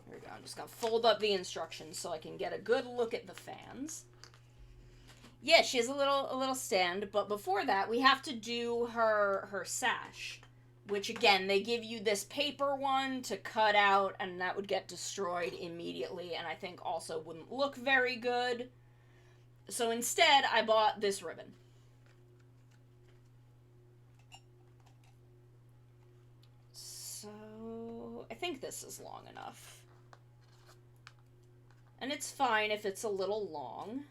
[SPEAKER 1] we go. I'm just gonna fold up the instructions so I can get a good look at the fans. Yeah, she has a little stand, but before that, we have to do her sash. Which, again, they give you this paper one to cut out, and that would get destroyed immediately, and I think also wouldn't look very good. So instead, I bought this ribbon. So, I think this is long enough. And it's fine if it's a little long.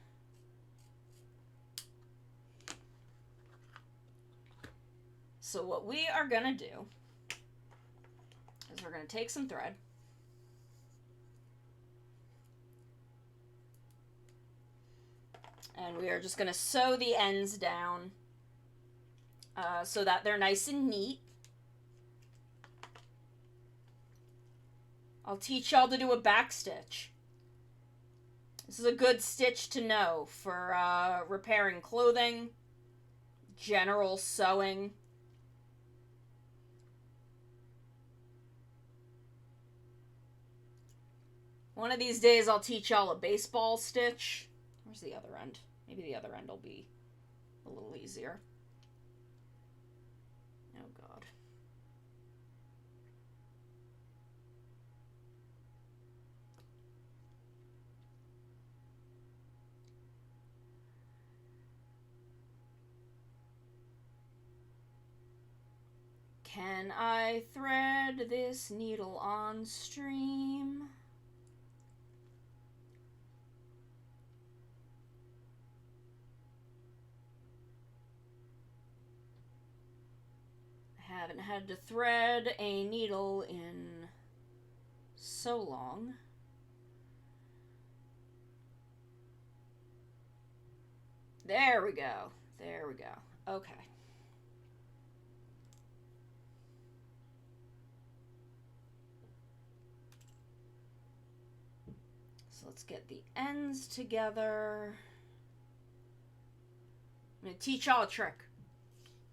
[SPEAKER 1] So what we are gonna do is we're gonna take some thread, and we are just gonna sew the ends down so that they're nice and neat. I'll teach y'all to do a back stitch. This is a good stitch to know for repairing clothing, general sewing. One of these days I'll teach y'all a baseball stitch. Where's the other end? Maybe the other end will be a little easier. Oh god. Can I thread this needle on stream? I haven't had to thread a needle in so long. There we go. There we go. Okay. So let's get the ends together. I'm going to teach y'all a trick.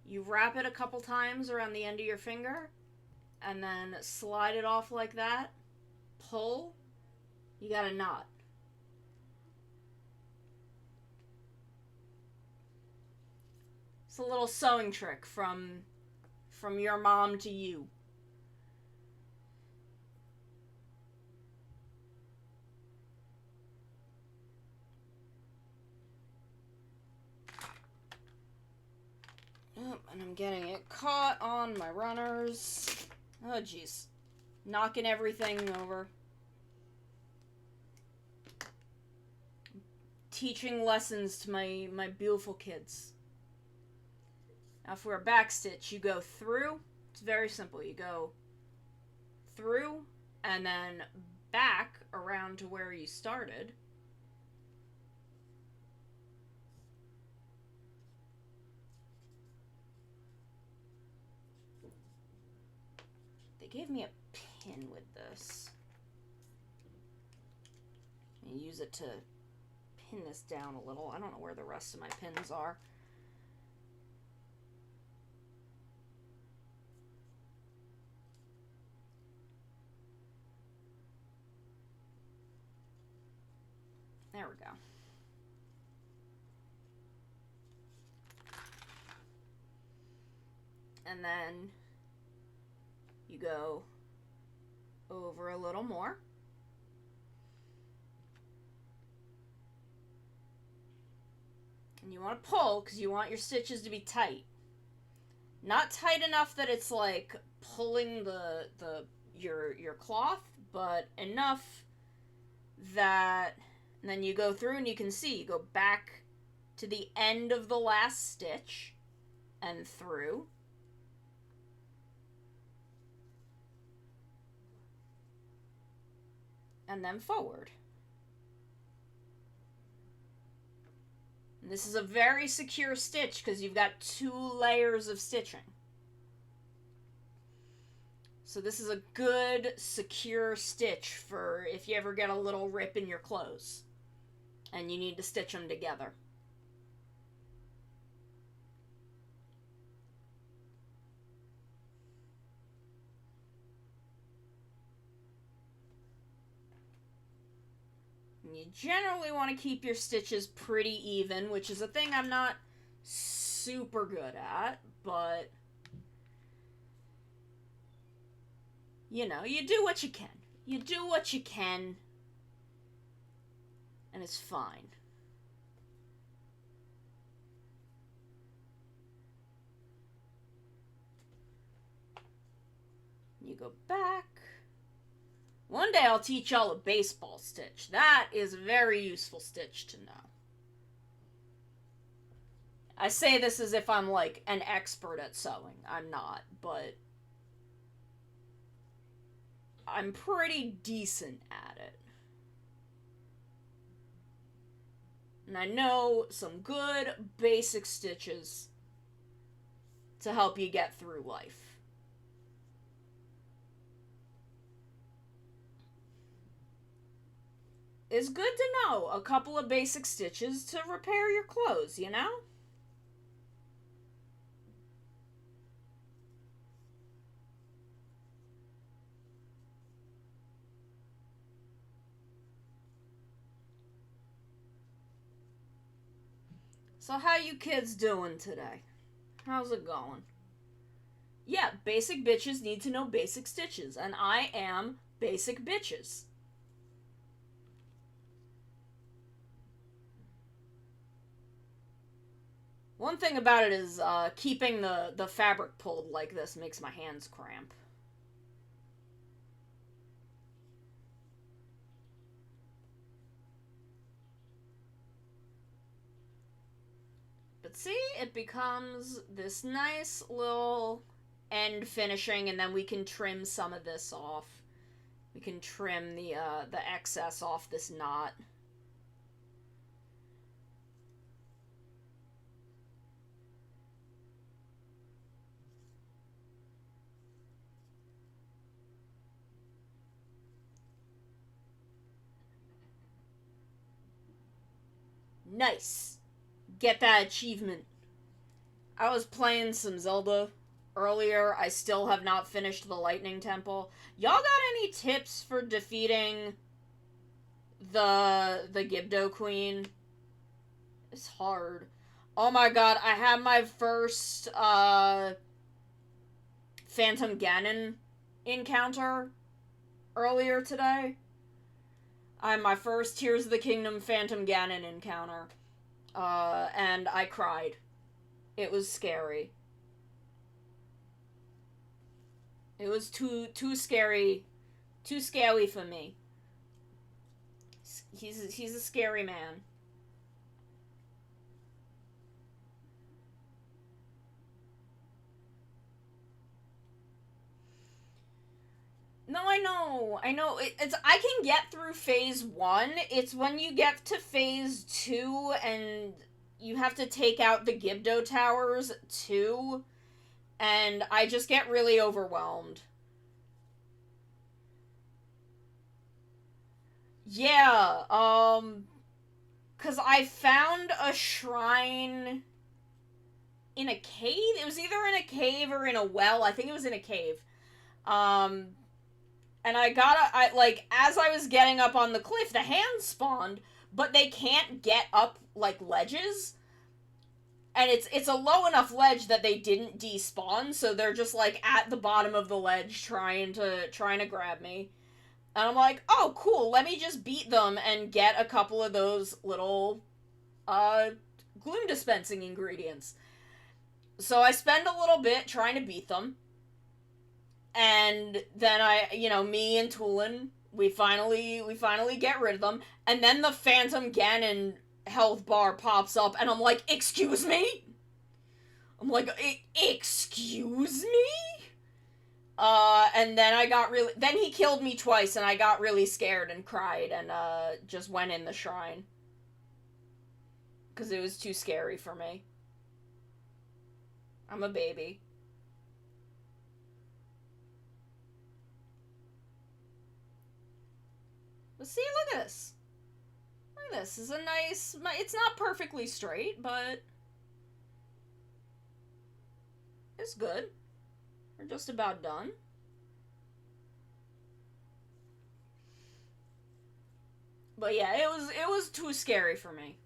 [SPEAKER 1] You wrap it a couple times around the end of your finger, and then slide it off like that. Pull. You got a knot. It's a little sewing trick from your mom to you. Oh, and I'm getting it caught on my runners. Oh, jeez. Knocking everything over. Teaching lessons to my beautiful kids. Now for a back stitch, you go through. It's very simple. You go through and then back around to where you started. They gave me a pin with this. I use it to pin this down a little. I don't know where the rest of my pins are. There we go. And then you go over a little more. And you want to pull because you want your stitches to be tight. Not tight enough that it's like pulling your cloth, but enough that, and then you go through and you can see, you go back to the end of the last stitch and through. And then forward. And this is a very secure stitch because you've got 2 layers of stitching. So this is a good, secure stitch for if you ever get a little rip in your clothes and you need to stitch them together. You generally want to keep your stitches pretty even, which is a thing I'm not super good at, but you know, you do what you can. You do what you can, and it's fine. You go back. One day I'll teach y'all a baseball stitch. That is a very useful stitch to know. I say this as if I'm like an expert at sewing. I'm not, but I'm pretty decent at it. And I know some good basic stitches to help you get through life. It's good to know a couple of basic stitches to repair your clothes, you know? So how you kids doing today? How's it going? Yeah, basic bitches need to know basic stitches, and I am basic bitches. One thing about it is keeping the fabric pulled like this makes my hands cramp. But see, it becomes this nice little end finishing, and then we can trim some of this off. We can trim the excess off this knot. Nice. Get that achievement. I was playing some Zelda earlier. I still have not finished the Lightning Temple. Y'all got any tips for defeating the Gibdo Queen? It's hard. Oh my god, I had my first Phantom Ganon encounter earlier today. I had my first Tears of the Kingdom Phantom Ganon encounter. And I cried. It was scary. It was too scary. Too scary for me. He's a scary man. No, I know. It's I can get through phase 1. It's when you get to phase 2 and you have to take out the Gibdo towers too, and I just get really overwhelmed. Yeah, 'cause I found a shrine in a cave? It was either in a cave or in a well. I think it was in a cave. And as I was getting up on the cliff, the hands spawned, but they can't get up, like, ledges. And it's a low enough ledge that they didn't despawn, so they're just, like, at the bottom of the ledge trying to grab me. And I'm like, oh, cool, let me just beat them and get a couple of those little, gloom dispensing ingredients. So I spend a little bit trying to beat them. And then me and Tulin, we finally get rid of them. And then the Phantom Ganon health bar pops up, and I'm like, excuse me? I'm like, excuse me? And then then he killed me twice, and I got really scared and cried, and, just went in the shrine. Because it was too scary for me. I'm a baby. But see, look at this. Look at this. This is a nice... It's not perfectly straight, but... it's good. We're just about done. But yeah, it was too scary for me.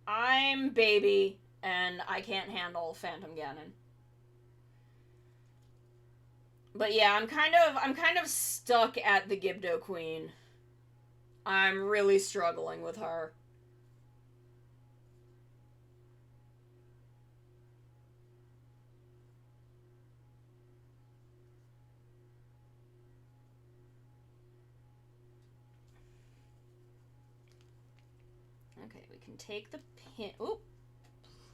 [SPEAKER 1] I'm baby, and I can't handle Phantom Ganon. But yeah, I'm kind of stuck at the Gibdo Queen. I'm really struggling with her. Okay, we can take the pin. Oh,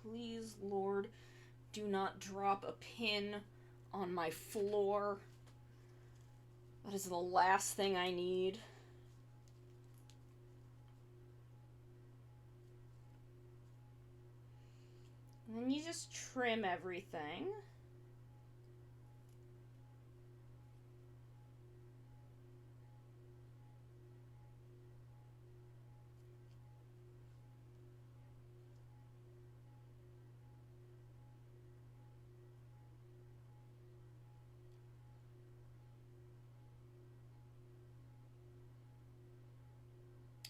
[SPEAKER 1] please, Lord, do not drop a pin on my floor. That is the last thing I need. And then you just trim everything.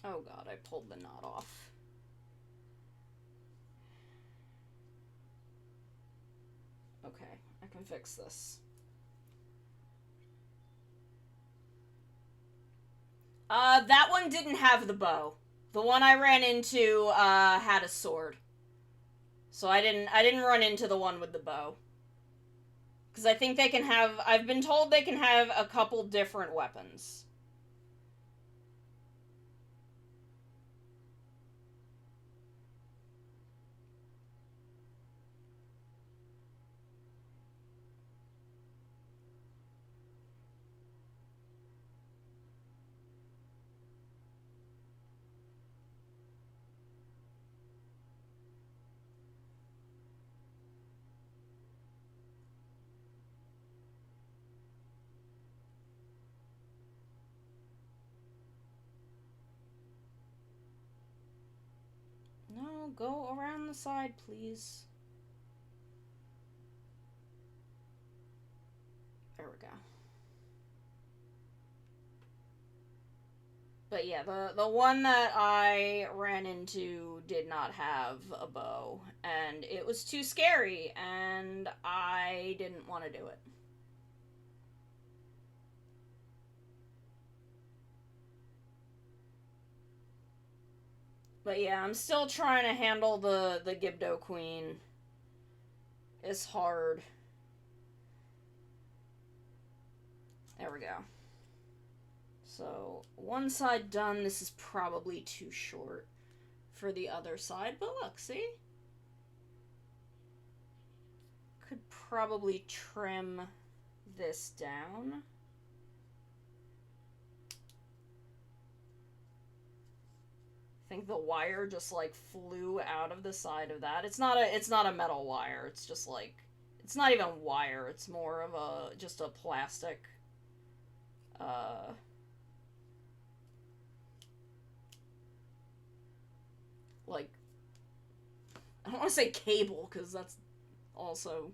[SPEAKER 1] Oh god, I pulled the knot off. Okay, I can fix this. That one didn't have the bow. The one I ran into, had a sword. So I didn't run into the one with the bow. Because I think they can have... I've been told they can have a couple different weapons. No, go around the side, please. There we go. But yeah, the one that I ran into did not have a bow, and it was too scary, and I didn't want to do it. But yeah, I'm still trying to handle the Gibdo Queen. It's hard. There we go. So, one side done. This is probably too short for the other side, but look, see? Could probably trim this down. I think the wire just like flew out of the side of that. It's not a metal wire. It's just like, it's not even wire. It's more of a just a plastic like, I don't want to say cable because that's also,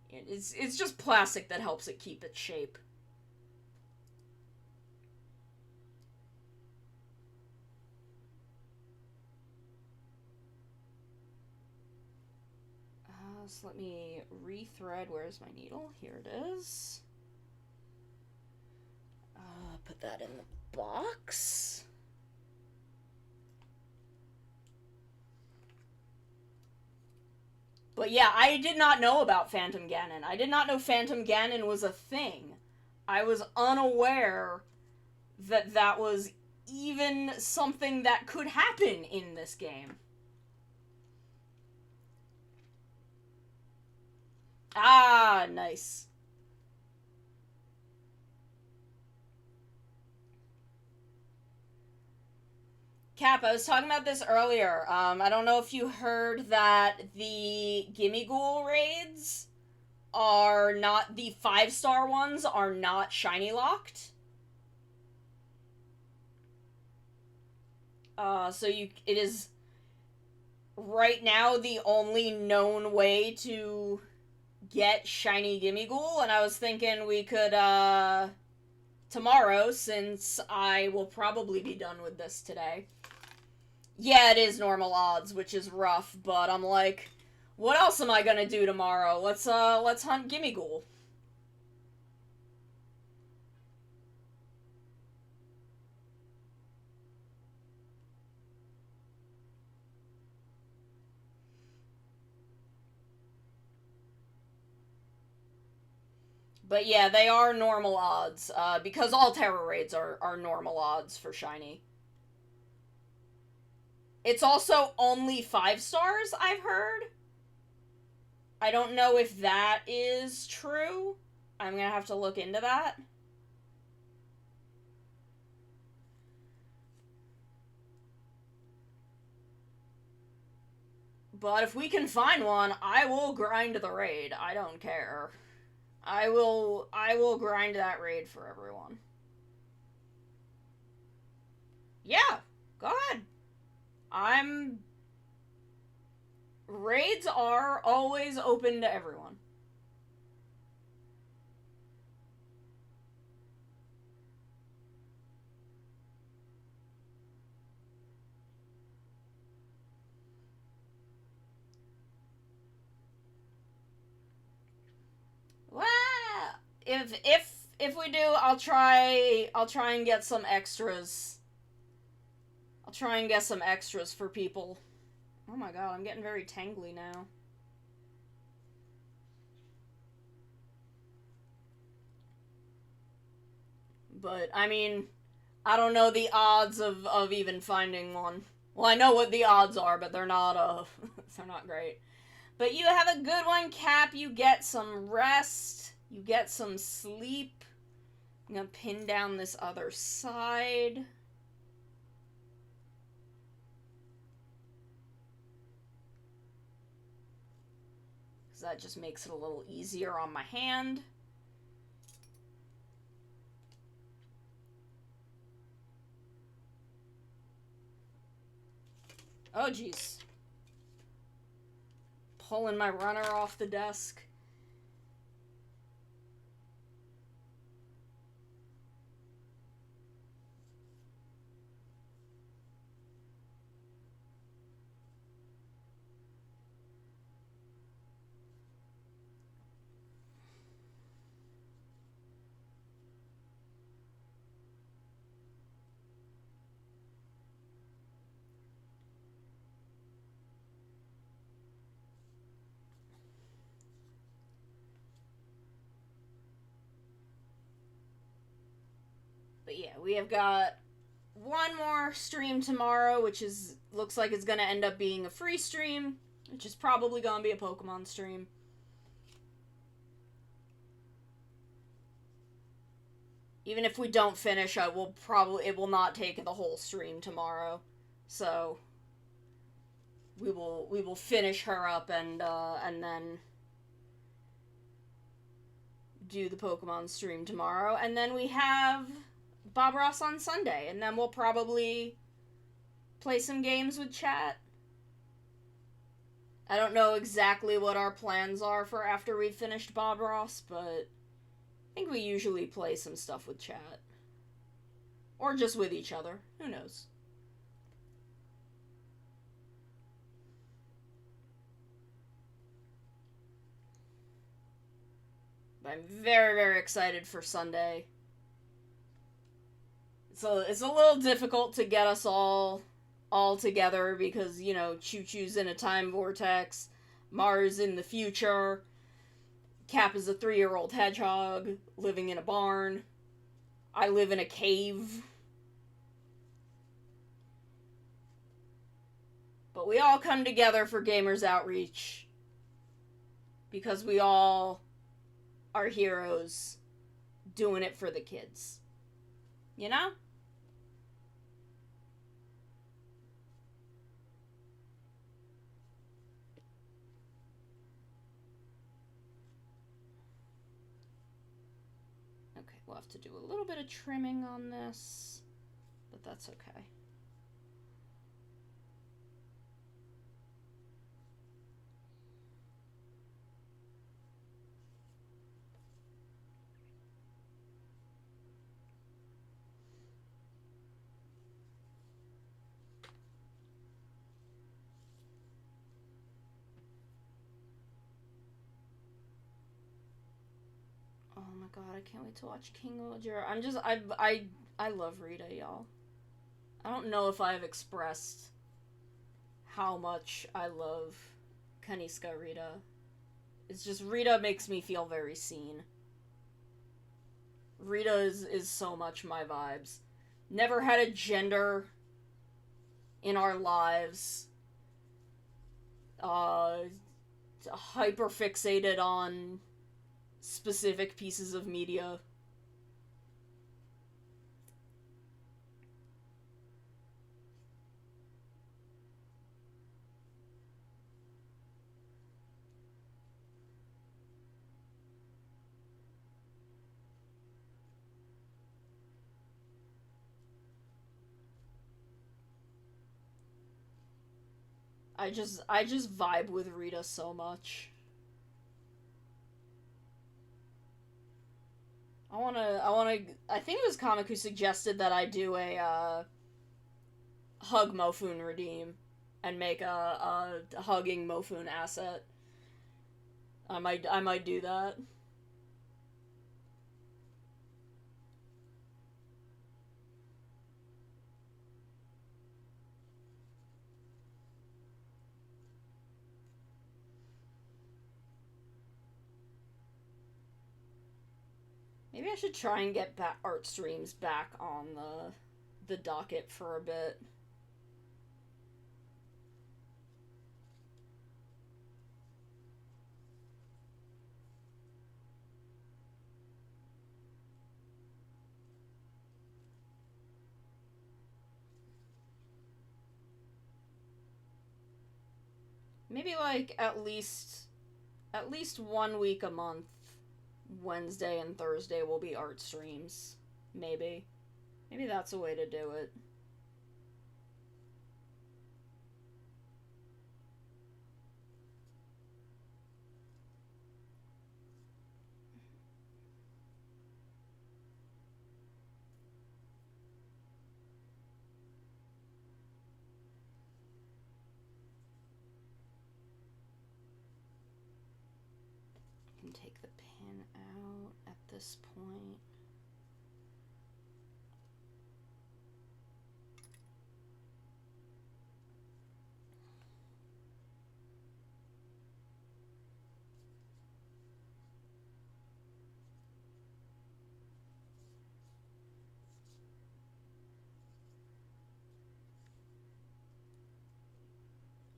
[SPEAKER 1] it's just plastic that helps it keep its shape. So let me rethread. Where's my needle? Here it is. Put that in the box. But yeah, I did not know about Phantom Ganon. I did not know Phantom Ganon was a thing. I was unaware that that was even something that could happen in this game. Ah, nice. Cap, I was talking about this earlier. I don't know if you heard that the Gimme Ghoul raids are not, the 5-star ones are not shiny locked. So it is right now the only known way to get shiny Gimme Ghoul, and I was thinking we could, tomorrow, since I will probably be done with this today. Yeah, it is normal odds, which is rough, but I'm like, what else am I gonna do tomorrow? Let's hunt Gimme Ghoul. But yeah, they are normal odds, because all Terror Raids are normal odds for shiny. It's also only 5 stars, I've heard. I don't know if that is true. I'm gonna have to look into that. But if we can find one, I will grind the raid. I don't care. I will grind that raid for everyone. Yeah, go ahead. Raids are always open to everyone. Well, if we do, I'll try and get some extras. I'll try and get some extras for people. Oh my god, I'm getting very tangly now. But, I mean, I don't know the odds of even finding one. Well, I know what the odds are, but they're not, they're not great. But you have a good one, Cap. You get some rest. You get some sleep. I'm gonna pin down this other side. Because that just makes it a little easier on my hand. Oh, jeez. Pulling my runner off the desk. But yeah, we have got one more stream tomorrow, which looks like it's gonna end up being a free stream, which is probably gonna be a Pokemon stream. Even if we don't finish, it will not take the whole stream tomorrow. So we will finish her up and then do the Pokemon stream tomorrow, and then we have Bob Ross on Sunday, and then we'll probably play some games with chat. I don't know exactly what our plans are for after we've finished Bob Ross, but I think we usually play some stuff with chat. Or just with each other. Who knows? But I'm very, very excited for Sunday. So it's a little difficult to get us all together because, you know, Choo-Choo's in a time vortex, Mars in the future, Cap is a 3-year-old hedgehog living in a barn, I live in a cave. But we all come together for Gamers Outreach because we all are heroes doing it for the kids. You know? We'll have to do a little bit of trimming on this, but that's okay. Oh my god, I can't wait to watch King Roger. I love Rita, y'all. I don't know if I've expressed how much I love Kaniska Rita. It's just, Rita makes me feel very seen. Rita is so much my vibes. Never had a gender in our lives. Hyper fixated on specific pieces of media. I just vibe with Rita so much. I think it was Comic who suggested that I do a, Hug Mofun redeem, and make a hugging Mofun asset. I might do that. Maybe I should try and get art streams back on the docket for a bit. Maybe like at least 1 week a month, Wednesday and Thursday will be art streams. Maybe that's a way to do it. Take the pin out at this point.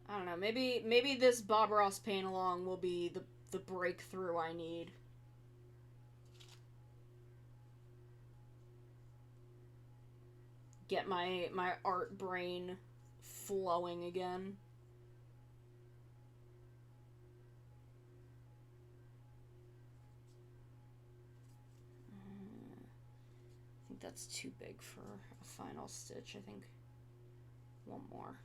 [SPEAKER 1] I don't know, maybe this Bob Ross paint along will be the breakthrough I need. Get my art brain flowing again. I think that's too big for a final stitch. I think one more.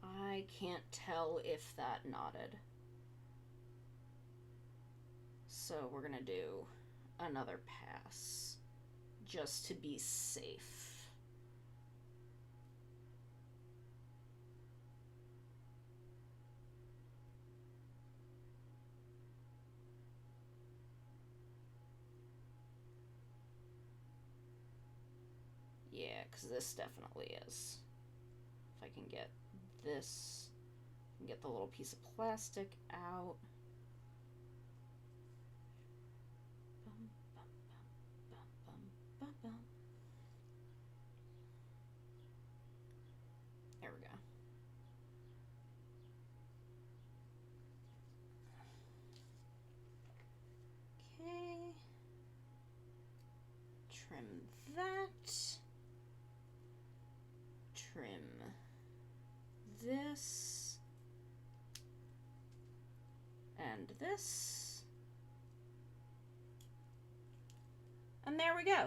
[SPEAKER 1] I can't tell if that knotted. So we're gonna do another pass, just to be safe. Yeah, because this definitely is. If I can get this, get the little piece of plastic out. There we go. Okay. Trim that. Trim this. And this. And there we go.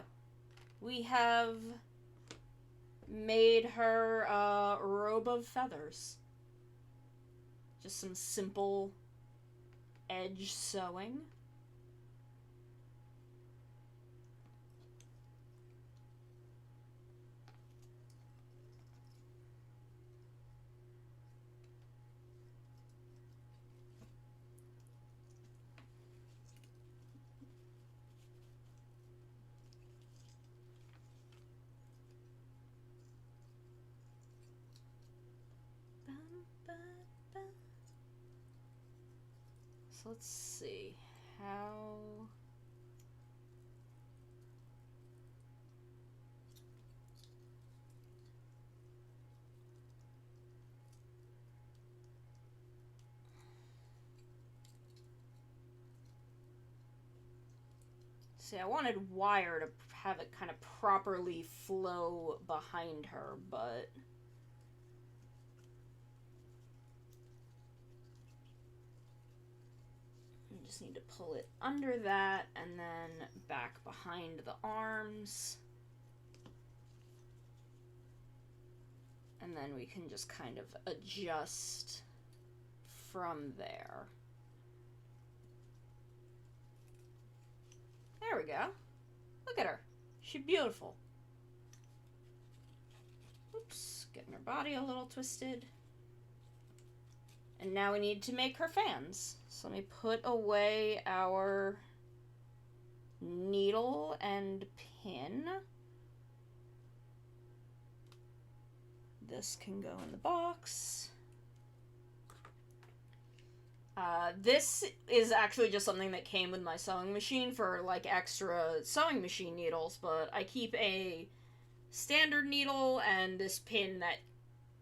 [SPEAKER 1] We have made her a robe of feathers. Just some simple edge sewing. So let's see how. See, I wanted wire to have it kind of properly flow behind her, but just need to pull it under that and then back behind the arms. And then we can just kind of adjust from there. There we go. Look at her. She's beautiful. Oops, getting her body a little twisted. And now we need to make her fans. So let me put away our needle and pin. This can go in the box. This is actually just something that came with my sewing machine for like extra sewing machine needles, but I keep a standard needle and this pin that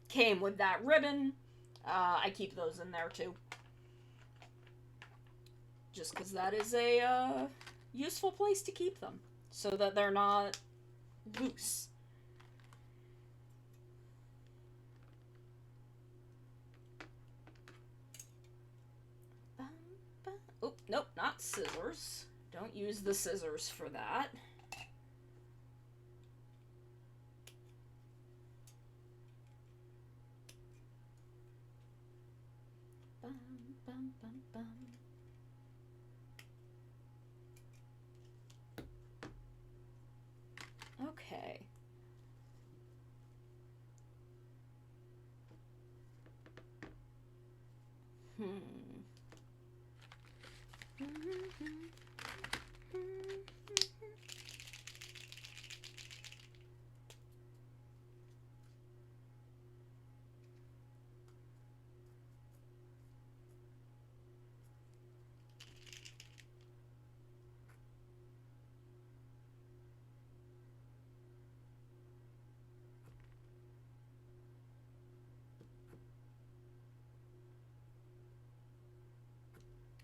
[SPEAKER 1] came with that ribbon. I keep those in there too. Just because that is a useful place to keep them, so that they're not loose. Oh, nope, not scissors. Don't use the scissors for that. Bum, bum, bum, bum. Okay.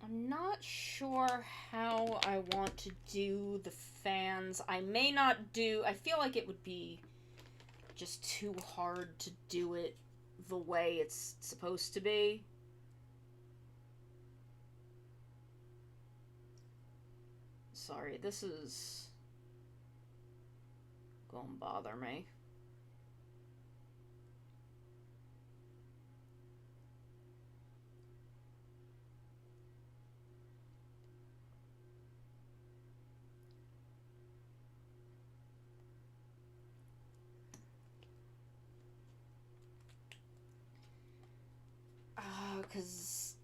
[SPEAKER 1] I'm not sure how I want to do the fans. I may not do... I feel like it would be just too hard to do it the way it's supposed to be. Sorry, this is gonna bother me. Because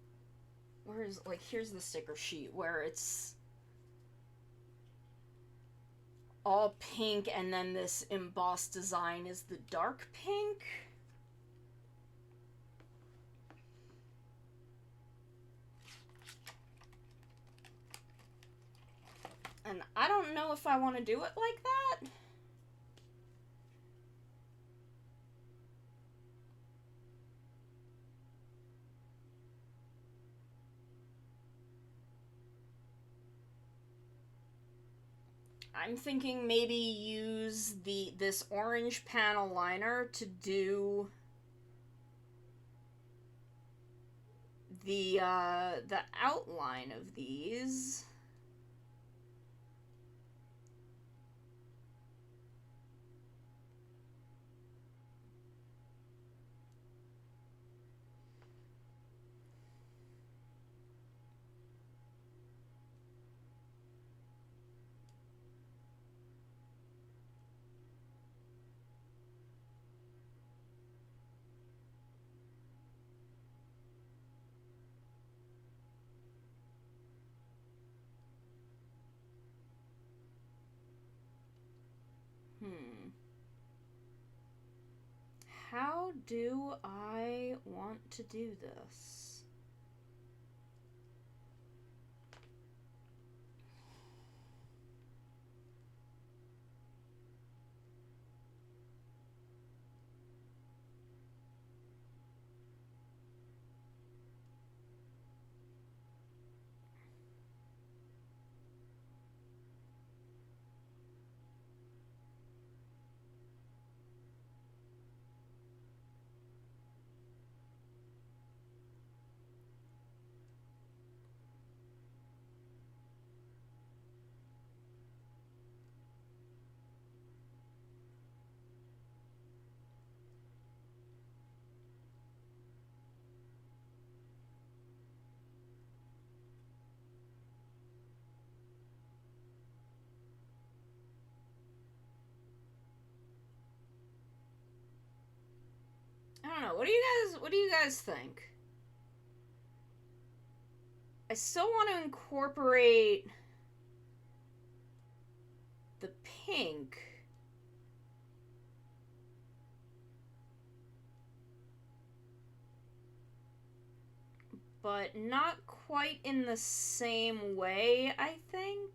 [SPEAKER 1] where's, like, here's the sticker sheet where it's all pink and then this embossed design is the dark pink. And I don't know if I want to do it like that. I'm thinking maybe use this orange panel liner to do the outline of these. How do I want to do this? What do you guys think? I still want to incorporate the pink. But not quite in the same way, I think.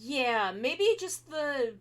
[SPEAKER 1] Yeah, maybe just the...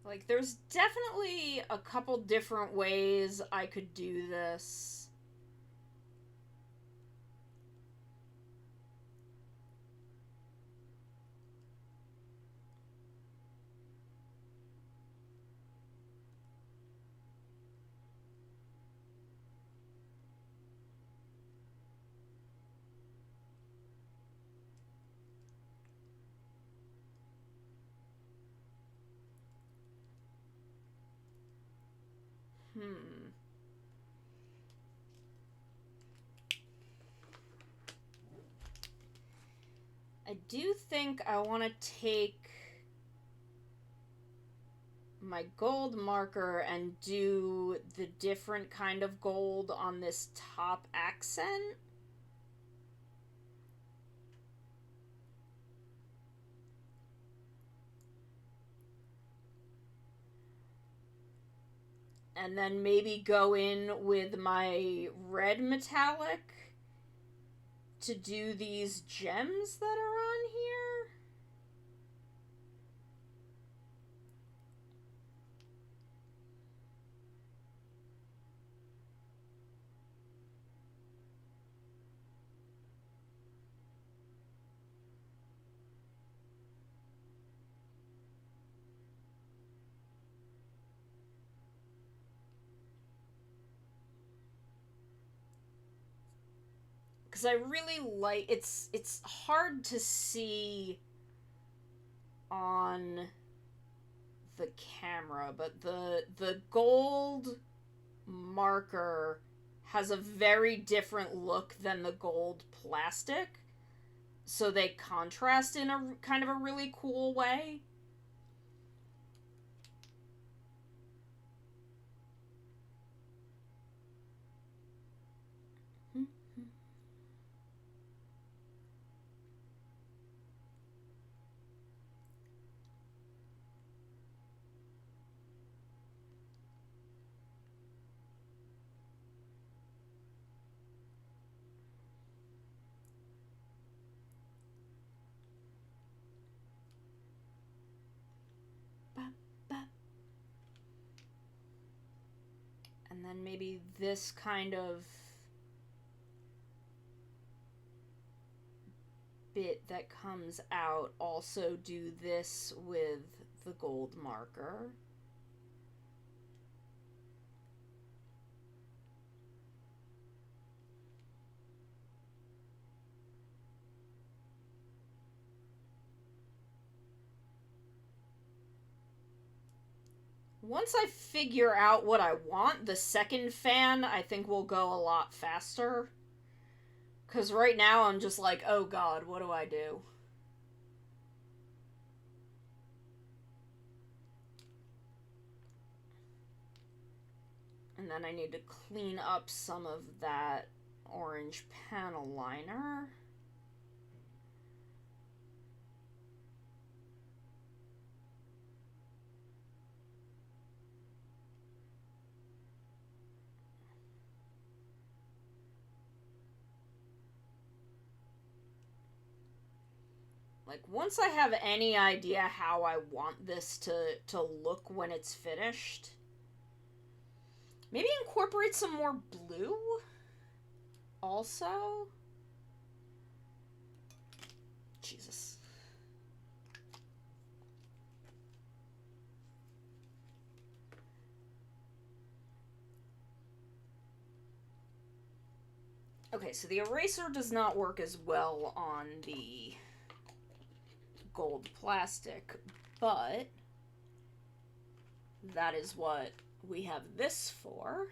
[SPEAKER 1] Like, there's definitely a couple different ways I could do this. I do think I want to take my gold marker and do the different kind of gold on this top accent. And then maybe go in with my red metallic to do these gems that are on here. Because I really like... It's hard to see on the camera, but the gold marker has a very different look than the gold plastic. So they contrast in a kind of a really cool way. And then maybe this kind of bit that comes out, also do this with the gold marker. Once I figure out what I want, the second fan, I think, will go a lot faster. Because right now I'm just like, oh god, what do I do? And then I need to clean up some of that orange panel liner. Like, once I have any idea how I want this to look when it's finished, maybe incorporate some more blue also. Jesus. Okay, so the eraser does not work as well on the gold plastic, but that is what we have this for.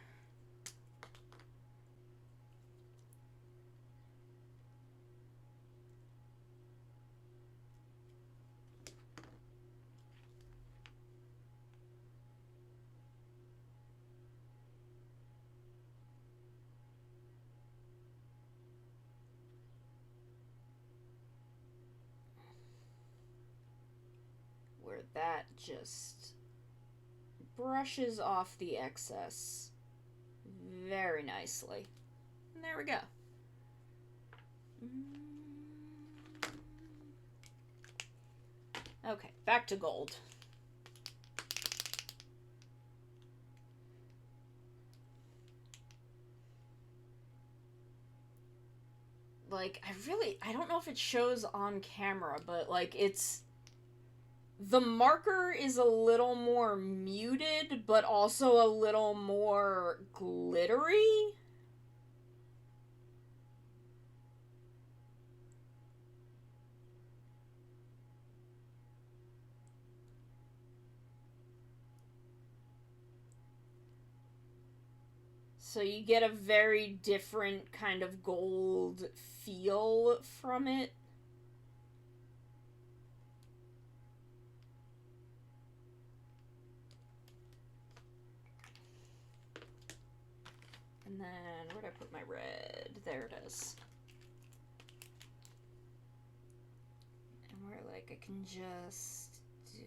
[SPEAKER 1] Where that just brushes off the excess very nicely. And there we go. Okay, back to gold. Like, I don't know if it shows on camera, but like the marker is a little more muted, but also a little more glittery. So you get a very different kind of gold feel from it. And then, where'd I put my red? There it is. And where, like, I can just do...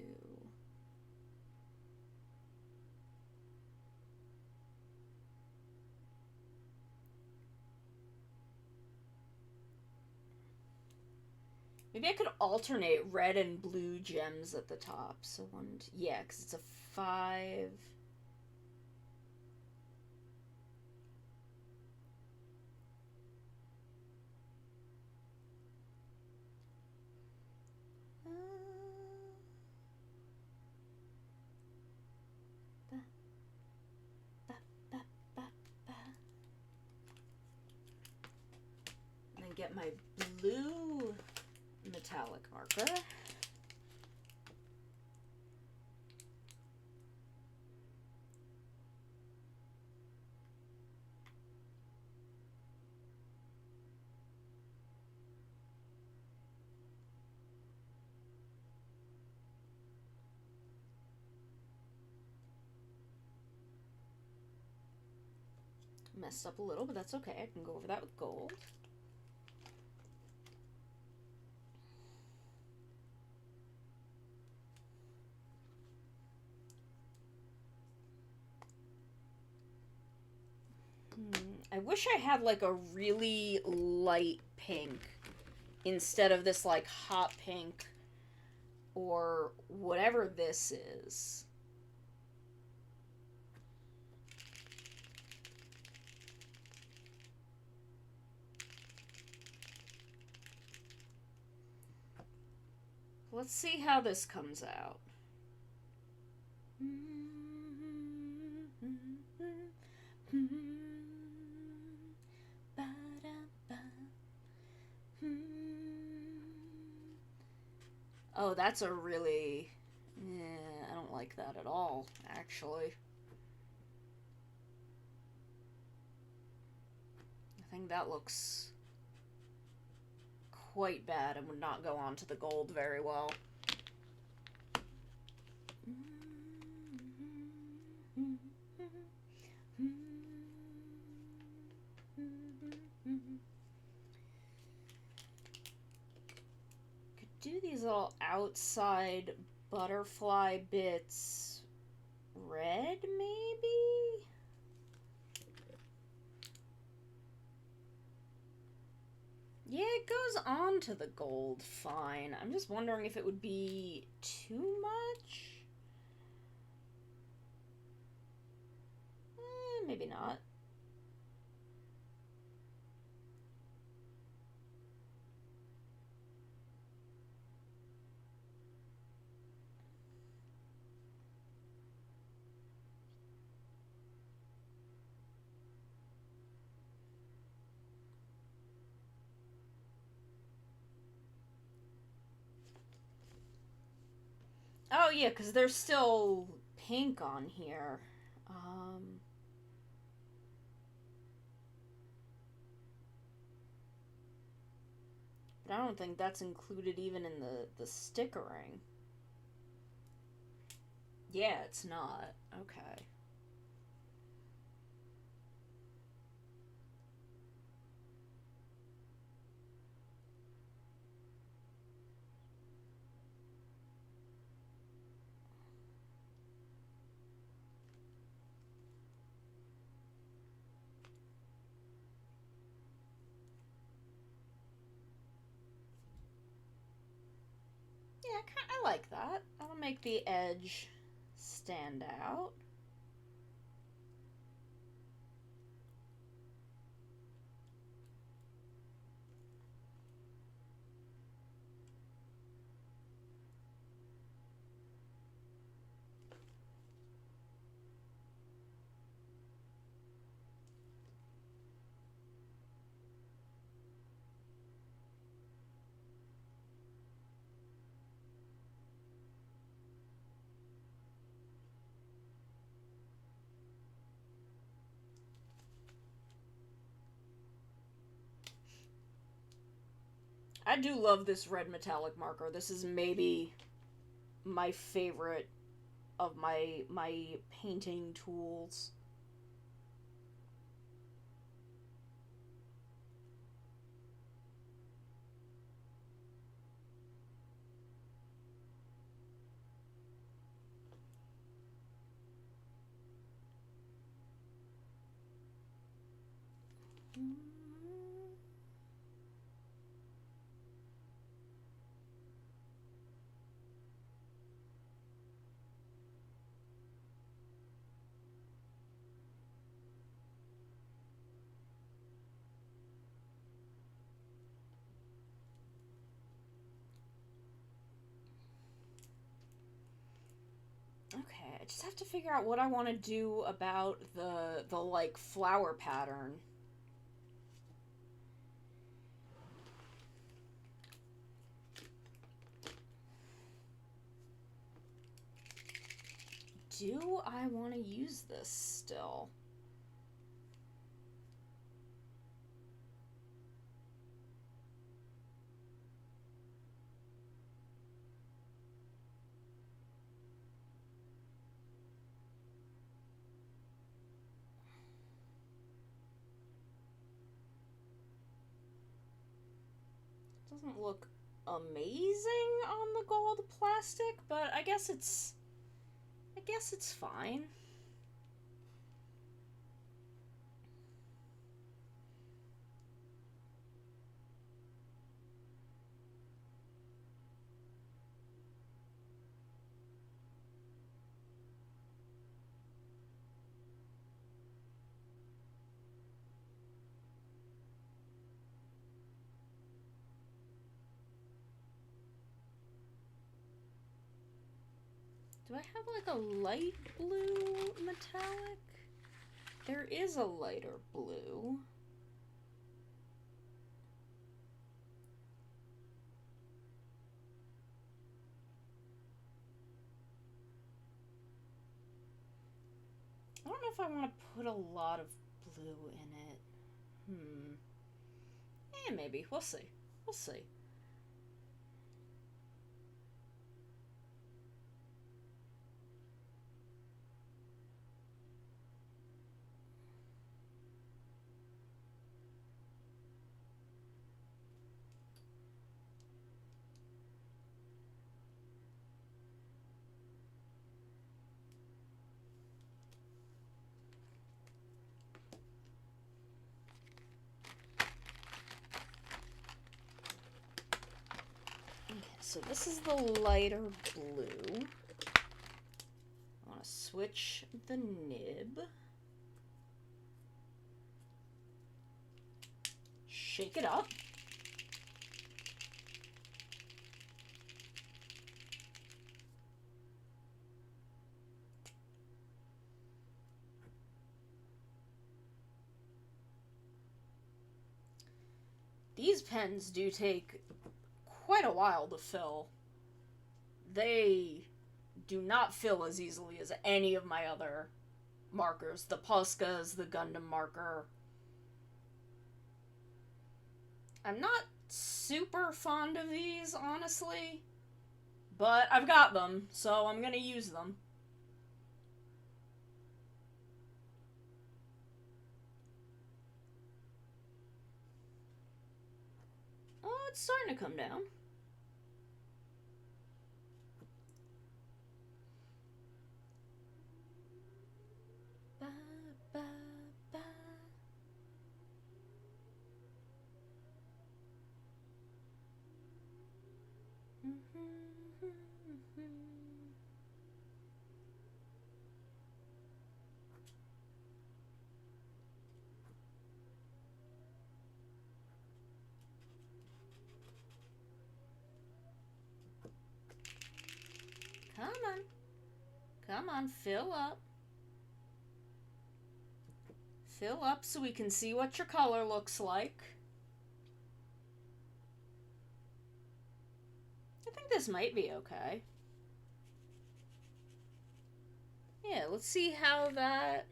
[SPEAKER 1] Maybe I could alternate red and blue gems at the top. So yeah, because it's a 5... And then get my blue metallic marker. Messed up a little, but that's okay. I can go over that with gold. I wish I had like a really light pink instead of this like hot pink or whatever this is. Let's see how this comes out. Oh, that's a really... I don't like that at all, actually. I think that looks quite bad and would not go onto the gold very well. little outside butterfly bits red, maybe? Yeah, it goes on to the gold fine. I'm just wondering if it would be too much? Maybe not. Oh, yeah, because there's still pink on here. But I don't think that's included even in the stickering. Yeah, it's not. Okay. Yeah, I like that. That'll make the edge stand out. I do love this red metallic marker. This is maybe my favorite of my painting tools. Okay, I just have to figure out what I want to do about the like flower pattern. Do I want to use this still? Doesn't look amazing on the gold plastic, but I guess it's fine. Do I have like a light blue metallic? There is a lighter blue. I don't know if I want to put a lot of blue in it. Maybe. We'll see. We'll see. So this is the lighter blue. I want to switch the nib. Shake it up. These pens do take quite a while to fill. They do not fill as easily as any of my other markers. The Poscas, the Gundam marker. I'm not super fond of these, honestly, but I've got them, so I'm gonna use them. Oh, it's starting to come down. Ba, ba, ba. Come on. Come on, fill up. Fill up so we can see what your color looks like. I think this might be okay. Yeah, let's see how that...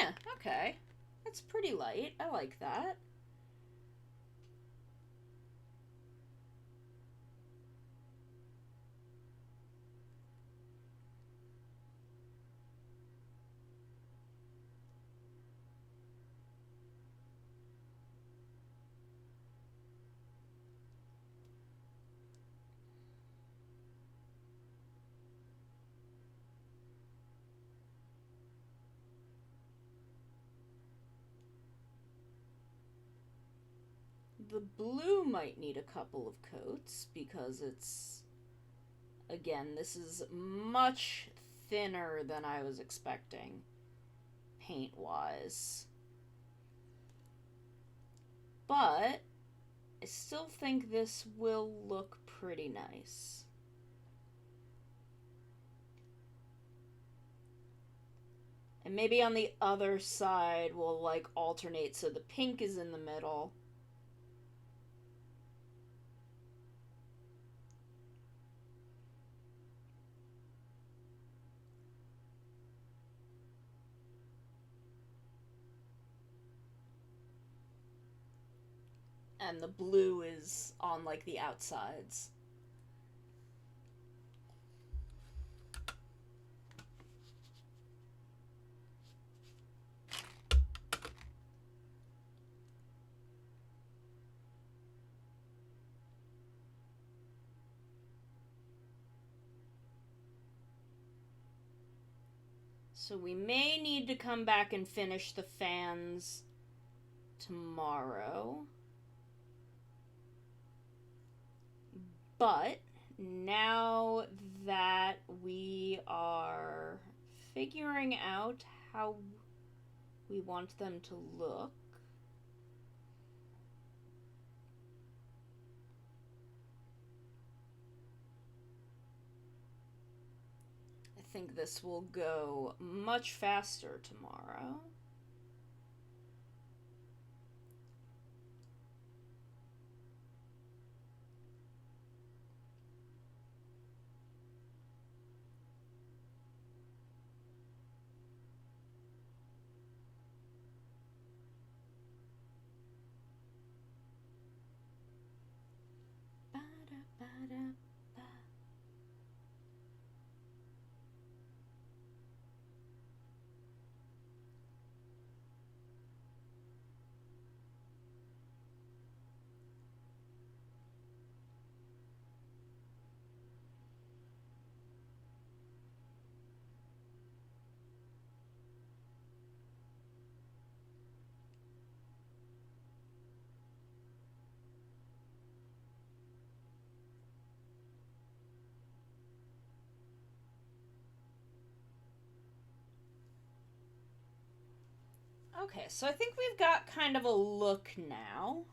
[SPEAKER 1] Yeah, okay. That's pretty light. I like that. The blue might need a couple of coats because it's, again, this is much thinner than I was expecting paint-wise. But I still think this will look pretty nice. And maybe on the other side we'll like alternate so the pink is in the middle. And the blue is on like the outsides. So we may need to come back and finish the fans tomorrow. But now that we are figuring out how we want them to look, I think this will go much faster tomorrow. Okay, so I think we've got kind of a look now.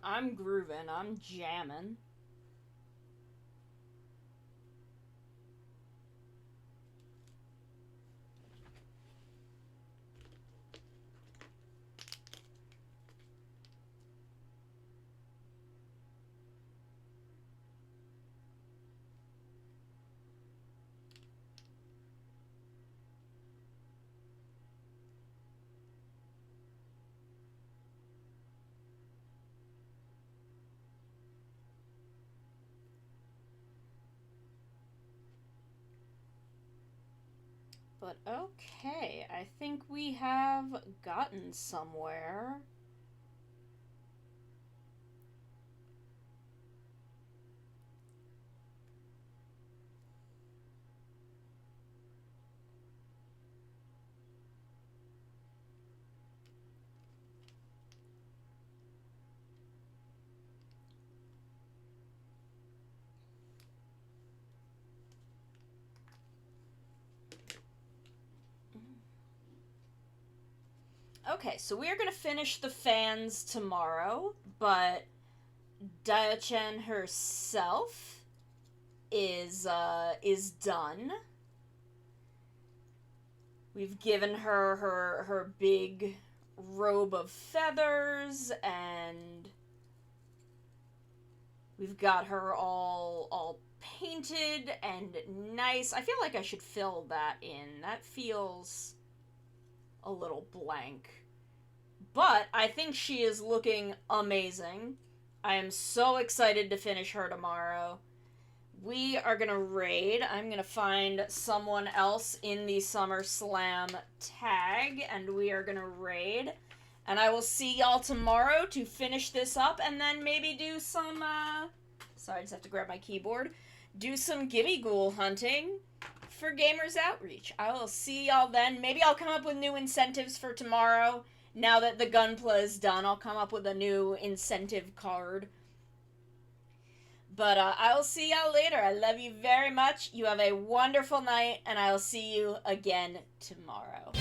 [SPEAKER 1] I'm grooving, I'm jamming. But okay, I think we have gotten somewhere. Okay, so we are going to finish the fans tomorrow, but Diaochan herself is done. We've given her her big robe of feathers, and we've got her all painted and nice. I feel like I should fill that in. That feels a little blank. But I think she is looking amazing. I am so excited to finish her tomorrow. We are gonna raid. I'm gonna find someone else in the SummerSlam tag, and we are gonna raid. And I will see y'all tomorrow to finish this up, and then maybe do some, sorry, I just have to grab my keyboard. Do some Gimme Ghoul hunting for Gamers Outreach. I will see y'all then. Maybe I'll come up with new incentives for tomorrow. Now that the Gunpla is done, I'll come up with a new incentive card. But I will see y'all later. I love you very much. You have a wonderful night, and I will see you again tomorrow.